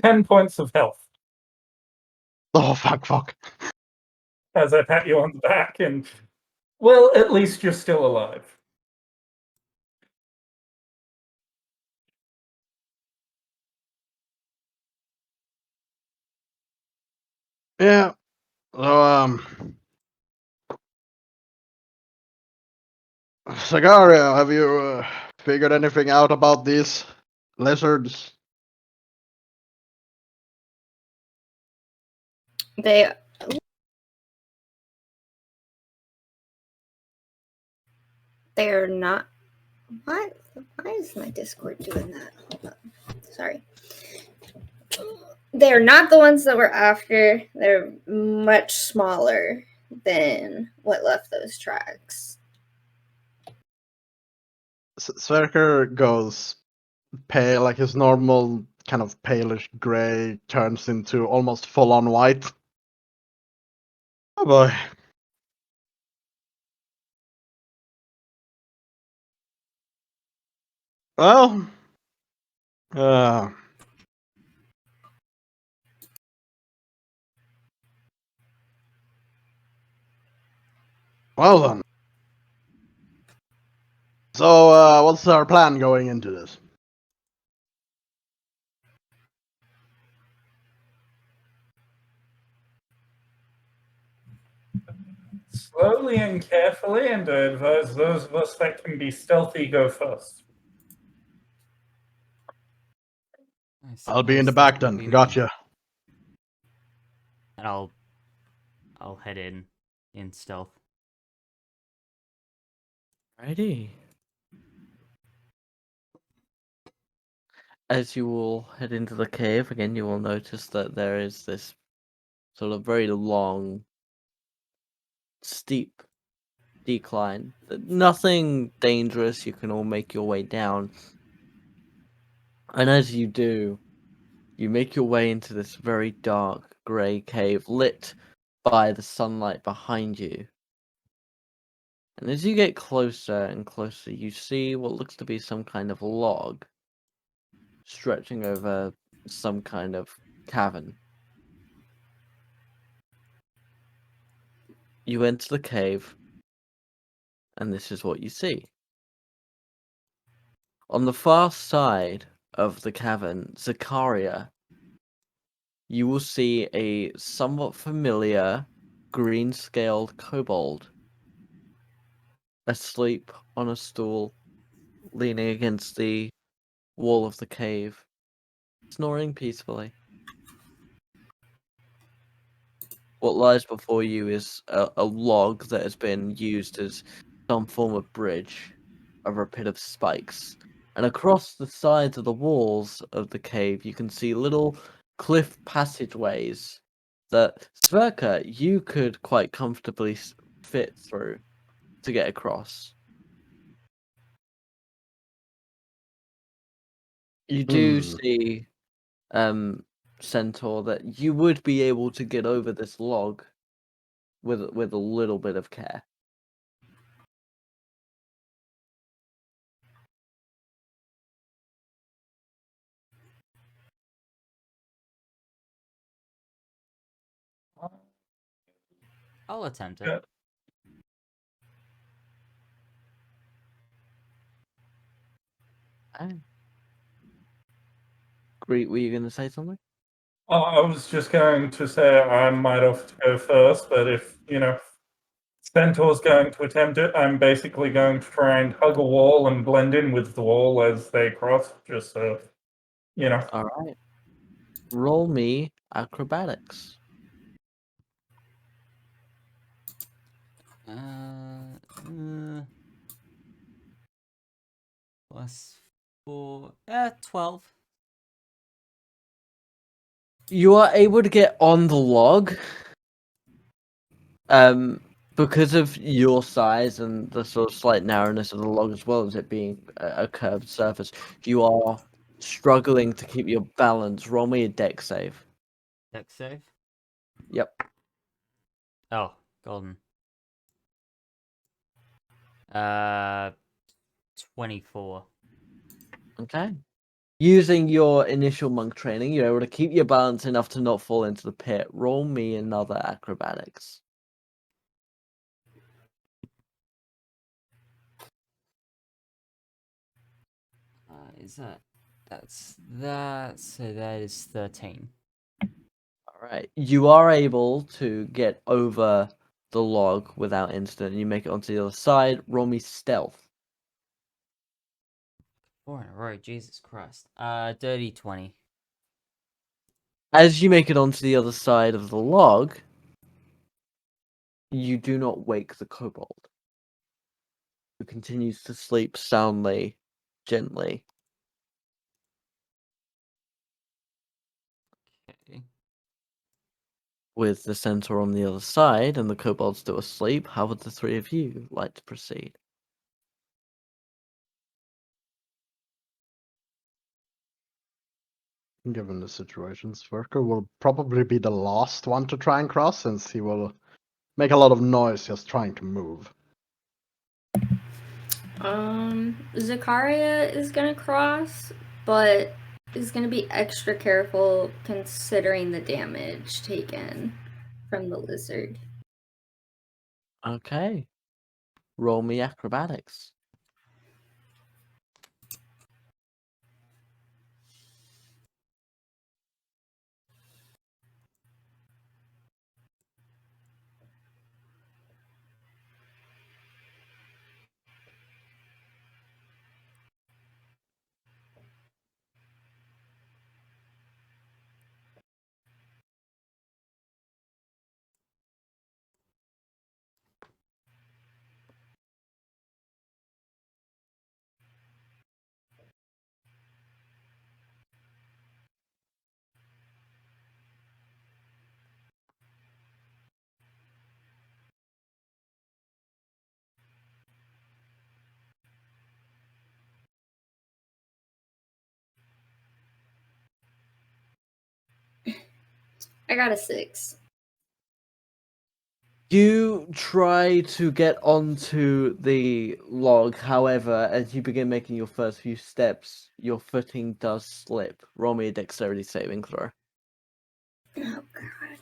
[SPEAKER 5] 10 points of health
[SPEAKER 3] Oh, fuck.
[SPEAKER 5] as I pat you on the back, and, well, at least you're still alive.
[SPEAKER 3] Yeah. So, Zakaria, have you figured anything out about these lizards?
[SPEAKER 4] They're not. What? Why is my Discord doing that? Hold on. Sorry. They're not the ones that we're after. They're much smaller than what left those tracks.
[SPEAKER 3] Sverkr goes pale, like his normal kind of palish gray turns into almost full-on white. Oh boy. Well, uh, well then. So, what's our plan going into this?
[SPEAKER 5] Slowly and carefully, and I advise those of us that can be stealthy go first.
[SPEAKER 3] I'll be in the
[SPEAKER 2] suppose
[SPEAKER 3] back
[SPEAKER 2] that will
[SPEAKER 3] then.
[SPEAKER 2] be me.
[SPEAKER 3] Gotcha.
[SPEAKER 2] And I'll head in stealth.
[SPEAKER 1] Righty. As you all head into the cave, again, you will notice that there is this sort of very long, steep decline. Nothing dangerous, you can all make your way down. And as you do, you make your way into this very dark grey cave, lit by the sunlight behind you. And as you get closer and closer, you see what looks to be some kind of log stretching over some kind of cavern. You enter the cave, and this is what you see. On the far side of the cavern, Zakaria, you will see a somewhat familiar green-scaled kobold asleep on a stool, leaning against the wall of the cave, snoring peacefully. What lies before you is a log that has been used as some form of bridge over a pit of spikes. And across the sides of the walls of the cave, you can see little cliff passageways that Sverkr, you could quite comfortably fit through to get across. You do see, Centaur, that you would be able to get over this log with a little bit of care.
[SPEAKER 2] I'll attempt it.
[SPEAKER 5] Yeah.
[SPEAKER 1] Oh. Greet, were you going to say something?
[SPEAKER 5] Oh, I was just going to say I might have to go first, but if, Centaur's going to attempt it, I'm basically going to try and hug a wall and blend in with the wall as they cross, just so,
[SPEAKER 1] All right. Roll me acrobatics.
[SPEAKER 2] Plus 4, 12.
[SPEAKER 1] You are able to get on the log. Because of your size and the sort of slight narrowness of the log, as well as it being a curved surface, you are struggling to keep your balance. Roll me a deck save.
[SPEAKER 2] Dex save.
[SPEAKER 1] Yep.
[SPEAKER 2] Oh, golden. 24.
[SPEAKER 1] Okay. Using your initial monk training, you're able to keep your balance enough to not fall into the pit. Roll me another acrobatics.
[SPEAKER 2] Is that? So that is 13.
[SPEAKER 1] Alright. You are able to get over the log without incident. You make it onto the other side. Roll me stealth.
[SPEAKER 2] 4 in a row, Jesus Christ. Dirty 20.
[SPEAKER 1] As you make it onto the other side of the log, you do not wake the kobold, who continues to sleep soundly, gently.
[SPEAKER 2] Okay.
[SPEAKER 1] With the centaur on the other side and the kobold still asleep, how would the three of you like to proceed?
[SPEAKER 3] Given the situation, Sverkr will probably be the last one to try and cross, since he will make a lot of noise just trying to move.
[SPEAKER 4] Zakaria is gonna cross, but is gonna be extra careful considering the damage taken from the lizard.
[SPEAKER 1] Okay. Roll me acrobatics.
[SPEAKER 4] I got a 6.
[SPEAKER 1] You try to get onto the log, however, as you begin making your first few steps, your footing does slip. Roll me a dexterity saving throw.
[SPEAKER 4] Oh god.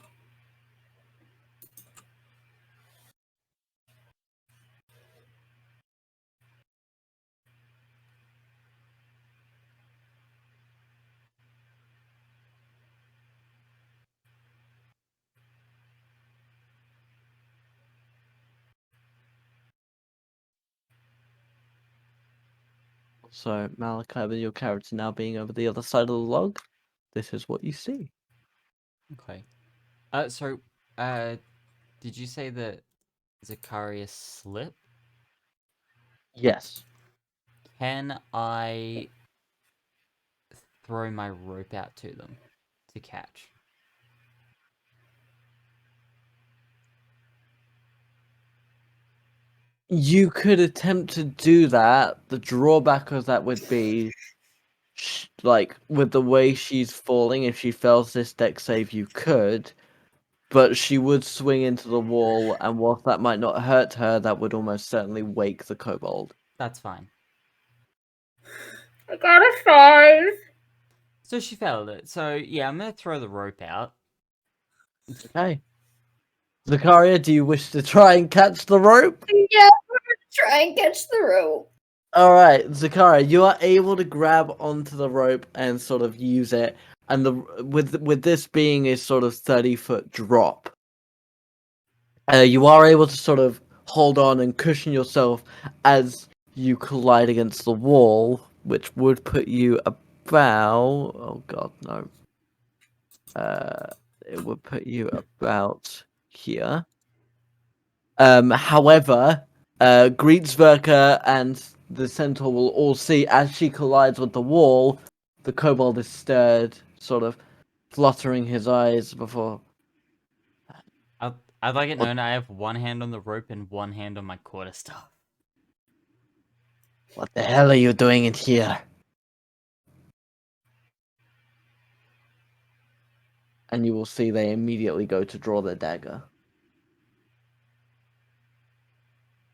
[SPEAKER 1] So, Malachi, with your character now being over the other side of the log, this is what you see.
[SPEAKER 2] Okay. So, did you say that Zakaria slipped?
[SPEAKER 1] Yes.
[SPEAKER 2] Can I throw my rope out to them to catch?
[SPEAKER 1] You could attempt to do that. The drawback of that would be, like, with the way she's falling, if she fails this dex save, you could. But she would swing into the wall, and whilst that might not hurt her, that would almost certainly wake the kobold.
[SPEAKER 2] That's fine.
[SPEAKER 4] I got a 5.
[SPEAKER 2] So she failed it. So yeah, I'm gonna throw the rope out.
[SPEAKER 1] Okay. Zakaria, do you wish to try and catch the rope?
[SPEAKER 4] Yeah, we're gonna try and catch the rope.
[SPEAKER 1] Alright, Zakaria, you are able to grab onto the rope and sort of use it, and with this being a sort of 30-foot drop, you are able to sort of hold on and cushion yourself as you collide against the wall, which would put you about... Oh god, no. It would put you about here. However, Sverkr and the centaur will all see as she collides with the wall, the kobold is stirred, sort of fluttering his eyes before...
[SPEAKER 2] I'd like it known I have one hand on the rope and one hand on my quarterstaff.
[SPEAKER 1] What the hell are you doing in here? And you will see they immediately go to draw their dagger.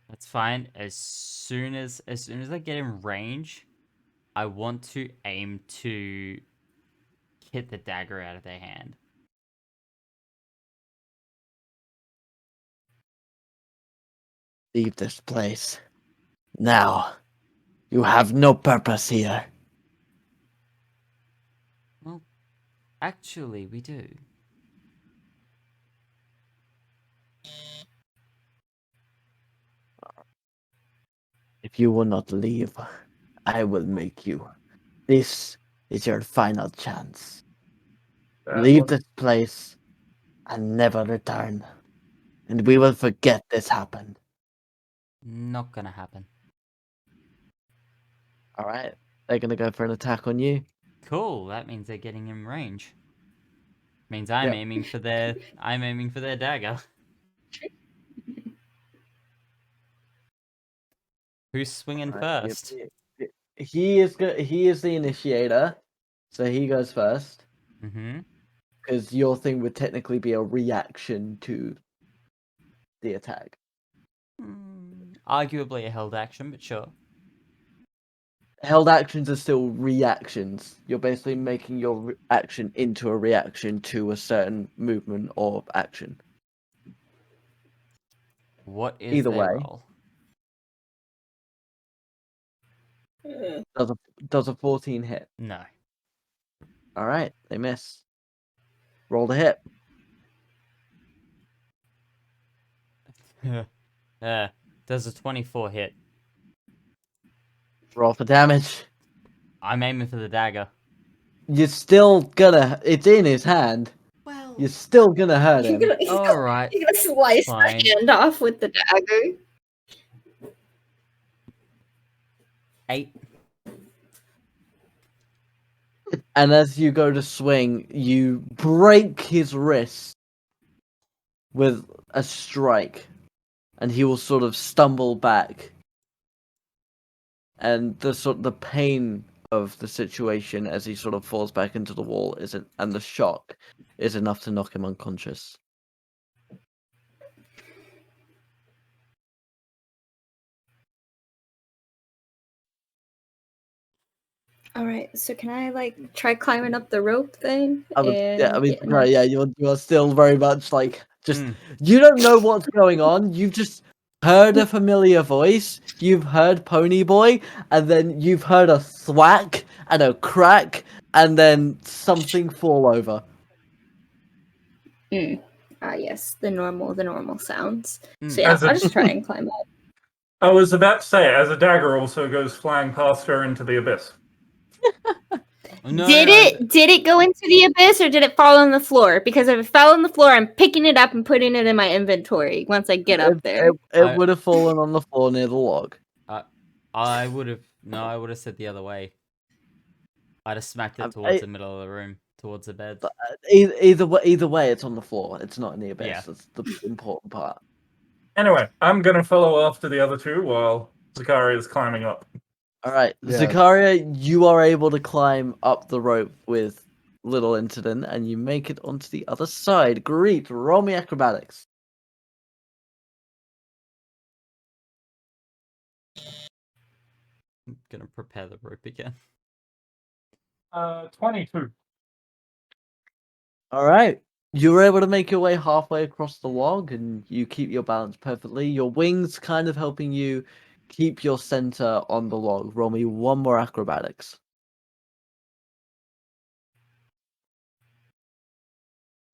[SPEAKER 2] That's fine. As soon as I get in range, I want to aim to hit the dagger out of their hand.
[SPEAKER 1] Leave this place. Now. You have no purpose here.
[SPEAKER 2] Well, actually, we do.
[SPEAKER 1] If you will not leave, I will make you. This is your final chance. Leave this place and never return. And we will forget this happened.
[SPEAKER 2] Not gonna happen.
[SPEAKER 1] Alright. They're gonna go for an attack on you.
[SPEAKER 2] Cool. That means they're getting in range. Means I'm
[SPEAKER 1] Yep.
[SPEAKER 2] aiming for their dagger. Who's swinging
[SPEAKER 1] Alright,
[SPEAKER 2] first?
[SPEAKER 1] he is the initiator. So he goes first,
[SPEAKER 2] Mm-hmm.
[SPEAKER 1] because your thing would technically be a reaction to the attack.
[SPEAKER 2] Arguably a held action, but sure.
[SPEAKER 1] Held actions are still reactions. You're basically making your action into a reaction to a certain movement or action.
[SPEAKER 2] What is
[SPEAKER 1] Either
[SPEAKER 2] their
[SPEAKER 1] way.
[SPEAKER 2] roll?
[SPEAKER 1] Does a 14 hit?
[SPEAKER 2] No.
[SPEAKER 1] All right, they miss. Roll the hit.
[SPEAKER 2] Does a 24 hit?
[SPEAKER 1] Roll for damage.
[SPEAKER 2] I'm aiming for the dagger.
[SPEAKER 1] You're still gonna. It's in his hand.
[SPEAKER 2] Well,
[SPEAKER 1] You're still gonna hurt
[SPEAKER 4] You're
[SPEAKER 1] him.
[SPEAKER 4] gonna, you're
[SPEAKER 2] all right.
[SPEAKER 4] gonna slice
[SPEAKER 2] Fine.
[SPEAKER 4] the hand off with the dagger.
[SPEAKER 2] 8.
[SPEAKER 1] And as you go to swing, you break his wrist with a strike, and he will sort of stumble back. And the pain of the situation as he sort of falls back into the wall and the shock is enough to knock him unconscious.
[SPEAKER 4] All right, so can I like try climbing up the rope then?
[SPEAKER 1] I mean,
[SPEAKER 4] getting
[SPEAKER 1] right,
[SPEAKER 4] up-
[SPEAKER 1] yeah, you're still very much like just
[SPEAKER 2] Mm.
[SPEAKER 1] you don't know what's going on. You've just heard a familiar voice. You've heard Pony Boy, and then you've heard a thwack and a crack, and then something fall over.
[SPEAKER 4] Ah, yes, the normal sounds.
[SPEAKER 2] Mm.
[SPEAKER 4] So yeah,
[SPEAKER 5] As a-
[SPEAKER 4] I'll just try and climb up.
[SPEAKER 5] I was about to say, as a dagger also goes flying past her into the abyss.
[SPEAKER 2] No,
[SPEAKER 4] did it go into the abyss or did it fall on the floor? Because if it fell on the floor, I'm picking it up and putting it in my inventory once I get up there.
[SPEAKER 1] It would have fallen on the floor near the log.
[SPEAKER 2] I would have said the other way. I'd have smacked it towards the middle of the room, towards the bed.
[SPEAKER 1] Either way, it's on the floor. It's not in the abyss.
[SPEAKER 2] Yeah.
[SPEAKER 1] That's the important part.
[SPEAKER 5] Anyway, I'm gonna follow after the other two while Zakaria is climbing up.
[SPEAKER 1] All right,
[SPEAKER 3] Yeah.
[SPEAKER 1] Zakaria, you are able to climb up the rope with little incident, and you make it onto the other side. Great, roll me acrobatics.
[SPEAKER 2] I'm gonna prepare the rope again.
[SPEAKER 5] 22.
[SPEAKER 1] All right, you were able to make your way halfway across the log, and you keep your balance perfectly. Your wings kind of helping you keep your center on the log. Roll me one more acrobatics.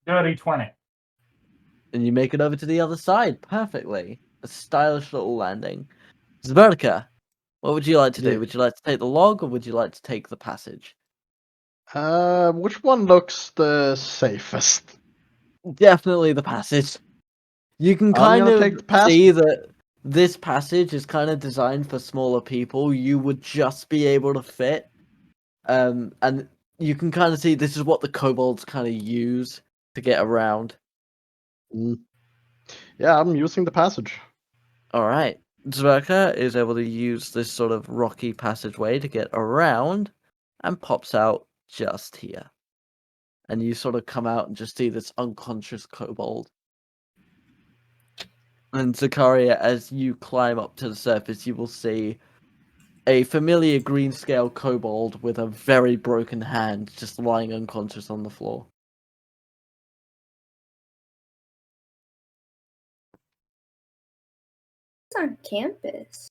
[SPEAKER 5] Dirty 20.
[SPEAKER 1] And you make it over to the other side perfectly. A stylish little landing. Sverkr, what would you like to do?
[SPEAKER 3] Yeah.
[SPEAKER 1] Would you like to take the log, or would you like to take the passage?
[SPEAKER 3] Which one looks the safest?
[SPEAKER 1] Definitely the passage. You can
[SPEAKER 3] I'm
[SPEAKER 1] kind
[SPEAKER 3] gonna
[SPEAKER 1] of
[SPEAKER 3] take the passage.
[SPEAKER 1] see that this passage is kind of designed for smaller people. You would just be able to fit. And you can kind of see this is what the kobolds kind of use to get around.
[SPEAKER 3] Yeah, I'm using the passage.
[SPEAKER 1] All right. Zverka is able to use this sort of rocky passageway to get around and pops out just here. And you sort of come out and just see this unconscious kobold. And Zakaria, as you climb up to the surface, you will see a familiar green scale kobold with a very broken hand just lying unconscious on the floor.
[SPEAKER 4] It's on campus.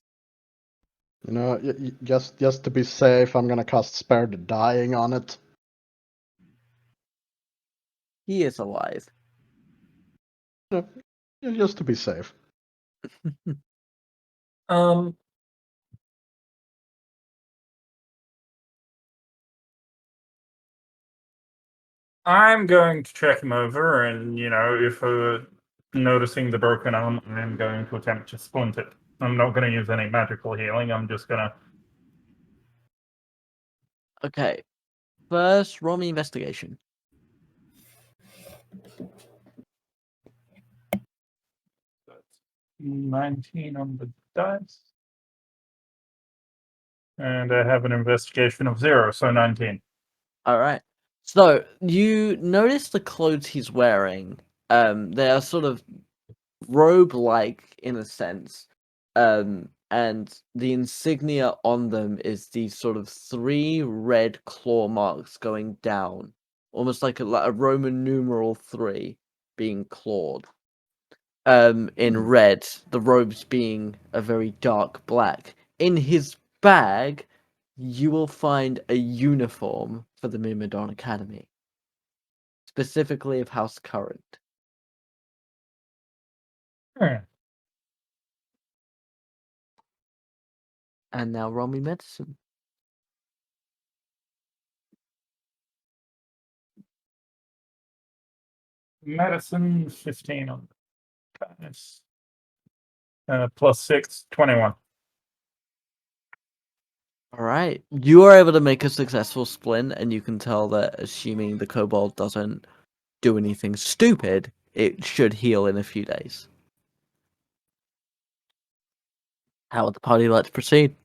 [SPEAKER 3] You know, just to be safe, I'm gonna cast Spare the Dying on it.
[SPEAKER 1] He is alive.
[SPEAKER 3] Yeah, just to be safe.
[SPEAKER 5] I'm going to check him over, and if noticing the broken arm, I'm going to attempt to splint it. I'm not going to use any magical healing. I'm just going to.
[SPEAKER 1] Okay. First, roll me investigation.
[SPEAKER 5] That's 19 on the dice. And I have an investigation of 0, so 19.
[SPEAKER 1] All right. So you notice the clothes he's wearing. They are sort of robe-like in a sense. And the insignia on them is these sort of 3 red claw marks going down, almost like a Roman numeral 3 being clawed. In red, the robes being a very dark black. In his bag, you will find a uniform for the Myrmidon Academy, specifically of House Current.
[SPEAKER 5] Hmm.
[SPEAKER 1] And now roll me medicine.
[SPEAKER 5] Medicine 15 on the dice. Plus 6, 21.
[SPEAKER 1] All right, you are able to make a successful splint, and you can tell that, assuming the kobold doesn't do anything stupid, it should heal in a few days. How would the party like to proceed?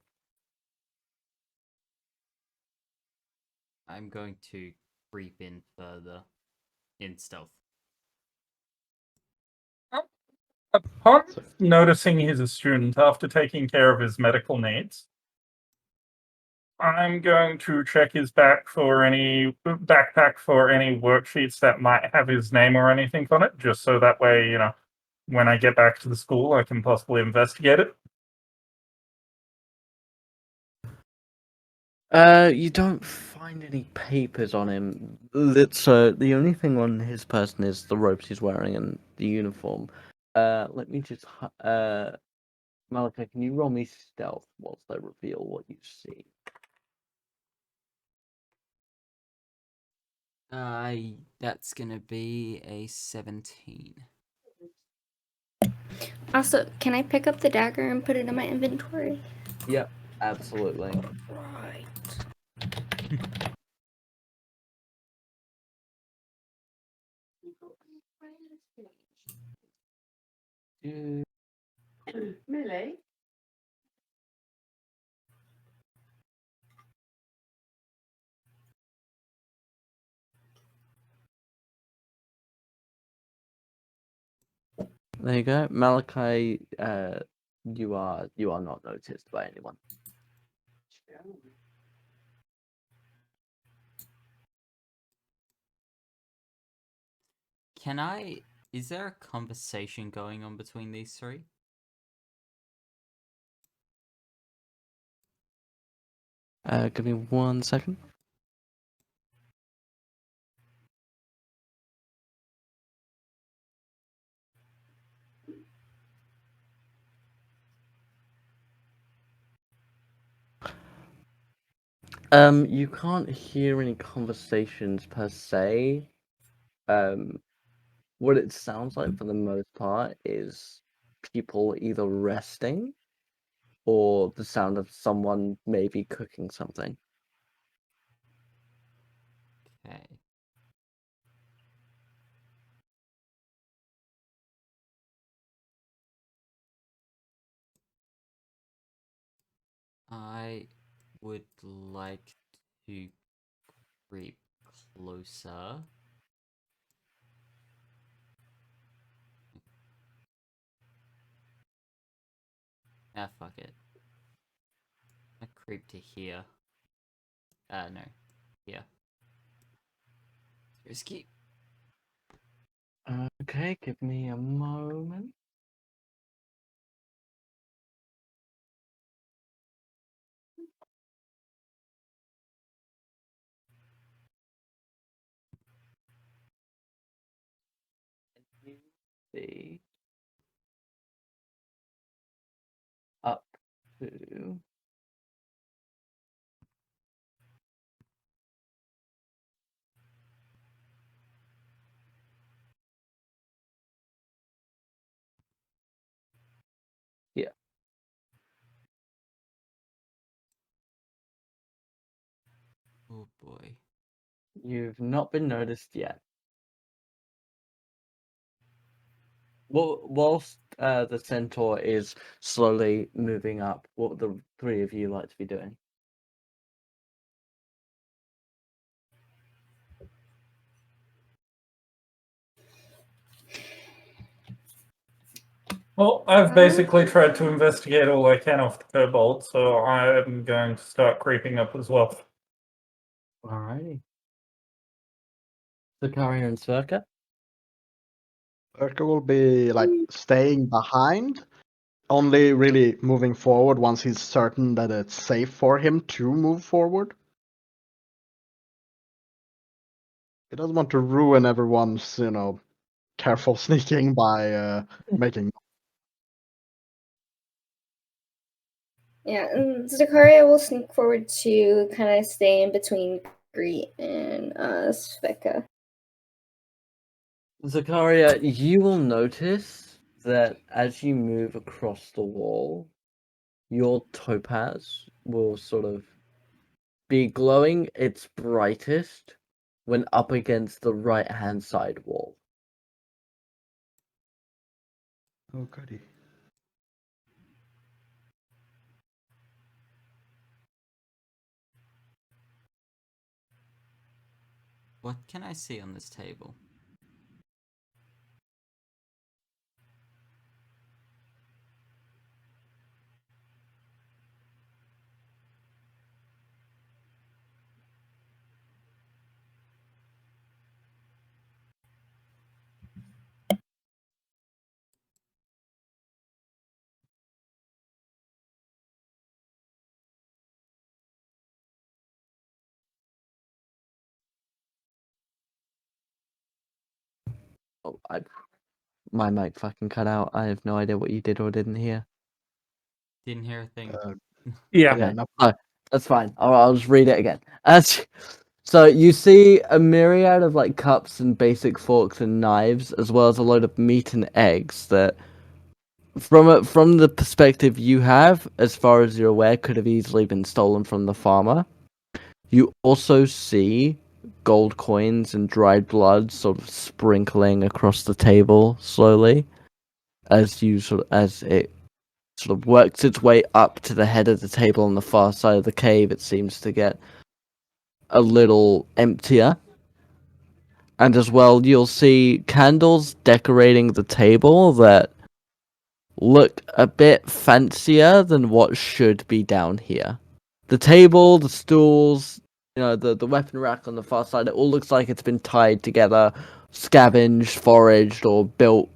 [SPEAKER 2] I'm going to creep in further in stealth.
[SPEAKER 5] Upon noticing he's a student after taking care of his medical needs, I'm going to check his backpack for any worksheets that might have his name or anything on it, just so that way, when I get back to the school, I can possibly investigate it.
[SPEAKER 1] You don't find any papers on him. The only thing on his person is the robes he's wearing and the uniform. Let me just Malachi, can you roll me stealth whilst I reveal what you see?
[SPEAKER 2] That's gonna be a 17.
[SPEAKER 4] Also, can I pick up the dagger and put it in my inventory?
[SPEAKER 1] Yep, absolutely.
[SPEAKER 4] Right.
[SPEAKER 1] Millie? There you go, Malachi. You are not noticed by anyone.
[SPEAKER 2] Is there a conversation going on between these 3?
[SPEAKER 1] Give me 1 second. You can't hear any conversations per se. What it sounds like for the most part is people either resting or the sound of someone maybe cooking something.
[SPEAKER 2] Okay. I would like to creep closer. Ah, fuck it. I creep to here. No. Here. Risky.
[SPEAKER 1] Okay, give me a moment. You see up to here.
[SPEAKER 2] Oh boy.
[SPEAKER 1] You've not been noticed yet. Well, whilst the centaur is slowly moving up, what would the 3 of you like to be doing?
[SPEAKER 5] Well, I've basically tried to investigate all I can off the kobold, so I'm going to start creeping up as well.
[SPEAKER 1] Alrighty. Zakaria and Sverkr?
[SPEAKER 3] Sverkr will be like staying behind, only really moving forward once he's certain that it's safe for him to move forward. He doesn't want to ruin everyone's, careful sneaking by making.
[SPEAKER 4] Yeah, and Zakaria will sneak forward to kind of stay in between Greet and Svetka.
[SPEAKER 1] Zakaria, you will notice that as you move across the wall, your topaz will sort of be glowing its brightest when up against the right-hand side wall.
[SPEAKER 3] Oh, goody.
[SPEAKER 2] What can I see on this table?
[SPEAKER 1] Oh, my mic fucking cut out. I have no idea what you did or didn't hear.
[SPEAKER 2] Didn't hear a thing.
[SPEAKER 5] Yeah.
[SPEAKER 1] Okay,
[SPEAKER 3] no.
[SPEAKER 1] no, that's fine. I'll just read it again. So you see a myriad of like cups and basic forks and knives, as well as a load of meat and eggs that, from the perspective you have, as far as you're aware, could have easily been stolen from the farmer. You also see gold coins and dried blood sort of sprinkling across the table slowly, as it sort of works its way up to the head of the table on the far side of the cave. It seems to get a little emptier. And as well, you'll see candles decorating the table that look a bit fancier than what should be down here. The table, the stools, the weapon rack on the far side, it all looks like it's been tied together, scavenged, foraged, or built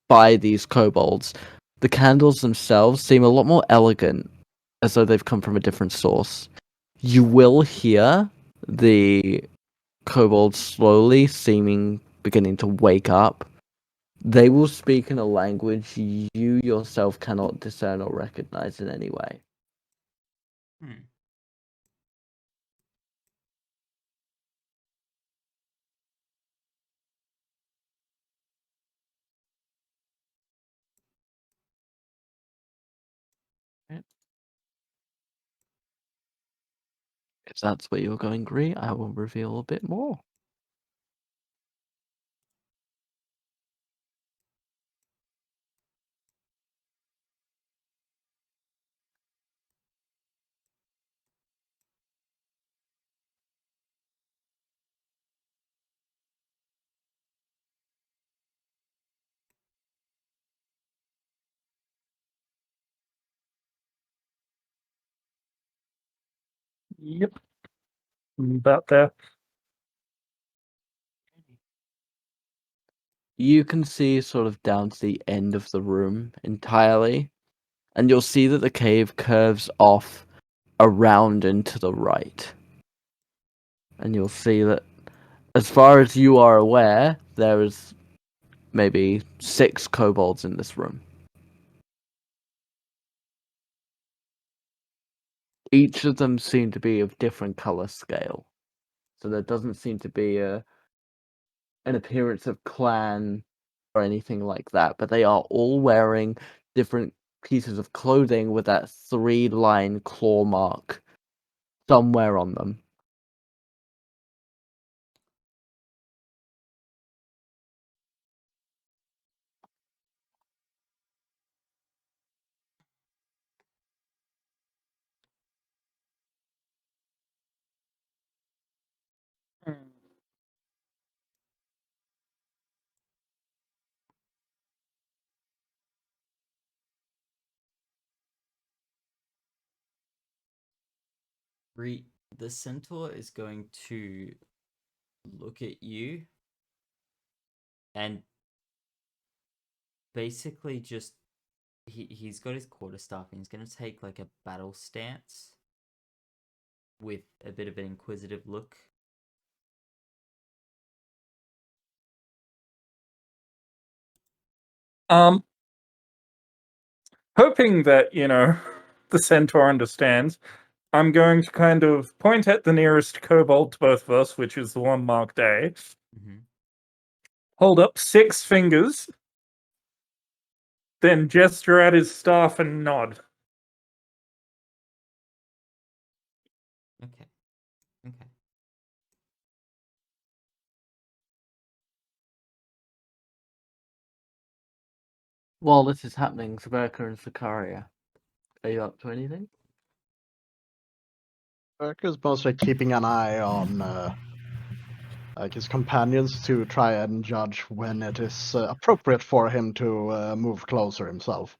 [SPEAKER 1] by these kobolds. The candles themselves seem a lot more elegant, as though they've come from a different source. You will hear the kobolds slowly beginning to wake up. They will speak in a language you yourself cannot discern or recognize in any way.
[SPEAKER 2] Hmm.
[SPEAKER 1] If that's where you're going, Gree, I will reveal a bit more.
[SPEAKER 5] Yep. I'm about there.
[SPEAKER 1] You can see sort of down to the end of the room entirely, and you'll see that the cave curves off around and to the right. And you'll see that, as far as you are aware, there is maybe 6 kobolds in this room. Each of them seem to be of different color scale. So there doesn't seem to be an appearance of clan or anything like that, but they are all wearing different pieces of clothing with that 3-line claw mark somewhere on them.
[SPEAKER 2] The centaur is going to look at you and basically just he's got his quarterstaff and he's going to take like a battle stance with a bit of an inquisitive look.
[SPEAKER 5] Hoping that, the centaur understands, I'm going to kind of point at the nearest kobold to both of us, which is the one marked A.
[SPEAKER 2] Mm-hmm.
[SPEAKER 5] Hold up 6 fingers, then gesture at his staff and nod.
[SPEAKER 2] Okay. Okay.
[SPEAKER 1] While this is happening, Sverkr and Zakaria, are you up to anything?
[SPEAKER 3] Sverker's mostly keeping an eye on like his companions to try and judge when it is appropriate for him to move closer himself.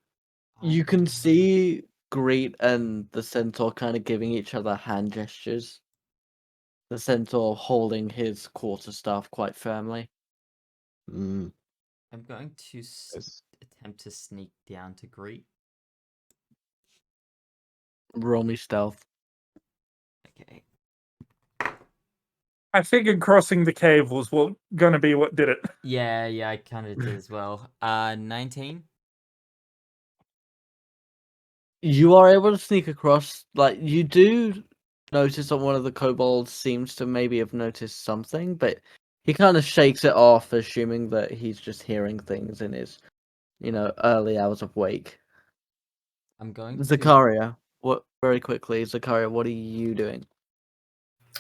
[SPEAKER 1] You can see Greet and the centaur kind of giving each other hand gestures. The centaur holding his quarterstaff quite firmly.
[SPEAKER 3] Mm.
[SPEAKER 2] I'm going to attempt to sneak down to greet.
[SPEAKER 1] Roll me stealth.
[SPEAKER 2] Okay.
[SPEAKER 5] I figured crossing the cave was gonna be what did it.
[SPEAKER 2] Yeah, I kind of did as well. 19.
[SPEAKER 1] You are able to sneak across. Like, you do notice that one of the kobolds seems to maybe have noticed something, but he kind of shakes it off, assuming that he's just hearing things in his, early hours of wake.
[SPEAKER 2] I'm going to.
[SPEAKER 1] Zakaria, very quickly, Zakaria, what are you doing?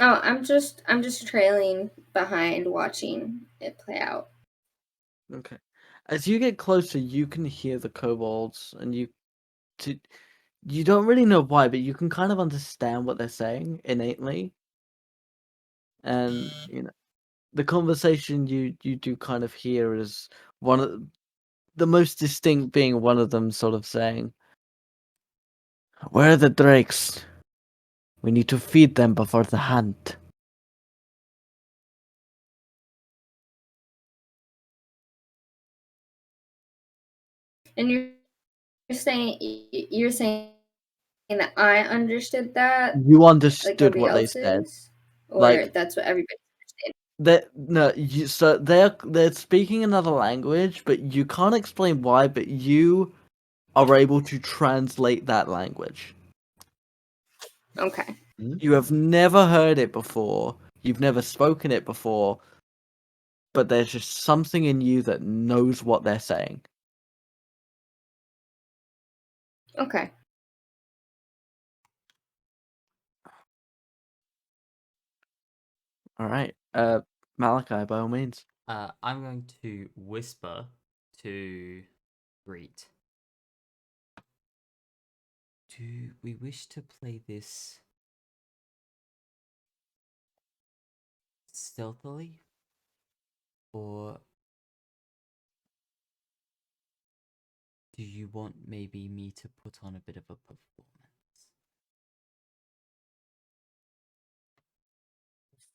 [SPEAKER 4] Oh, I'm just trailing behind, watching it play out.
[SPEAKER 1] Okay. As you get closer, you can hear the kobolds, and you don't really know why, but you can kind of understand what they're saying innately. And the conversation you do kind of hear is one of the most distinct being one of them sort of saying, "Where are the drakes? We need to feed them before the hunt."
[SPEAKER 4] And you're saying that I understood that,
[SPEAKER 1] You
[SPEAKER 4] like
[SPEAKER 1] understood
[SPEAKER 4] nobody
[SPEAKER 1] what they
[SPEAKER 4] else
[SPEAKER 1] said.
[SPEAKER 4] is, or
[SPEAKER 1] Like,
[SPEAKER 4] that's what everybody understands.
[SPEAKER 1] so they're speaking another language, but you can't explain why. But you are able to translate that language.
[SPEAKER 4] Okay.
[SPEAKER 1] You have never heard it before. You've never spoken it before. But there's just something in you that knows what they're saying.
[SPEAKER 4] Okay.
[SPEAKER 1] All right. Malachi, by all means.
[SPEAKER 2] I'm going to whisper to greet. Do we wish to play this stealthily? Or do you want maybe me to put on a bit of a performance?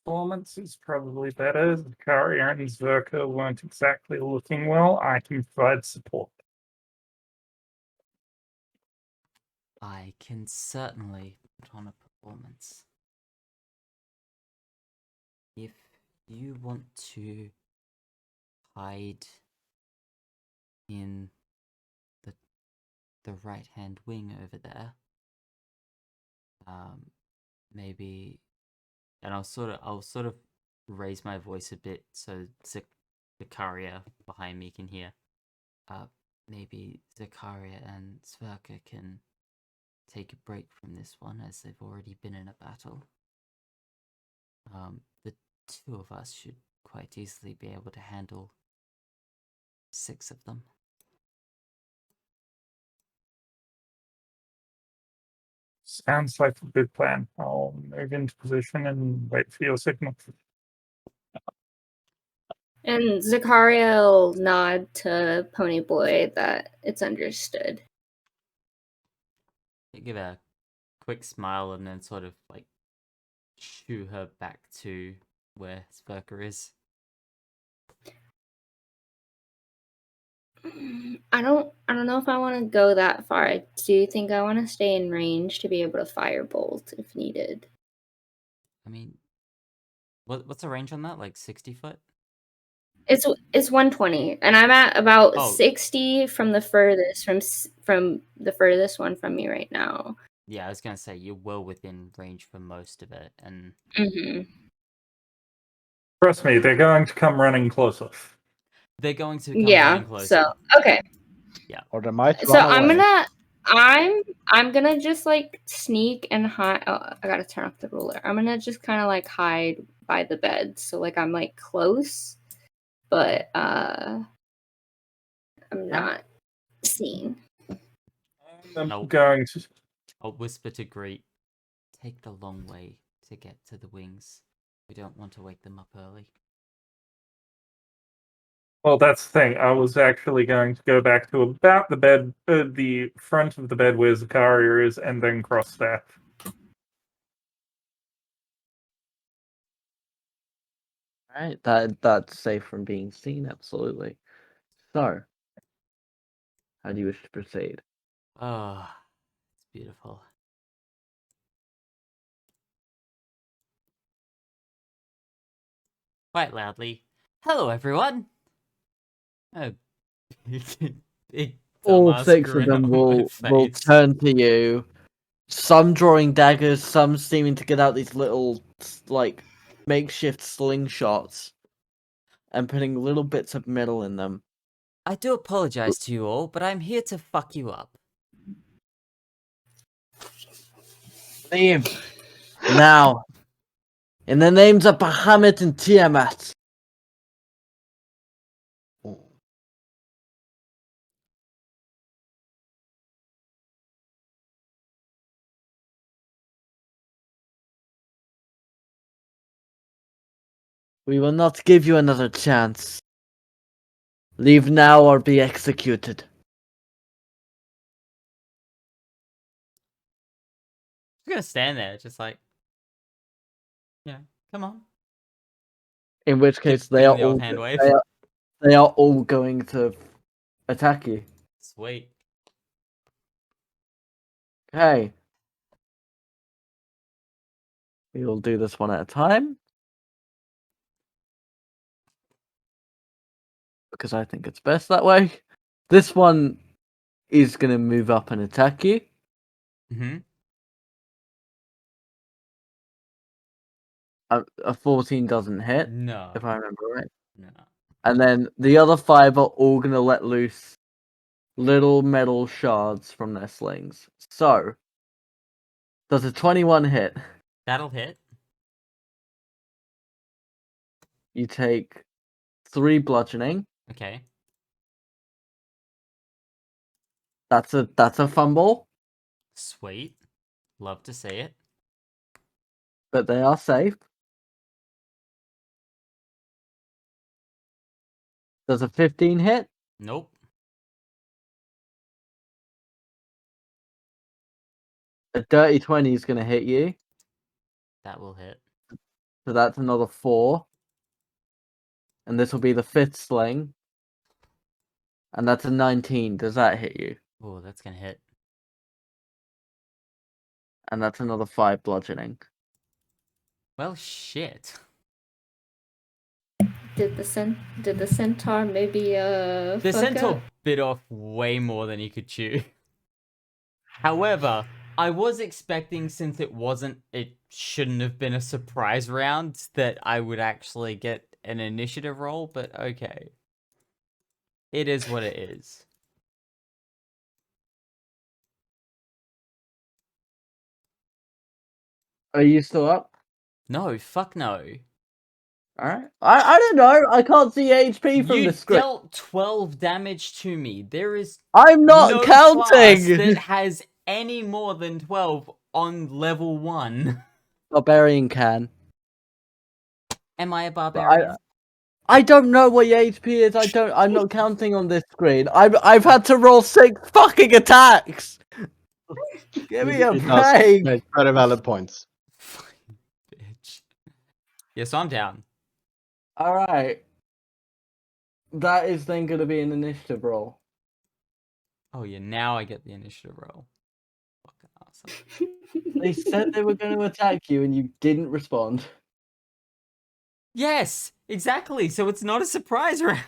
[SPEAKER 5] Performance is probably better. Zakaria and Sverkr weren't exactly looking well. I can provide support.
[SPEAKER 2] I can certainly put on a performance. If you want to hide in the right hand wing over there, maybe, and I'll sort of raise my voice a bit so Zakaria behind me can hear. Maybe Zakaria and Sverkr can take a break from this one as they've already been in a battle. The two of us should quite easily be able to handle 6 of them.
[SPEAKER 5] Sounds like a good plan. I'll move into position and wait for your signal.
[SPEAKER 4] And Zakaria will nod to Ponyboy that it's understood.
[SPEAKER 2] I give a quick smile and then sort of like shoo her back to where Sverkr is.
[SPEAKER 4] I don't know if I want to go that far. I do think I want to stay in range to be able to firebolt if needed.
[SPEAKER 2] I mean, what's the range on that? Like 60 foot?
[SPEAKER 4] It's 120, and I'm at about
[SPEAKER 2] Oh.
[SPEAKER 4] 60 from the furthest from the furthest one from me right now.
[SPEAKER 2] Yeah, I was gonna say you're well within range for most of it, and
[SPEAKER 4] Mm-hmm.
[SPEAKER 5] Trust me, they're going to come running closer.
[SPEAKER 2] they're going to come
[SPEAKER 4] Yeah.
[SPEAKER 2] running closer.
[SPEAKER 4] So okay.
[SPEAKER 3] Or they might
[SPEAKER 4] So
[SPEAKER 3] run away.
[SPEAKER 4] I'm gonna just like sneak and hide. Oh, I gotta turn off the ruler. I'm gonna just kind of like hide by the bed, so like I'm like close, but I'm not seen.
[SPEAKER 5] I'm
[SPEAKER 2] Nope.
[SPEAKER 5] going to.
[SPEAKER 2] I'll whisper to Greet, take the long way to get to the wings. We don't want to wake them up early.
[SPEAKER 5] Well, that's the thing. I was actually going to go back to about the bed, the front of the bed where Zakaria is, and then cross that.
[SPEAKER 1] Right, that's safe from being seen, absolutely. So, how do you wish to proceed?
[SPEAKER 2] Oh, it's beautiful. Quite loudly. Hello, everyone! Oh, big
[SPEAKER 1] All
[SPEAKER 2] dumbass
[SPEAKER 1] 6 of
[SPEAKER 2] grin
[SPEAKER 1] them
[SPEAKER 2] on my
[SPEAKER 1] will
[SPEAKER 2] face.
[SPEAKER 1] turn to you. Some drawing daggers, some seeming to get out these little like makeshift slingshots and putting little bits of metal in them.
[SPEAKER 2] I do apologize to you all, but I'm here to fuck you up.
[SPEAKER 1] Leave now, in the names of Bahamut and Tiamat. We will not give you another chance. Leave now or be executed.
[SPEAKER 2] I'm gonna stand there, just like, yeah, come on.
[SPEAKER 1] In which case, they
[SPEAKER 2] Give
[SPEAKER 1] are
[SPEAKER 2] him the
[SPEAKER 1] all
[SPEAKER 2] old hand wave.
[SPEAKER 1] they are all going to attack you.
[SPEAKER 2] Sweet.
[SPEAKER 1] Okay. We will do this one at a time. Because I think it's best that way. This one is going to move up and attack you.
[SPEAKER 2] Mm-hmm.
[SPEAKER 1] A 14 doesn't hit,
[SPEAKER 2] No.
[SPEAKER 1] if I remember right.
[SPEAKER 2] No.
[SPEAKER 1] And then the other 5 are all going to let loose little metal shards from their slings. So, does a 21 hit?
[SPEAKER 2] That'll hit.
[SPEAKER 1] You take 3 bludgeoning.
[SPEAKER 2] Okay.
[SPEAKER 1] That's a fumble,
[SPEAKER 2] Sweet. Love to see it.
[SPEAKER 1] but they are safe. Does a 15 hit?
[SPEAKER 2] Nope.
[SPEAKER 1] A dirty 20 is going to hit you.
[SPEAKER 2] That will hit.
[SPEAKER 1] So that's another 4. And this will be the 5th sling. And that's a 19. Does that hit you?
[SPEAKER 2] Oh, that's gonna hit.
[SPEAKER 1] And that's another 5 bludgeoning.
[SPEAKER 2] Well, shit.
[SPEAKER 4] Did the centaur maybe
[SPEAKER 2] The
[SPEAKER 4] fuck
[SPEAKER 2] centaur
[SPEAKER 4] up?
[SPEAKER 2] bit off way more than he could chew. However, I was expecting, since it shouldn't have been a surprise round, that I would actually get an initiative roll, but okay. It is what it is.
[SPEAKER 1] Are you still up?
[SPEAKER 2] No, fuck no.
[SPEAKER 1] Alright. I don't know. I can't see HP from
[SPEAKER 2] You
[SPEAKER 1] the screen.
[SPEAKER 2] dealt 12 damage to me. There is
[SPEAKER 1] I'm not
[SPEAKER 2] no class that
[SPEAKER 1] counting!
[SPEAKER 2] has any more than 12 on level 1.
[SPEAKER 1] Barbarian can.
[SPEAKER 2] Am I a
[SPEAKER 1] But
[SPEAKER 2] barbarian?
[SPEAKER 1] I don't know what your HP is. I'm not counting on this screen. I've had to roll 6 fucking attacks! Give me a
[SPEAKER 3] It does
[SPEAKER 1] break!
[SPEAKER 3] make very valid points.
[SPEAKER 2] Fucking bitch. Yeah, so I'm down.
[SPEAKER 1] All right. That is then going to be an initiative roll.
[SPEAKER 2] Oh yeah, now I get the initiative roll. Fucking awesome.
[SPEAKER 1] They said they were going to attack you, and you didn't respond.
[SPEAKER 2] Yes, exactly. So it's not a surprise round.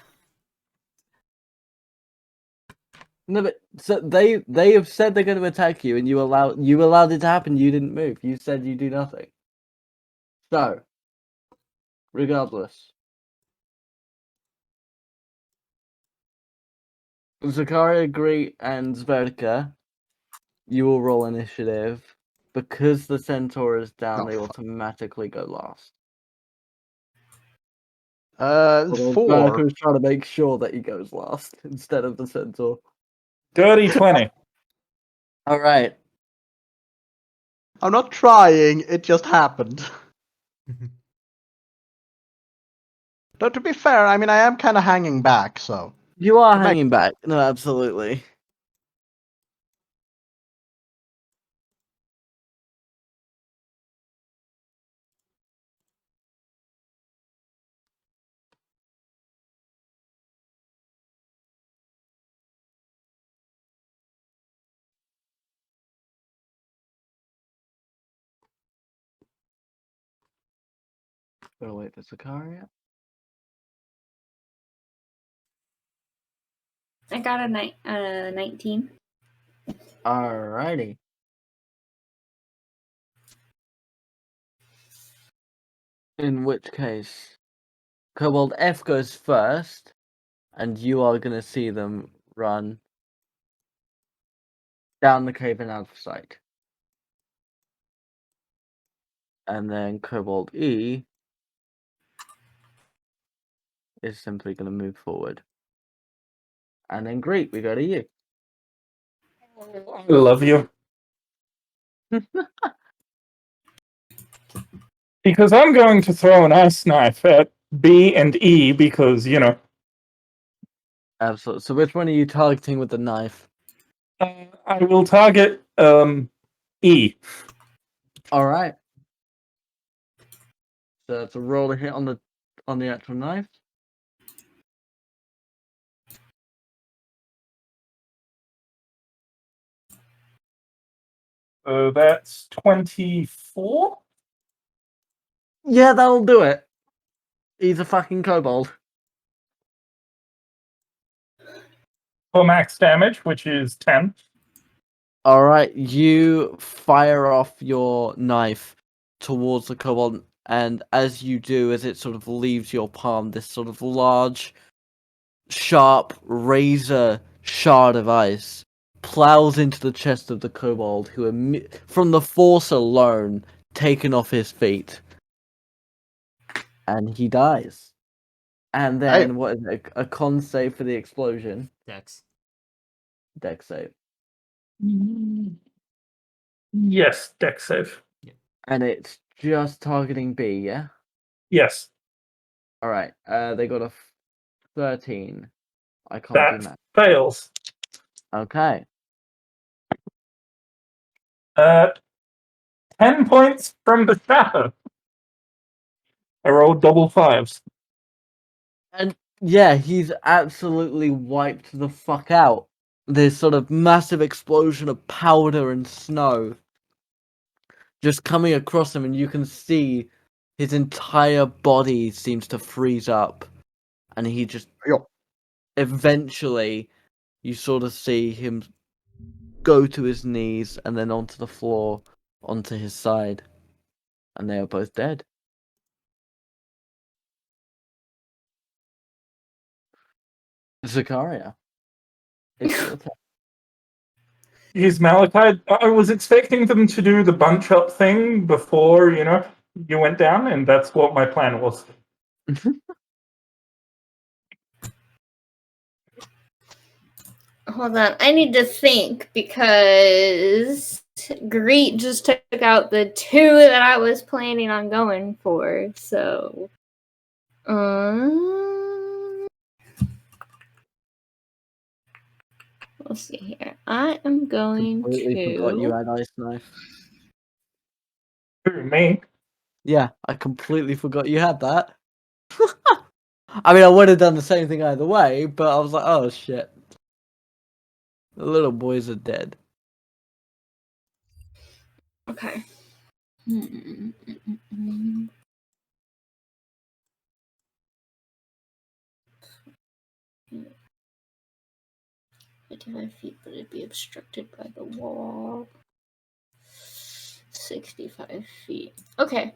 [SPEAKER 1] No, but so they have said they're going to attack you, and you allowed it to happen. You didn't move. You said you do nothing. So, regardless, Zakaria, Greet, and Sverkr, you will roll initiative. Because the centaur is down, they automatically go last. Although
[SPEAKER 3] 4.
[SPEAKER 1] Sverkr is trying to make sure that he goes last instead of the centaur.
[SPEAKER 5] Dirty 20.
[SPEAKER 1] All right.
[SPEAKER 3] I'm not trying, it just happened. Though to be fair, I mean, I am kind of hanging back, so.
[SPEAKER 1] You are
[SPEAKER 3] Come back.
[SPEAKER 1] hanging back. No, absolutely. Gotta wait for Zakaria.
[SPEAKER 4] I got a 19.
[SPEAKER 1] Alrighty. In which case, Kobold F goes first, and you are gonna see them run down the cave and out of sight. And then Kobold E is simply gonna move forward. And then Greet, we go to you.
[SPEAKER 5] I love you. Because I'm going to throw an ice knife at B and E because, you know.
[SPEAKER 1] Absolutely. So which one are you targeting with the knife?
[SPEAKER 5] I will target E.
[SPEAKER 1] Alright. So it's a roll to hit on the actual knife.
[SPEAKER 5] That's 24
[SPEAKER 1] Yeah, that'll do it. He's a fucking kobold.
[SPEAKER 5] for max damage, which is 10.
[SPEAKER 1] Alright, you fire off your knife towards the kobold, and as you do, as it sort of leaves your palm, this sort of large, sharp razor shard of ice plows into the chest of the kobold, who, from the force alone, taken off his feet. And he dies. And then, what is it? A con save for the explosion.
[SPEAKER 2] Dex.
[SPEAKER 1] Dex save.
[SPEAKER 5] Yes, dex save.
[SPEAKER 1] And it's just targeting B, yeah?
[SPEAKER 5] Yes,
[SPEAKER 1] Alright, they got a 13. I can't do
[SPEAKER 5] that
[SPEAKER 1] math.
[SPEAKER 5] fails.
[SPEAKER 1] Okay.
[SPEAKER 5] 10 points from the shatter. I rolled double fives.
[SPEAKER 1] And yeah, he's absolutely wiped the fuck out. This sort of massive explosion of powder and snow just coming across him, and you can see his entire body seems to freeze up. And he just eventually, you sort of see him go to his knees and then onto the floor, onto his side. And they are both dead. Zakaria, it's your turn.
[SPEAKER 5] He's Malachite. I was expecting them to do the bunch up thing before, you know, you went down, and that's what my plan was.
[SPEAKER 4] Hold on, I need to think because Greet just took out the 2 that I was planning on going for. So, let's see here. I am going
[SPEAKER 1] Completely forgot you
[SPEAKER 4] to.
[SPEAKER 1] had ice knife.
[SPEAKER 5] Who, me?
[SPEAKER 1] Yeah, I completely forgot you had that. I mean, I would have done the same thing either way, but I was like, oh shit. The little boys are dead.
[SPEAKER 4] Okay. "55 feet, but it'd be obstructed by the wall. 65 feet. Okay.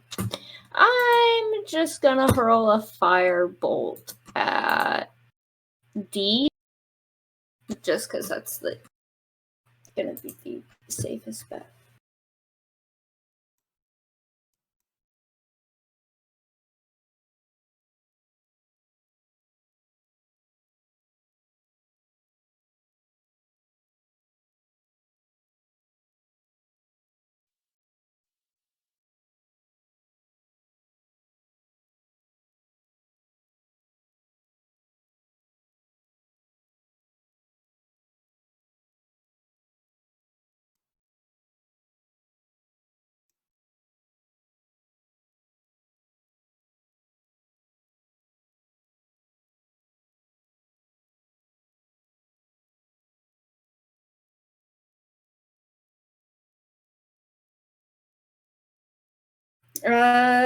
[SPEAKER 4] I'm just gonna hurl a firebolt at D. Just because that's gonna be the safest bet.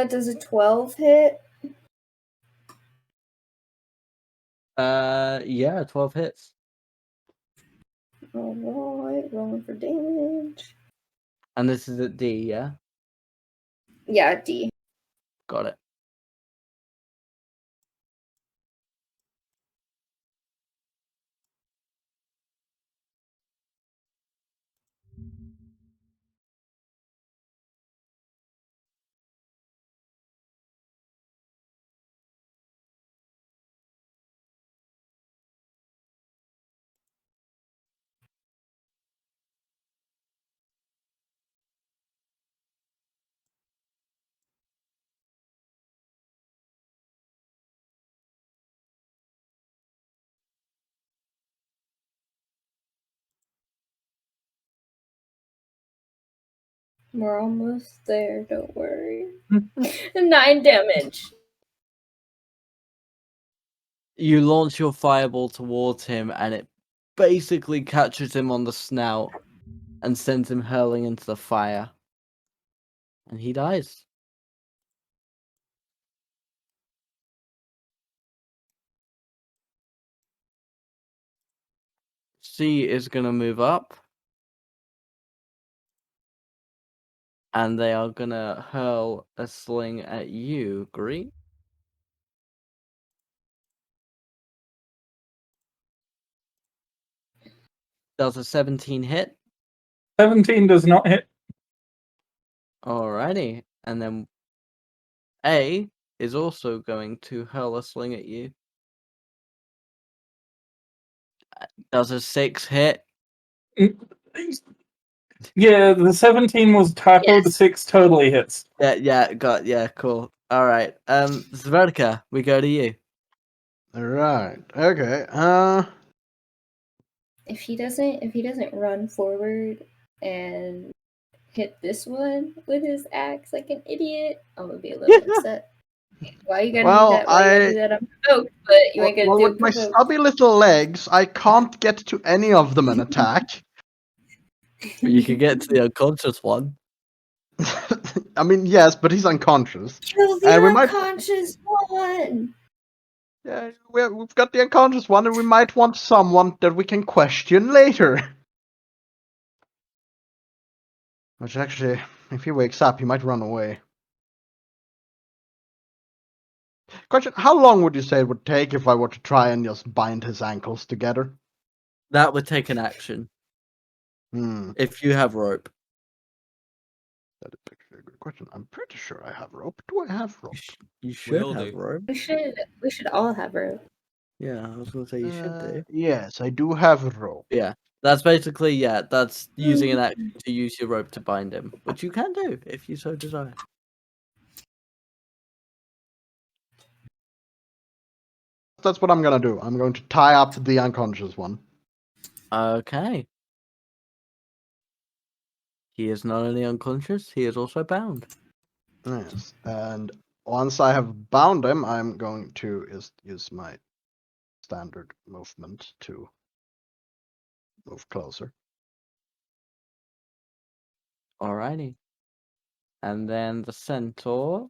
[SPEAKER 4] Does a 12 hit?
[SPEAKER 1] Yeah, 12 hits.
[SPEAKER 4] Alright, rolling for damage.
[SPEAKER 1] And this is at D, yeah?
[SPEAKER 4] Yeah, D.
[SPEAKER 1] Got it.
[SPEAKER 4] We're almost there, don't worry. 9 damage.
[SPEAKER 1] You launch your fireball towards him, and it basically catches him on the snout and sends him hurling into the fire. And he dies. C is going to move up. And they are going to hurl a sling at you, Green. Does a 17 hit?
[SPEAKER 5] 17 does not hit.
[SPEAKER 1] Alrighty. And then A is also going to hurl a sling at you. Does a 6 hit?
[SPEAKER 5] Yeah, the 17 was typo,
[SPEAKER 4] Yes.
[SPEAKER 5] the 6 totally hits.
[SPEAKER 1] Yeah, cool. Alright. Sverkr, we go to you.
[SPEAKER 3] Right. Okay.
[SPEAKER 4] If he doesn't run forward and hit this one with his axe like an idiot, I'm gonna be a little upset. Why you gotta do
[SPEAKER 3] Well,
[SPEAKER 4] that? Why you gotta do that? I'm provoked, but you ain't gonna do
[SPEAKER 3] with
[SPEAKER 4] it
[SPEAKER 3] my
[SPEAKER 4] provoked.
[SPEAKER 3] stubby little legs, I can't get to any of them and attack.
[SPEAKER 1] You can get to the unconscious one.
[SPEAKER 3] I mean, yes, but he's unconscious.
[SPEAKER 4] Kill the
[SPEAKER 3] And we might-
[SPEAKER 4] unconscious one.
[SPEAKER 3] Yeah, we've got the unconscious one, and we might want someone that we can question later. Which actually, if he wakes up, he might run away. Question, how long would you say it would take if I were to try and just bind his ankles together?
[SPEAKER 1] That would take an action. If you have rope.
[SPEAKER 3] That is actually a good question. I'm pretty sure I have rope. Do I have rope?
[SPEAKER 1] You should
[SPEAKER 2] all
[SPEAKER 1] have
[SPEAKER 2] do.
[SPEAKER 1] rope.
[SPEAKER 4] We should all have rope.
[SPEAKER 1] Yeah, I was gonna say you should do.
[SPEAKER 3] Yes, I do have rope.
[SPEAKER 1] Yeah. That's basically, that's using an action to use your rope to bind him. Which you can do if you so desire.
[SPEAKER 3] That's what I'm gonna do. I'm going to tie up the unconscious one.
[SPEAKER 1] Okay. He is not only unconscious, he is also bound.
[SPEAKER 3] Yes, and once I have bound him, I'm going to use my standard movement to move closer.
[SPEAKER 1] Alrighty. And then the centaur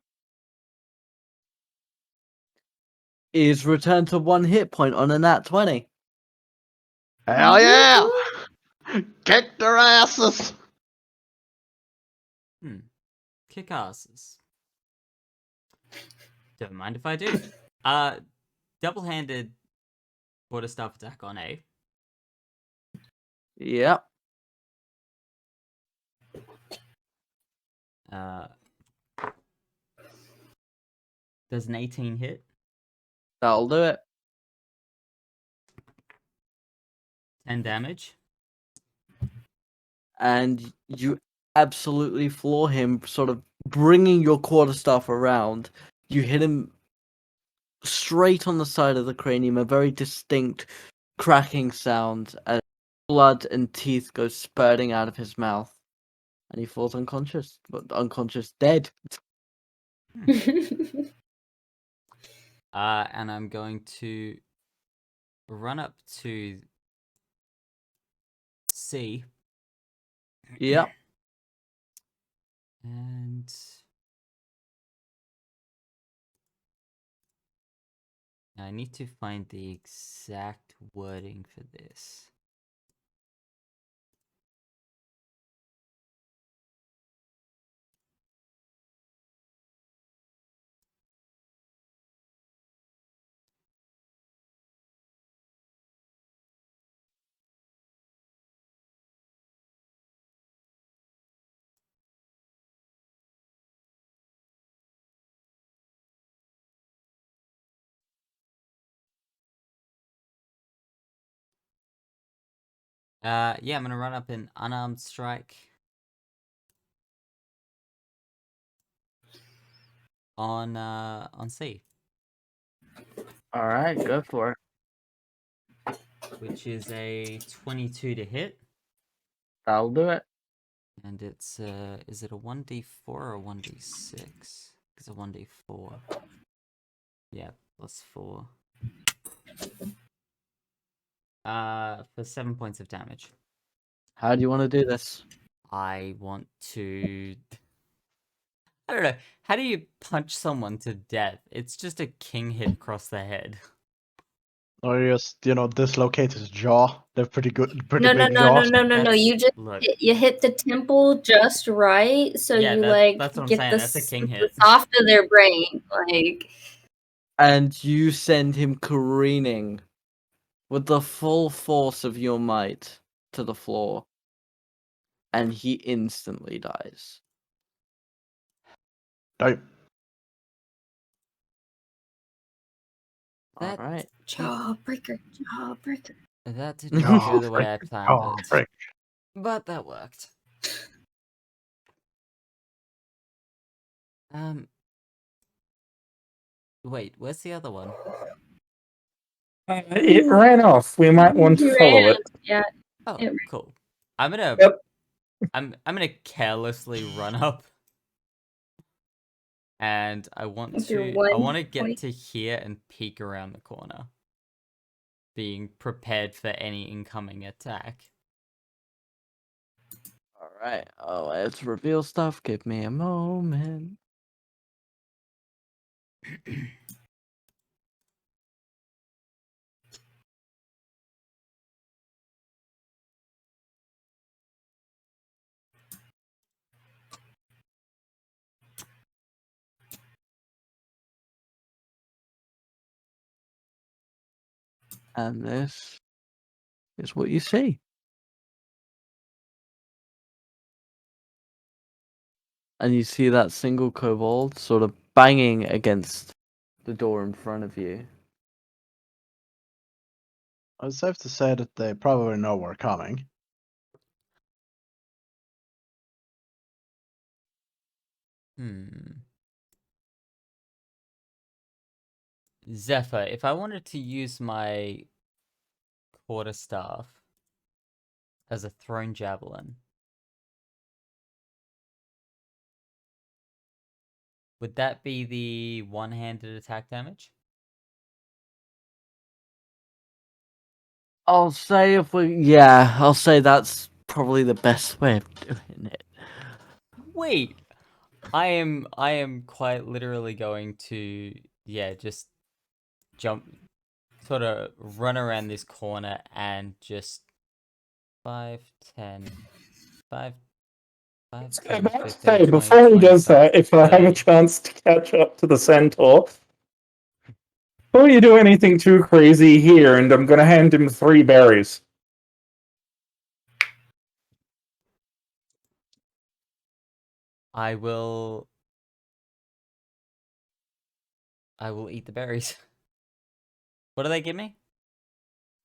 [SPEAKER 1] is returned to 1 hit point on a nat 20.
[SPEAKER 3] Hell yeah! Kick their asses!
[SPEAKER 2] Kick asses. Don't mind if I do. Double-handed quarterstaff attack on A.
[SPEAKER 1] Yep.
[SPEAKER 2] Does an 18 hit?
[SPEAKER 1] That'll do it.
[SPEAKER 2] 10 damage.
[SPEAKER 1] And you absolutely floor him, sort of bringing your quarterstaff around. You hit him straight on the side of the cranium, a very distinct cracking sound as blood and teeth go spurting out of his mouth. And he falls unconscious, dead.
[SPEAKER 2] And I'm going to run up to C.
[SPEAKER 1] Yep.
[SPEAKER 2] And I need to find the exact wording for this. Yeah, I'm gonna run up an unarmed strike on C,
[SPEAKER 1] Alright, go for it.
[SPEAKER 2] which is a 22 to hit,
[SPEAKER 1] That'll do it.
[SPEAKER 2] and it's is it a 1d4 or a 1d6? It's a 1d4. Yeah, +4. For 7 points of damage.
[SPEAKER 1] How do you want to do this?
[SPEAKER 2] I want to. I don't know. How do you punch someone to death? It's just a king hit across the head.
[SPEAKER 3] Or just, dislocate his jaw. They're pretty good, pretty
[SPEAKER 4] No,
[SPEAKER 3] big jaws.
[SPEAKER 4] no. You just
[SPEAKER 2] Look,
[SPEAKER 4] you hit the temple just right, so
[SPEAKER 2] Yeah,
[SPEAKER 4] you
[SPEAKER 2] that's what I'm
[SPEAKER 4] get
[SPEAKER 2] saying,
[SPEAKER 4] the
[SPEAKER 2] that's a king hit.
[SPEAKER 4] soft of their brain,
[SPEAKER 1] And you send him careening with the full force of your might to the floor. And he instantly dies.
[SPEAKER 3] Damn.
[SPEAKER 2] That
[SPEAKER 1] Alright.
[SPEAKER 4] jawbreaker.
[SPEAKER 2] that did not go the way I planned
[SPEAKER 3] Oh,
[SPEAKER 2] it,
[SPEAKER 3] frick.
[SPEAKER 2] but that worked. Wait, where's the other one?
[SPEAKER 5] It ran off. We might want to follow it.
[SPEAKER 4] Yeah.
[SPEAKER 2] Oh,
[SPEAKER 4] It-
[SPEAKER 2] cool. I'm gonna
[SPEAKER 5] Yep.
[SPEAKER 2] I'm gonna carelessly run up, and I want
[SPEAKER 4] With your
[SPEAKER 2] to get
[SPEAKER 4] point.
[SPEAKER 2] to here and peek around the corner, being prepared for any incoming attack.
[SPEAKER 1] Alright. Oh, let's reveal stuff. Give me a moment. And this is what you see. And you see that single kobold sort of banging against the door in front of you.
[SPEAKER 3] It's safe to say that they probably know we're coming.
[SPEAKER 2] Zephyr, if I wanted to use my quarterstaff as a thrown javelin, Would that be the one-handed attack damage?
[SPEAKER 1] I'll say I'll say that's probably the best way of doing it.
[SPEAKER 2] Wait, I am quite literally going to just jump, sort of run around this corner and just 5, 10, 5, 5,
[SPEAKER 5] I was
[SPEAKER 2] 10,
[SPEAKER 5] about to
[SPEAKER 2] 15,
[SPEAKER 5] say,
[SPEAKER 2] 20,
[SPEAKER 5] before he does
[SPEAKER 2] 25,
[SPEAKER 5] that, if I have a
[SPEAKER 2] 30.
[SPEAKER 5] chance to catch up to the centaur, before you do anything too crazy here, and I'm going to hand him 3 berries.
[SPEAKER 2] I will eat the berries. What do they give me?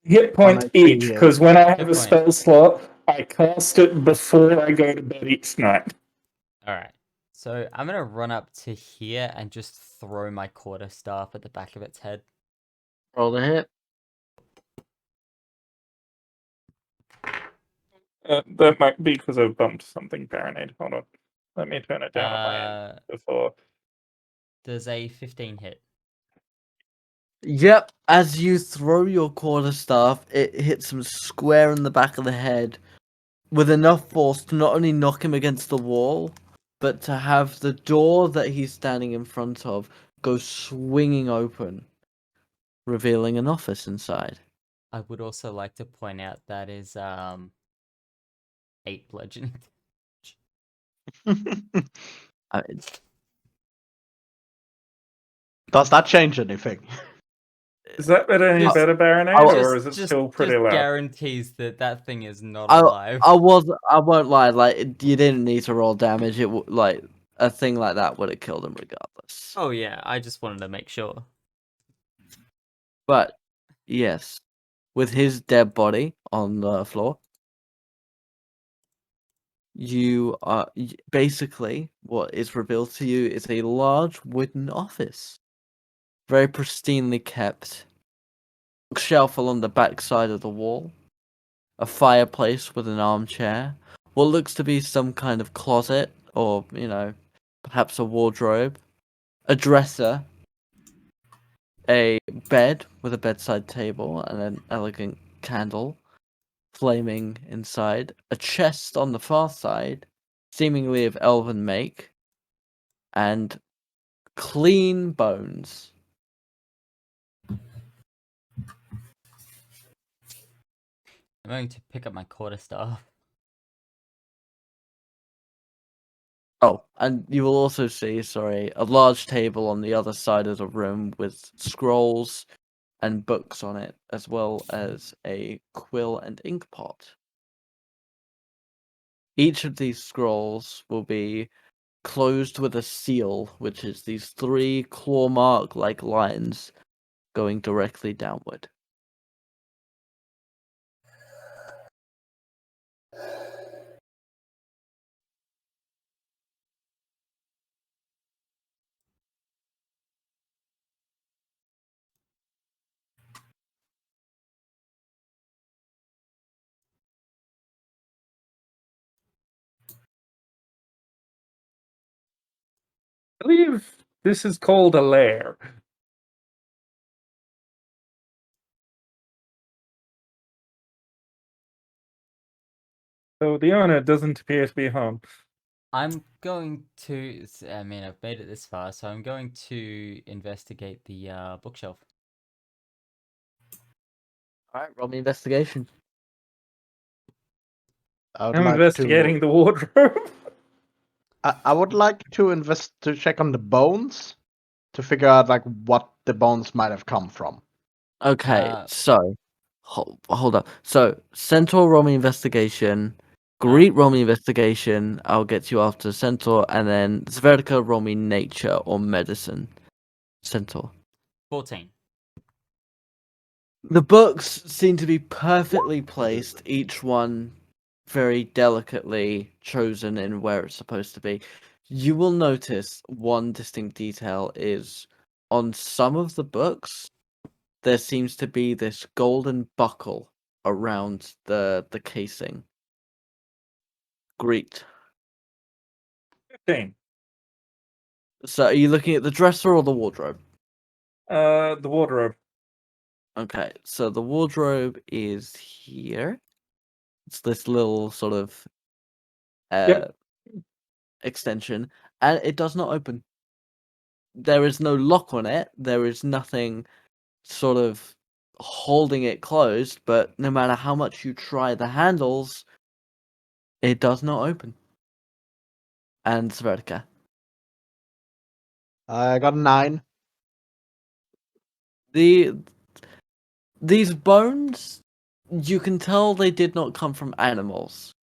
[SPEAKER 5] Hit point
[SPEAKER 3] One
[SPEAKER 5] each,
[SPEAKER 3] HP,
[SPEAKER 5] because when I have
[SPEAKER 2] Hit
[SPEAKER 5] a
[SPEAKER 2] point.
[SPEAKER 5] spell slot, I cast it before I go to bed each night.
[SPEAKER 2] Alright. So I'm gonna run up to here and just throw my quarterstaff at the back of its head.
[SPEAKER 1] Roll the hit.
[SPEAKER 5] That might be because I've bumped something Baronade. Hold on. Let me turn it down on my end before.
[SPEAKER 2] Does a 15 hit?
[SPEAKER 1] Yep, as you throw your quarterstaff, it hits him square in the back of the head with enough force to not only knock him against the wall, but to have the door that he's standing in front of go swinging open, revealing an office inside.
[SPEAKER 2] I would also like to point out that is 8 bludgeoning.
[SPEAKER 1] I,
[SPEAKER 3] Does that change anything?
[SPEAKER 5] Is that any
[SPEAKER 1] Well,
[SPEAKER 5] better, Baronade,
[SPEAKER 1] I'll-
[SPEAKER 5] or is it still pretty
[SPEAKER 2] just
[SPEAKER 5] loud?
[SPEAKER 2] guarantees that thing is not
[SPEAKER 1] I
[SPEAKER 2] alive.
[SPEAKER 1] I won't lie. Like you didn't need to roll damage. Like a thing like that would have killed him regardless.
[SPEAKER 2] Oh yeah, I just wanted to make sure.
[SPEAKER 1] But yes, with his dead body on the floor, you are basically what is revealed to you is a large wooden office, very pristinely kept. Bookshelf along the back side of the wall, a fireplace with an armchair, what looks to be some kind of closet or perhaps a wardrobe, a dresser, a bed with a bedside table and an elegant candle flaming inside, a chest on the far side, seemingly of elven make, and clean bones.
[SPEAKER 2] I'm going to pick up my quarterstaff.
[SPEAKER 1] Oh, and you will also see, sorry, a large table on the other side of the room with scrolls and books on it, as well as a quill and ink pot. Each of these scrolls will be closed with a seal, which is these 3 claw mark like lines going directly downward.
[SPEAKER 5] I believe this is called a lair. So the owner doesn't appear to be home.
[SPEAKER 2] I'm going to. I mean, I've made it this far, so I'm going to investigate the bookshelf.
[SPEAKER 1] Alright, roll me investigation.
[SPEAKER 3] I would
[SPEAKER 5] I'm
[SPEAKER 3] like
[SPEAKER 5] investigating the wardrobe.
[SPEAKER 3] I would like to check on the bones to figure out like what the bones might have come from.
[SPEAKER 1] Okay,
[SPEAKER 2] Uh,
[SPEAKER 1] so hold up. So Centaur roll me investigation, Greet roll me investigation. I'll get you after Centaur, and then Sverkr roll me nature or medicine. Centaur.
[SPEAKER 2] 14.
[SPEAKER 1] The books seem to be perfectly placed, each one very delicately chosen in where it's supposed to be. You will notice one distinct detail is on some of the books there seems to be this golden buckle around the casing. Greet.
[SPEAKER 5] 15.
[SPEAKER 1] So, are you looking at the dresser or the wardrobe?
[SPEAKER 5] The wardrobe.
[SPEAKER 1] Okay, so the wardrobe is here. It's this little sort of
[SPEAKER 5] Yep.
[SPEAKER 1] extension, and it does not open. There is no lock on it. There is nothing sort of holding it closed, but no matter how much you try the handles, it does not open. And Sverkr.
[SPEAKER 3] I got a 9.
[SPEAKER 1] These bones, you can tell they did not come from animals.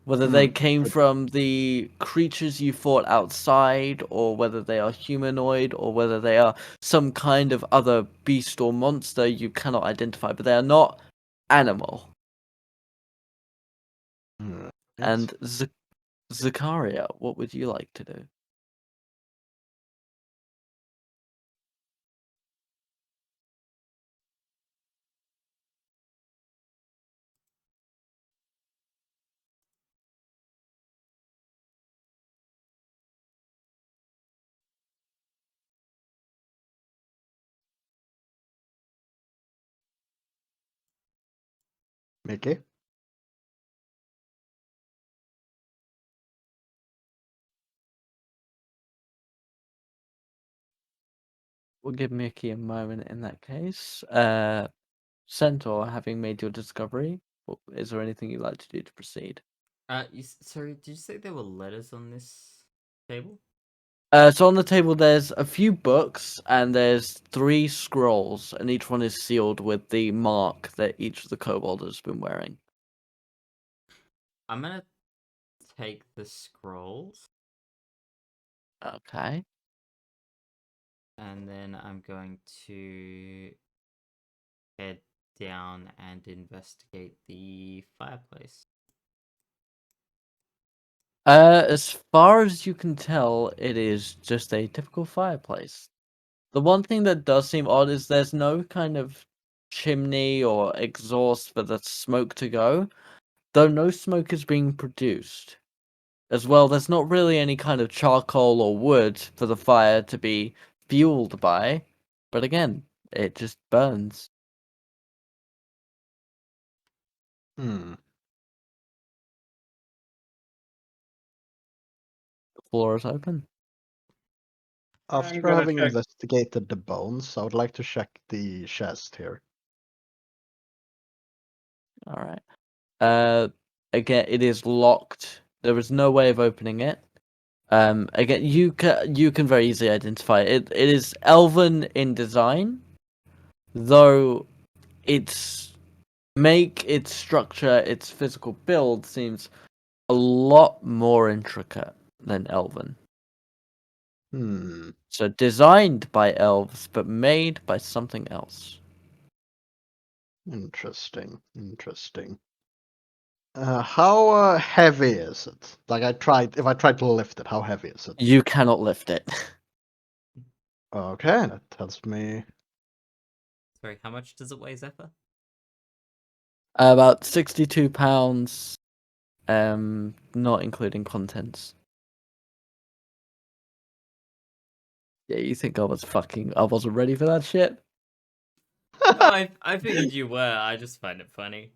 [SPEAKER 1] Whether they came from the creatures you fought outside, or whether they are humanoid, or whether they are some kind of other beast or monster you cannot identify, but they are not animal. And Zakaria, what would you like to do?
[SPEAKER 3] Mickey?
[SPEAKER 1] We'll give Mickey a moment in that case. Centaur, having made your discovery, is there anything you'd like to do to proceed?
[SPEAKER 2] Sorry, did you say there were letters on this table?
[SPEAKER 1] So on the table there's a few books and there's 3 scrolls, and each one is sealed with the mark that each of the kobold has been wearing.
[SPEAKER 2] I'm gonna take the scrolls,
[SPEAKER 1] Okay.
[SPEAKER 2] and then I'm going to head down and investigate the fireplace.
[SPEAKER 1] As far as you can tell, it is just a typical fireplace. The one thing that does seem odd is there's no kind of chimney or exhaust for the smoke to go, though no smoke is being produced. As well, there's not really any kind of charcoal or wood for the fire to be fueled by, but again, it just burns.
[SPEAKER 3] Hmm.
[SPEAKER 1] The floor is open.
[SPEAKER 3] After
[SPEAKER 5] gonna
[SPEAKER 3] having
[SPEAKER 5] check.
[SPEAKER 3] investigated the bones, I would like to check the chest here.
[SPEAKER 1] Alright. Again, it is locked. There is no way of opening it. Again, you can very easily identify it. It is elven in design, though its make, its structure, its physical build seems a lot more intricate than elven.
[SPEAKER 3] Hmm.
[SPEAKER 1] So designed by elves, but made by something else.
[SPEAKER 3] Interesting. How heavy is it? Like if I tried to lift it, how heavy is it?
[SPEAKER 1] You cannot lift it.
[SPEAKER 3] Okay, that tells me.
[SPEAKER 2] Sorry, how much does it weigh, Zephyr?
[SPEAKER 1] About 62 pounds, not including contents. Yeah, you think I wasn't ready for that shit?
[SPEAKER 2] No, I figured you were. I just find it funny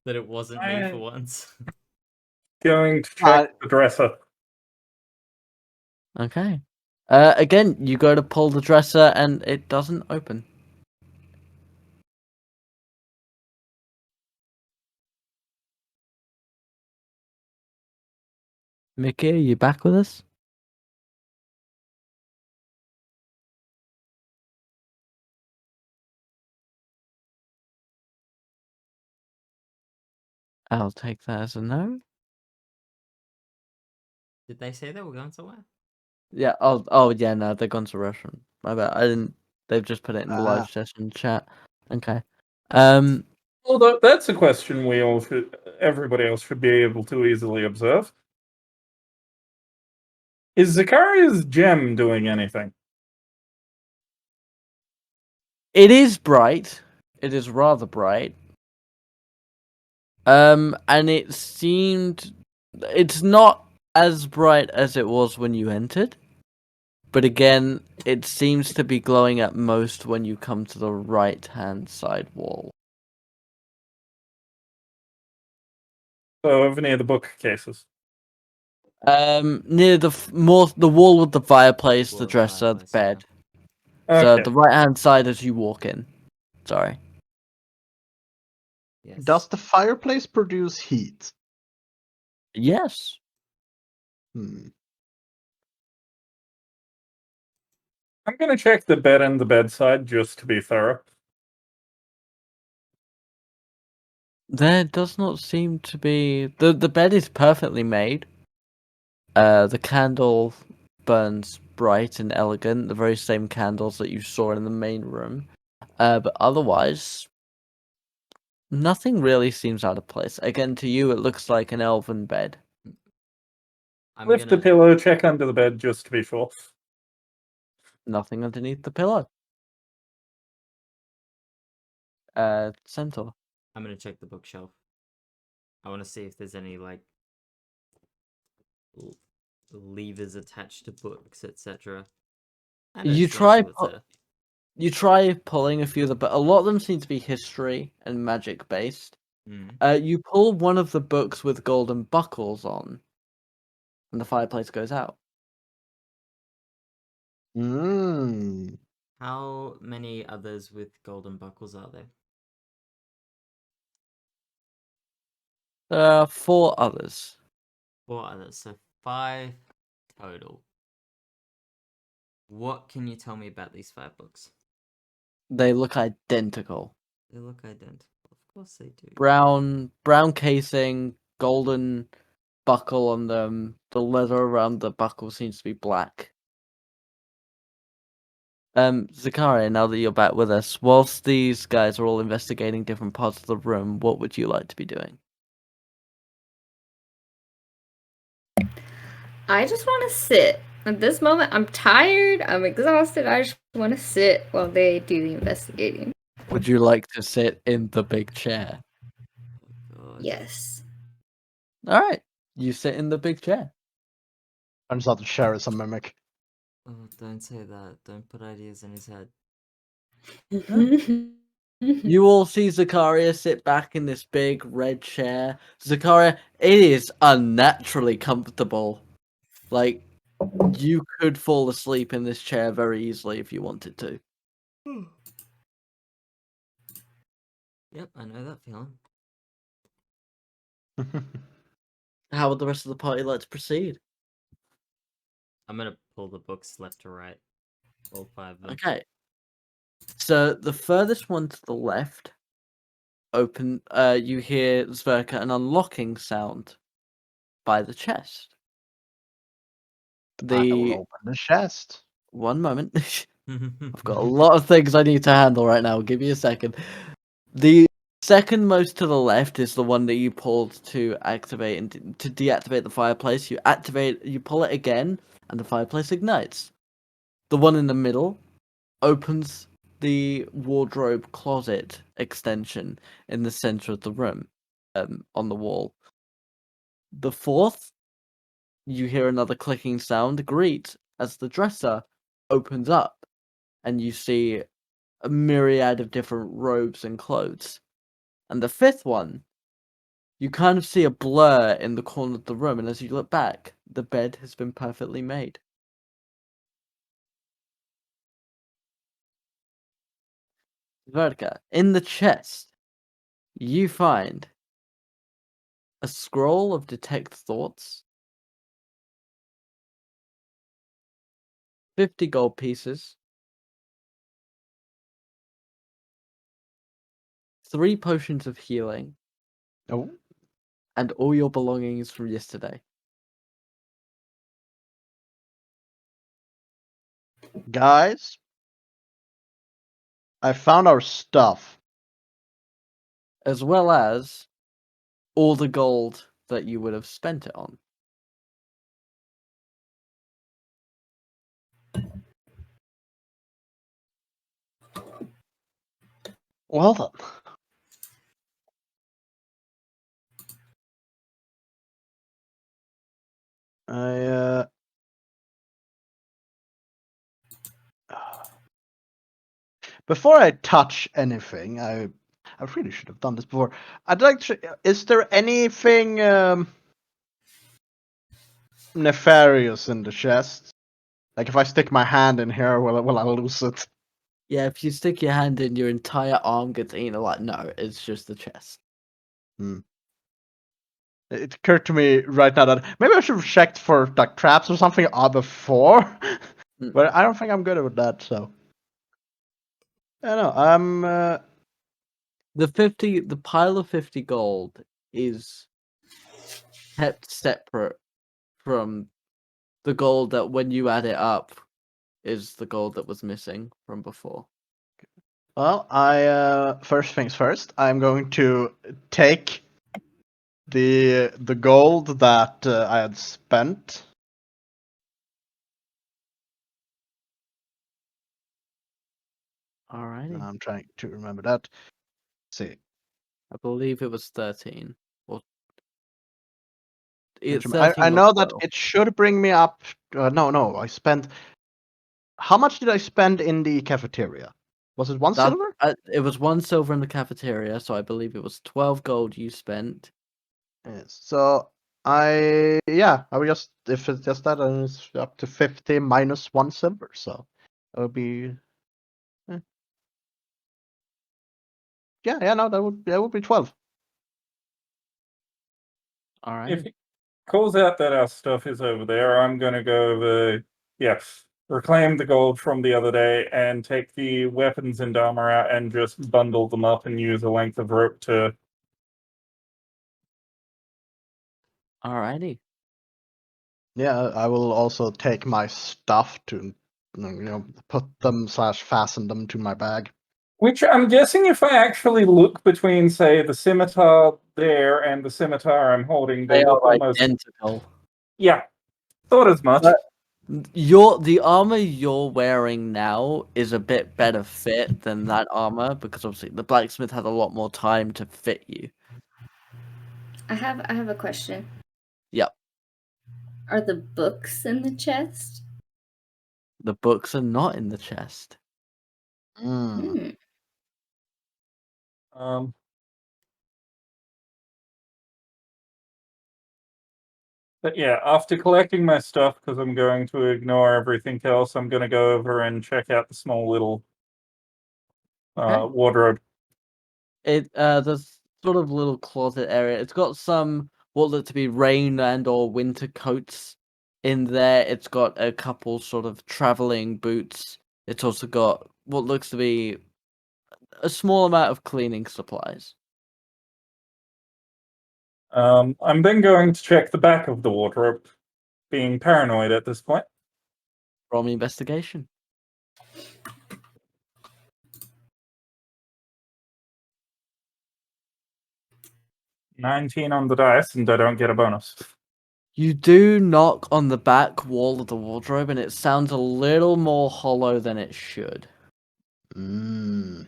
[SPEAKER 2] that it wasn't me for once.
[SPEAKER 5] Going to check the dresser.
[SPEAKER 1] Okay. Again, you go to pull the dresser and it doesn't open. Mickey, are you back with us? I'll take that as a no.
[SPEAKER 2] Did they say they were going somewhere?
[SPEAKER 1] Yeah. Oh, yeah. No, they're gone to Russian. My bad. I didn't. They've just put it in the live
[SPEAKER 3] Ah.
[SPEAKER 1] session chat. Okay.
[SPEAKER 5] Well, that's a question everybody else should be able to easily observe. Is Zakaria's gem doing anything?
[SPEAKER 1] It is bright. It is rather bright. And it seemed it's not as bright as it was when you entered. but again, it seems to be glowing at most when you come to the right-hand side wall.
[SPEAKER 5] So over near the bookcases.
[SPEAKER 1] Near the wall with the fireplace,
[SPEAKER 2] Wall
[SPEAKER 1] the
[SPEAKER 2] with
[SPEAKER 1] dresser, the
[SPEAKER 2] fireplace, yeah.
[SPEAKER 1] bed. So
[SPEAKER 5] Okay.
[SPEAKER 1] the right-hand side as you walk in. Sorry.
[SPEAKER 2] Yes.
[SPEAKER 3] Does the fireplace produce heat?
[SPEAKER 1] Yes.
[SPEAKER 3] Hmm.
[SPEAKER 5] I'm gonna check the bed and the bedside just to be thorough.
[SPEAKER 1] There does not seem to be the bed is perfectly made. The candle burns bright and elegant, the very same candles that you saw in the main room. But otherwise, nothing really seems out of place. Again, to you, it looks like an elven bed.
[SPEAKER 2] I'm
[SPEAKER 5] Lift the
[SPEAKER 2] gonna
[SPEAKER 5] pillow, check under the bed just to be sure.
[SPEAKER 1] Nothing underneath the pillow. Centaur.
[SPEAKER 2] I'm gonna check the bookshelf. I want to see if there's any like levers attached to books, etc. I know,
[SPEAKER 1] You
[SPEAKER 2] just want to see
[SPEAKER 1] try
[SPEAKER 2] what's there.
[SPEAKER 1] you try pulling a few of the, but a lot of them seem to be history and magic based.
[SPEAKER 2] Mm.
[SPEAKER 1] You pull one of the books with golden buckles on, and the fireplace goes out.
[SPEAKER 3] Mm.
[SPEAKER 2] How many others with golden buckles are there?
[SPEAKER 1] There are 4 others.
[SPEAKER 2] 4 others, so 5 total. What can you tell me about these 5 books?
[SPEAKER 1] They look identical.
[SPEAKER 2] They look identical. Of course they do.
[SPEAKER 1] Brown casing, golden buckle on them. The leather around the buckle seems to be black. Zakaria, now that you're back with us, whilst these guys are all investigating different parts of the room, what would you like to be doing?
[SPEAKER 4] I just want to sit. At this moment, I'm tired. I'm exhausted. I just want to sit while they do the investigating.
[SPEAKER 1] Would you like to sit in the big chair?
[SPEAKER 2] Oh god.
[SPEAKER 4] Yes.
[SPEAKER 1] Alright, you sit in the big chair.
[SPEAKER 3] Turns out the chair is a mimic.
[SPEAKER 2] Oh, don't say that. Don't put ideas in his head.
[SPEAKER 1] You all see Zakaria sit back in this big red chair. Zakaria, it is unnaturally comfortable. Like, you could fall asleep in this chair very easily if you wanted to.
[SPEAKER 2] Yep, I know that feeling.
[SPEAKER 1] How would the rest of the party like to proceed?
[SPEAKER 2] I'm gonna pull the books left to right. All 5 of them.
[SPEAKER 1] Okay. So the furthest one to the left open you hear Sverkr an unlocking sound by the chest.
[SPEAKER 3] I will
[SPEAKER 1] The
[SPEAKER 3] open the chest.
[SPEAKER 1] one moment. I've got a lot of things I need to handle right now. Give me a second. The second most to the left is the one that you pulled to activate and to deactivate the fireplace. You pull it again, and the fireplace ignites. The one in the middle opens the wardrobe closet extension in the center of the room, on the wall. The fourth, you hear another clicking sound. Greet as the dresser opens up, and you see a myriad of different robes and clothes. And the fifth one, you kind of see a blur in the corner of the room, and as you look back, the bed has been perfectly made. Vertica, in the chest, you find a scroll of detect thoughts, 50 gold pieces, 3 potions of healing,
[SPEAKER 3] Oh,
[SPEAKER 1] and all your belongings from yesterday.
[SPEAKER 3] guys, I found our stuff.
[SPEAKER 1] As well as all the gold that you would have spent it on.
[SPEAKER 3] Well then. I before I touch anything, I really should have done this before. I'd like to. Is there anything nefarious in the chest? Like if I stick my hand in here, will I lose it?
[SPEAKER 1] Yeah, if you stick your hand in, your entire arm gets eaten. Like, no, it's just the chest.
[SPEAKER 3] It occurred to me right now that maybe I should have checked for like traps or something before, but I don't think I'm good with that. So I don't know.
[SPEAKER 1] The pile of 50 gold is kept separate from the gold that, when you add it up, is the gold that was missing from before.
[SPEAKER 3] Well, I first things first. I'm going to take the gold that I had spent.
[SPEAKER 1] Alrighty.
[SPEAKER 3] I'm trying to remember that. Let's see.
[SPEAKER 1] I believe it was 13. Or it's
[SPEAKER 3] I
[SPEAKER 1] 13 or
[SPEAKER 3] know that
[SPEAKER 1] 12.
[SPEAKER 3] it should bring me up. No. I spent. How much did I spend in the cafeteria? Was it one silver?
[SPEAKER 1] It was 1 silver in the cafeteria, so I believe it was 12 gold you spent.
[SPEAKER 3] Yes. So I will just, if it's just that, then it's up to 50 minus 1 silver. So it would be. No, that would be 12.
[SPEAKER 1] Alright.
[SPEAKER 5] If it calls out that our stuff is over there, I'm gonna go over. Yes, reclaim the gold from the other day and take the weapons and armor out and just bundle them up and use a length of rope to.
[SPEAKER 1] Alrighty.
[SPEAKER 3] Yeah, I will also take my stuff to, put them / fasten them to my bag.
[SPEAKER 5] Which I'm guessing, if I actually look between, say, the scimitar there and the scimitar I'm holding, they look
[SPEAKER 1] are
[SPEAKER 5] almost.
[SPEAKER 1] identical.
[SPEAKER 5] Yeah, thought as much.
[SPEAKER 1] The armor you're wearing now is a bit better fit than that armor, because obviously the blacksmith had a lot more time to fit you.
[SPEAKER 4] I have a question.
[SPEAKER 1] Yep.
[SPEAKER 4] Are the books in the chest?
[SPEAKER 1] The books are not in the chest.
[SPEAKER 3] Mm.
[SPEAKER 5] But yeah, after collecting my stuff, because I'm going to ignore everything else, I'm going to go over and check out the small little
[SPEAKER 1] Okay.
[SPEAKER 5] wardrobe.
[SPEAKER 1] There's sort of little closet area. It's got some what look to be rain and or winter coats in there. It's got a couple sort of traveling boots. It's also got what looks to be a small amount of cleaning supplies.
[SPEAKER 5] I'm then going to check the back of the wardrobe, being paranoid at this point.
[SPEAKER 1] Roll me investigation.
[SPEAKER 5] 19 on the dice, and I don't get a bonus.
[SPEAKER 1] You do knock on the back wall of the wardrobe, and it sounds a little more hollow than it should.
[SPEAKER 3] Mm.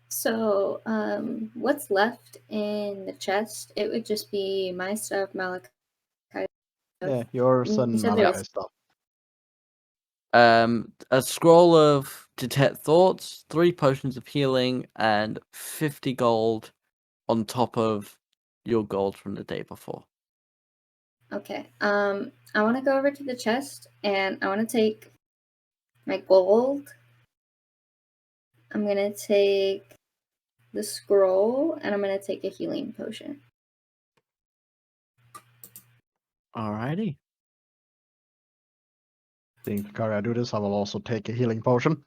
[SPEAKER 4] So, what's left in the chest? It would just be my stuff, Malachi.
[SPEAKER 3] Yeah, yours
[SPEAKER 4] You
[SPEAKER 3] and
[SPEAKER 4] said there
[SPEAKER 3] Malachi's
[SPEAKER 4] was-
[SPEAKER 3] stuff.
[SPEAKER 1] A scroll of detect thoughts, 3 potions of healing, and 50 gold on top of your gold from the day before.
[SPEAKER 4] Okay. I want to go over to the chest and I want to take my gold. I'm gonna take the scroll and I'm gonna take a healing potion.
[SPEAKER 1] Alrighty.
[SPEAKER 3] Seeing Zakaria do this, I will also take a healing potion.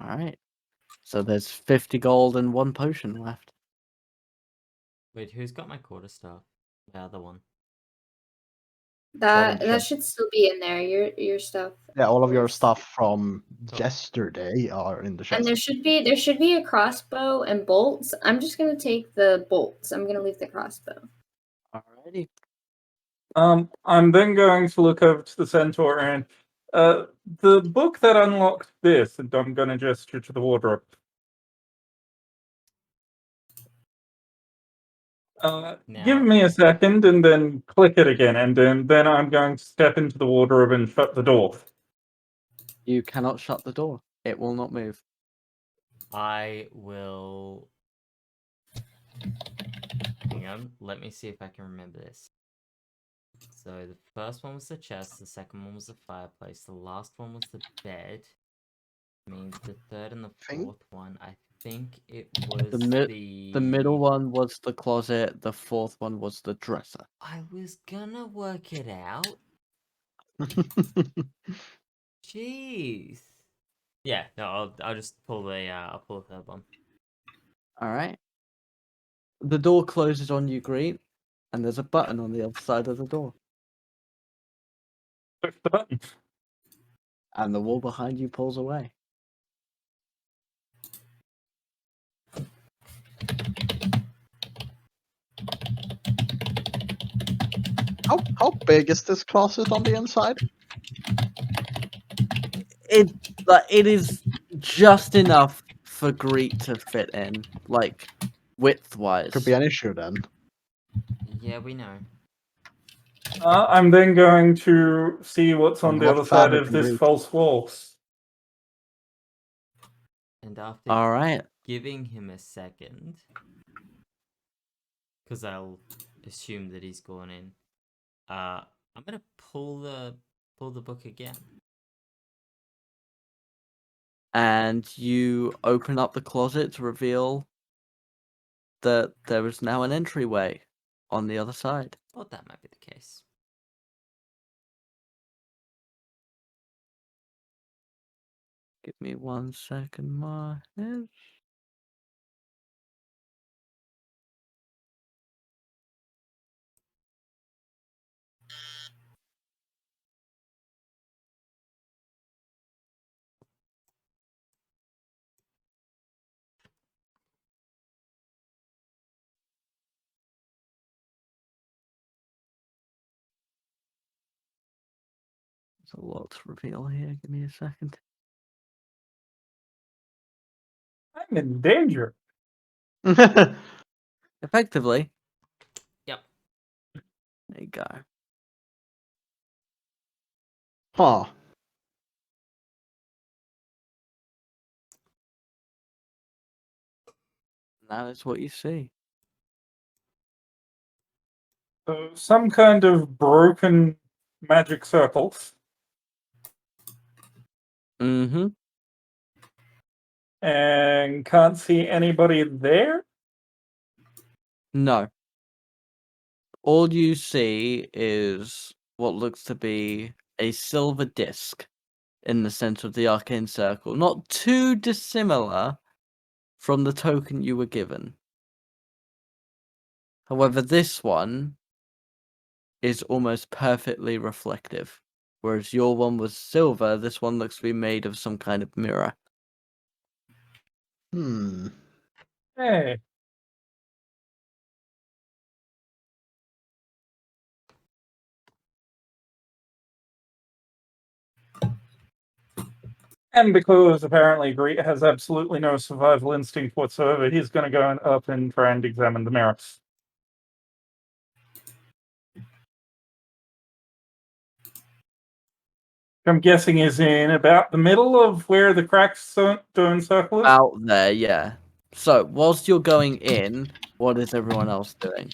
[SPEAKER 1] Alright. So there's 50 gold and 1 potion left.
[SPEAKER 2] Wait, who's got my quarterstaff? The other one.
[SPEAKER 4] That
[SPEAKER 3] chest.
[SPEAKER 4] should still be in there. Your stuff.
[SPEAKER 3] Yeah, all of your
[SPEAKER 4] is.
[SPEAKER 3] stuff from
[SPEAKER 2] Cool.
[SPEAKER 3] yesterday are in the chest.
[SPEAKER 4] And there should be a crossbow and bolts. I'm just gonna take the bolts. I'm gonna leave the crossbow.
[SPEAKER 1] Alrighty.
[SPEAKER 5] I'm then going to look over to the centaur and the book that unlocked this, and I'm going to gesture to the wardrobe. Give
[SPEAKER 2] Now-
[SPEAKER 5] me a second and then click it again, and then I'm going to step into the wardrobe and shut the door.
[SPEAKER 1] You cannot shut the door. It will not move.
[SPEAKER 2] I will. Hang on, let me see if I can remember this. So the first one was the chest, the second one was the fireplace, the last one was the bed. Means the third and the
[SPEAKER 3] Think-
[SPEAKER 2] fourth one, I think it was
[SPEAKER 1] The middle one was the closet. The fourth one was the dresser.
[SPEAKER 2] I was gonna work it out. Jeez. Yeah, no, I'll just pull the third one.
[SPEAKER 1] All right. The door closes on you, Greet, and there's a button on the other side of the door,
[SPEAKER 5] Push the button.
[SPEAKER 1] and the wall behind you pulls away.
[SPEAKER 3] How big is this closet on the inside?
[SPEAKER 1] It is just enough for Greet to fit in, like width-wise.
[SPEAKER 3] Could be an issue then.
[SPEAKER 2] Yeah, we know.
[SPEAKER 5] I'm then going to see what's on
[SPEAKER 3] And
[SPEAKER 5] the
[SPEAKER 3] what
[SPEAKER 5] other side
[SPEAKER 3] fabric
[SPEAKER 5] of
[SPEAKER 3] and
[SPEAKER 5] this
[SPEAKER 3] read?
[SPEAKER 5] false wall.
[SPEAKER 2] And after
[SPEAKER 1] All right.
[SPEAKER 2] giving him a second, because I'll assume that he's gone in, I'm gonna pull the book again.
[SPEAKER 1] And you open up the closet to reveal that there is now an entryway on the other side.
[SPEAKER 2] Thought that might be the case.
[SPEAKER 1] Give me 1 second, my head. There's a lot to reveal here. Give me a second.
[SPEAKER 5] I'm in danger.
[SPEAKER 1] Effectively.
[SPEAKER 2] Yep.
[SPEAKER 1] There you go.
[SPEAKER 3] Huh.
[SPEAKER 1] That is what you see.
[SPEAKER 5] So some kind of broken magic circles,
[SPEAKER 1] Mm-hmm.
[SPEAKER 5] and can't see anybody there.
[SPEAKER 1] No. All you see is what looks to be a silver disc in the center of the arcane circle. Not too dissimilar from the token you were given. However, this one is almost perfectly reflective. Whereas your one was silver, this one looks to be made of some kind of mirror.
[SPEAKER 3] Hmm.
[SPEAKER 5] Hey. And because apparently Greet has absolutely no survival instinct whatsoever, he's going to go up and try and examine the mirrors. I'm guessing is in about the middle of where the cracked stone circle is.
[SPEAKER 1] Out there, yeah. So, whilst you're going in, what is everyone else doing?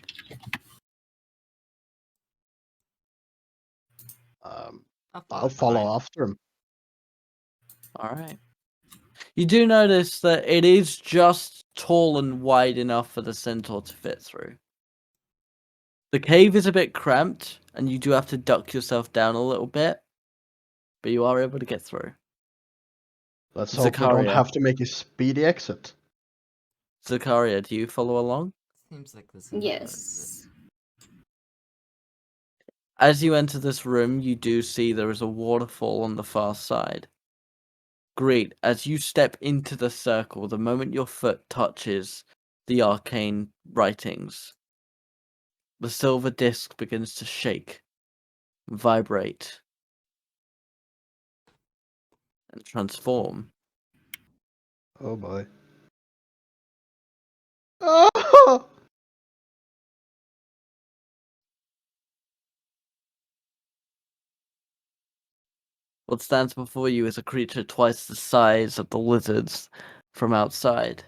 [SPEAKER 3] I'll follow after him.
[SPEAKER 1] Alright. You do notice that it is just tall and wide enough for the centaur to fit through. The cave is a bit cramped, and you do have to duck yourself down a little bit, but you are able to get through.
[SPEAKER 3] Let's hope we don't
[SPEAKER 1] Zakaria.
[SPEAKER 3] have to make a speedy exit.
[SPEAKER 1] Zakaria, do you follow along?
[SPEAKER 2] Seems like there's another
[SPEAKER 4] Yes.
[SPEAKER 2] exit.
[SPEAKER 1] As you enter this room, you do see there is a waterfall on the far side. Great. As you step into the circle, the moment your foot touches the arcane writings, the silver disc begins to shake, vibrate, and transform.
[SPEAKER 3] Oh boy. Oh!
[SPEAKER 1] What stands before you is a creature twice the size of the lizards from outside.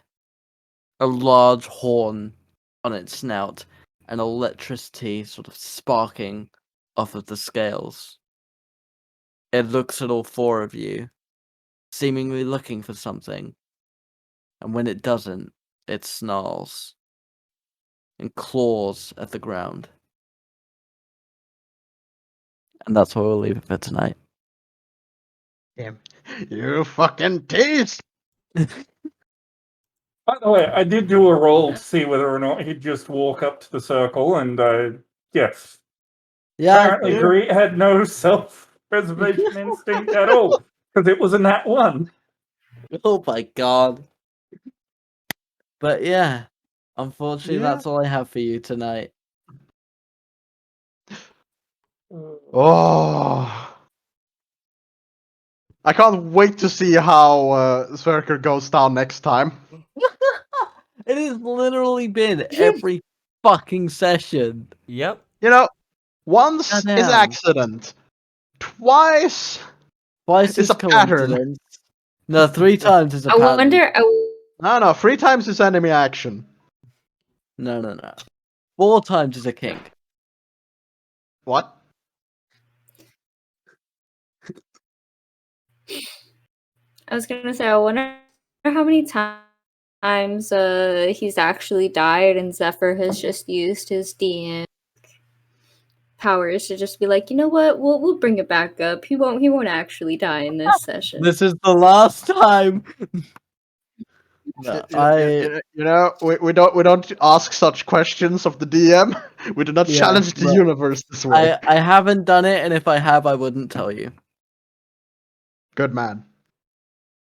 [SPEAKER 1] A large horn on its snout, and electricity sort of sparking off of the scales. It looks at all four of you, seemingly looking for something, and when it doesn't, it snarls and claws at the ground. And that's where we'll leave it for tonight.
[SPEAKER 3] Damn. You fucking tease!
[SPEAKER 5] By the way, I did do a roll to see whether or not he'd just walk up to the circle, and yes,
[SPEAKER 1] Yeah,
[SPEAKER 5] apparently Greet had no self-preservation instinct at all because it was a nat 1.
[SPEAKER 1] oh my god. But yeah, unfortunately,
[SPEAKER 3] Yeah.
[SPEAKER 1] that's all I have for you tonight.
[SPEAKER 3] Oh. I can't wait to see how Sverkr goes down next time.
[SPEAKER 1] It has literally been every fucking session.
[SPEAKER 2] Yep.
[SPEAKER 3] You know, once is
[SPEAKER 1] Goddamn.
[SPEAKER 3] accident. Twice
[SPEAKER 1] Twice
[SPEAKER 3] is
[SPEAKER 1] is
[SPEAKER 3] a pattern.
[SPEAKER 1] coincidence. No, 3 times is a
[SPEAKER 4] I
[SPEAKER 1] pattern.
[SPEAKER 4] wonder.
[SPEAKER 3] No, 3 times is enemy action.
[SPEAKER 1] No. 4 times is a kink.
[SPEAKER 3] What?
[SPEAKER 4] I was gonna say, I wonder how many times he's actually died, and Zephyr has just used his DM powers to just be like, you know what, we'll bring it back up. He won't actually die in this session.
[SPEAKER 1] This is the last time. No,
[SPEAKER 3] You know, we don't ask such questions of the DM. We do not
[SPEAKER 1] Yeah,
[SPEAKER 3] challenge the
[SPEAKER 1] but
[SPEAKER 3] universe this way.
[SPEAKER 1] I haven't done it, and if I have, I wouldn't tell you.
[SPEAKER 3] Good man.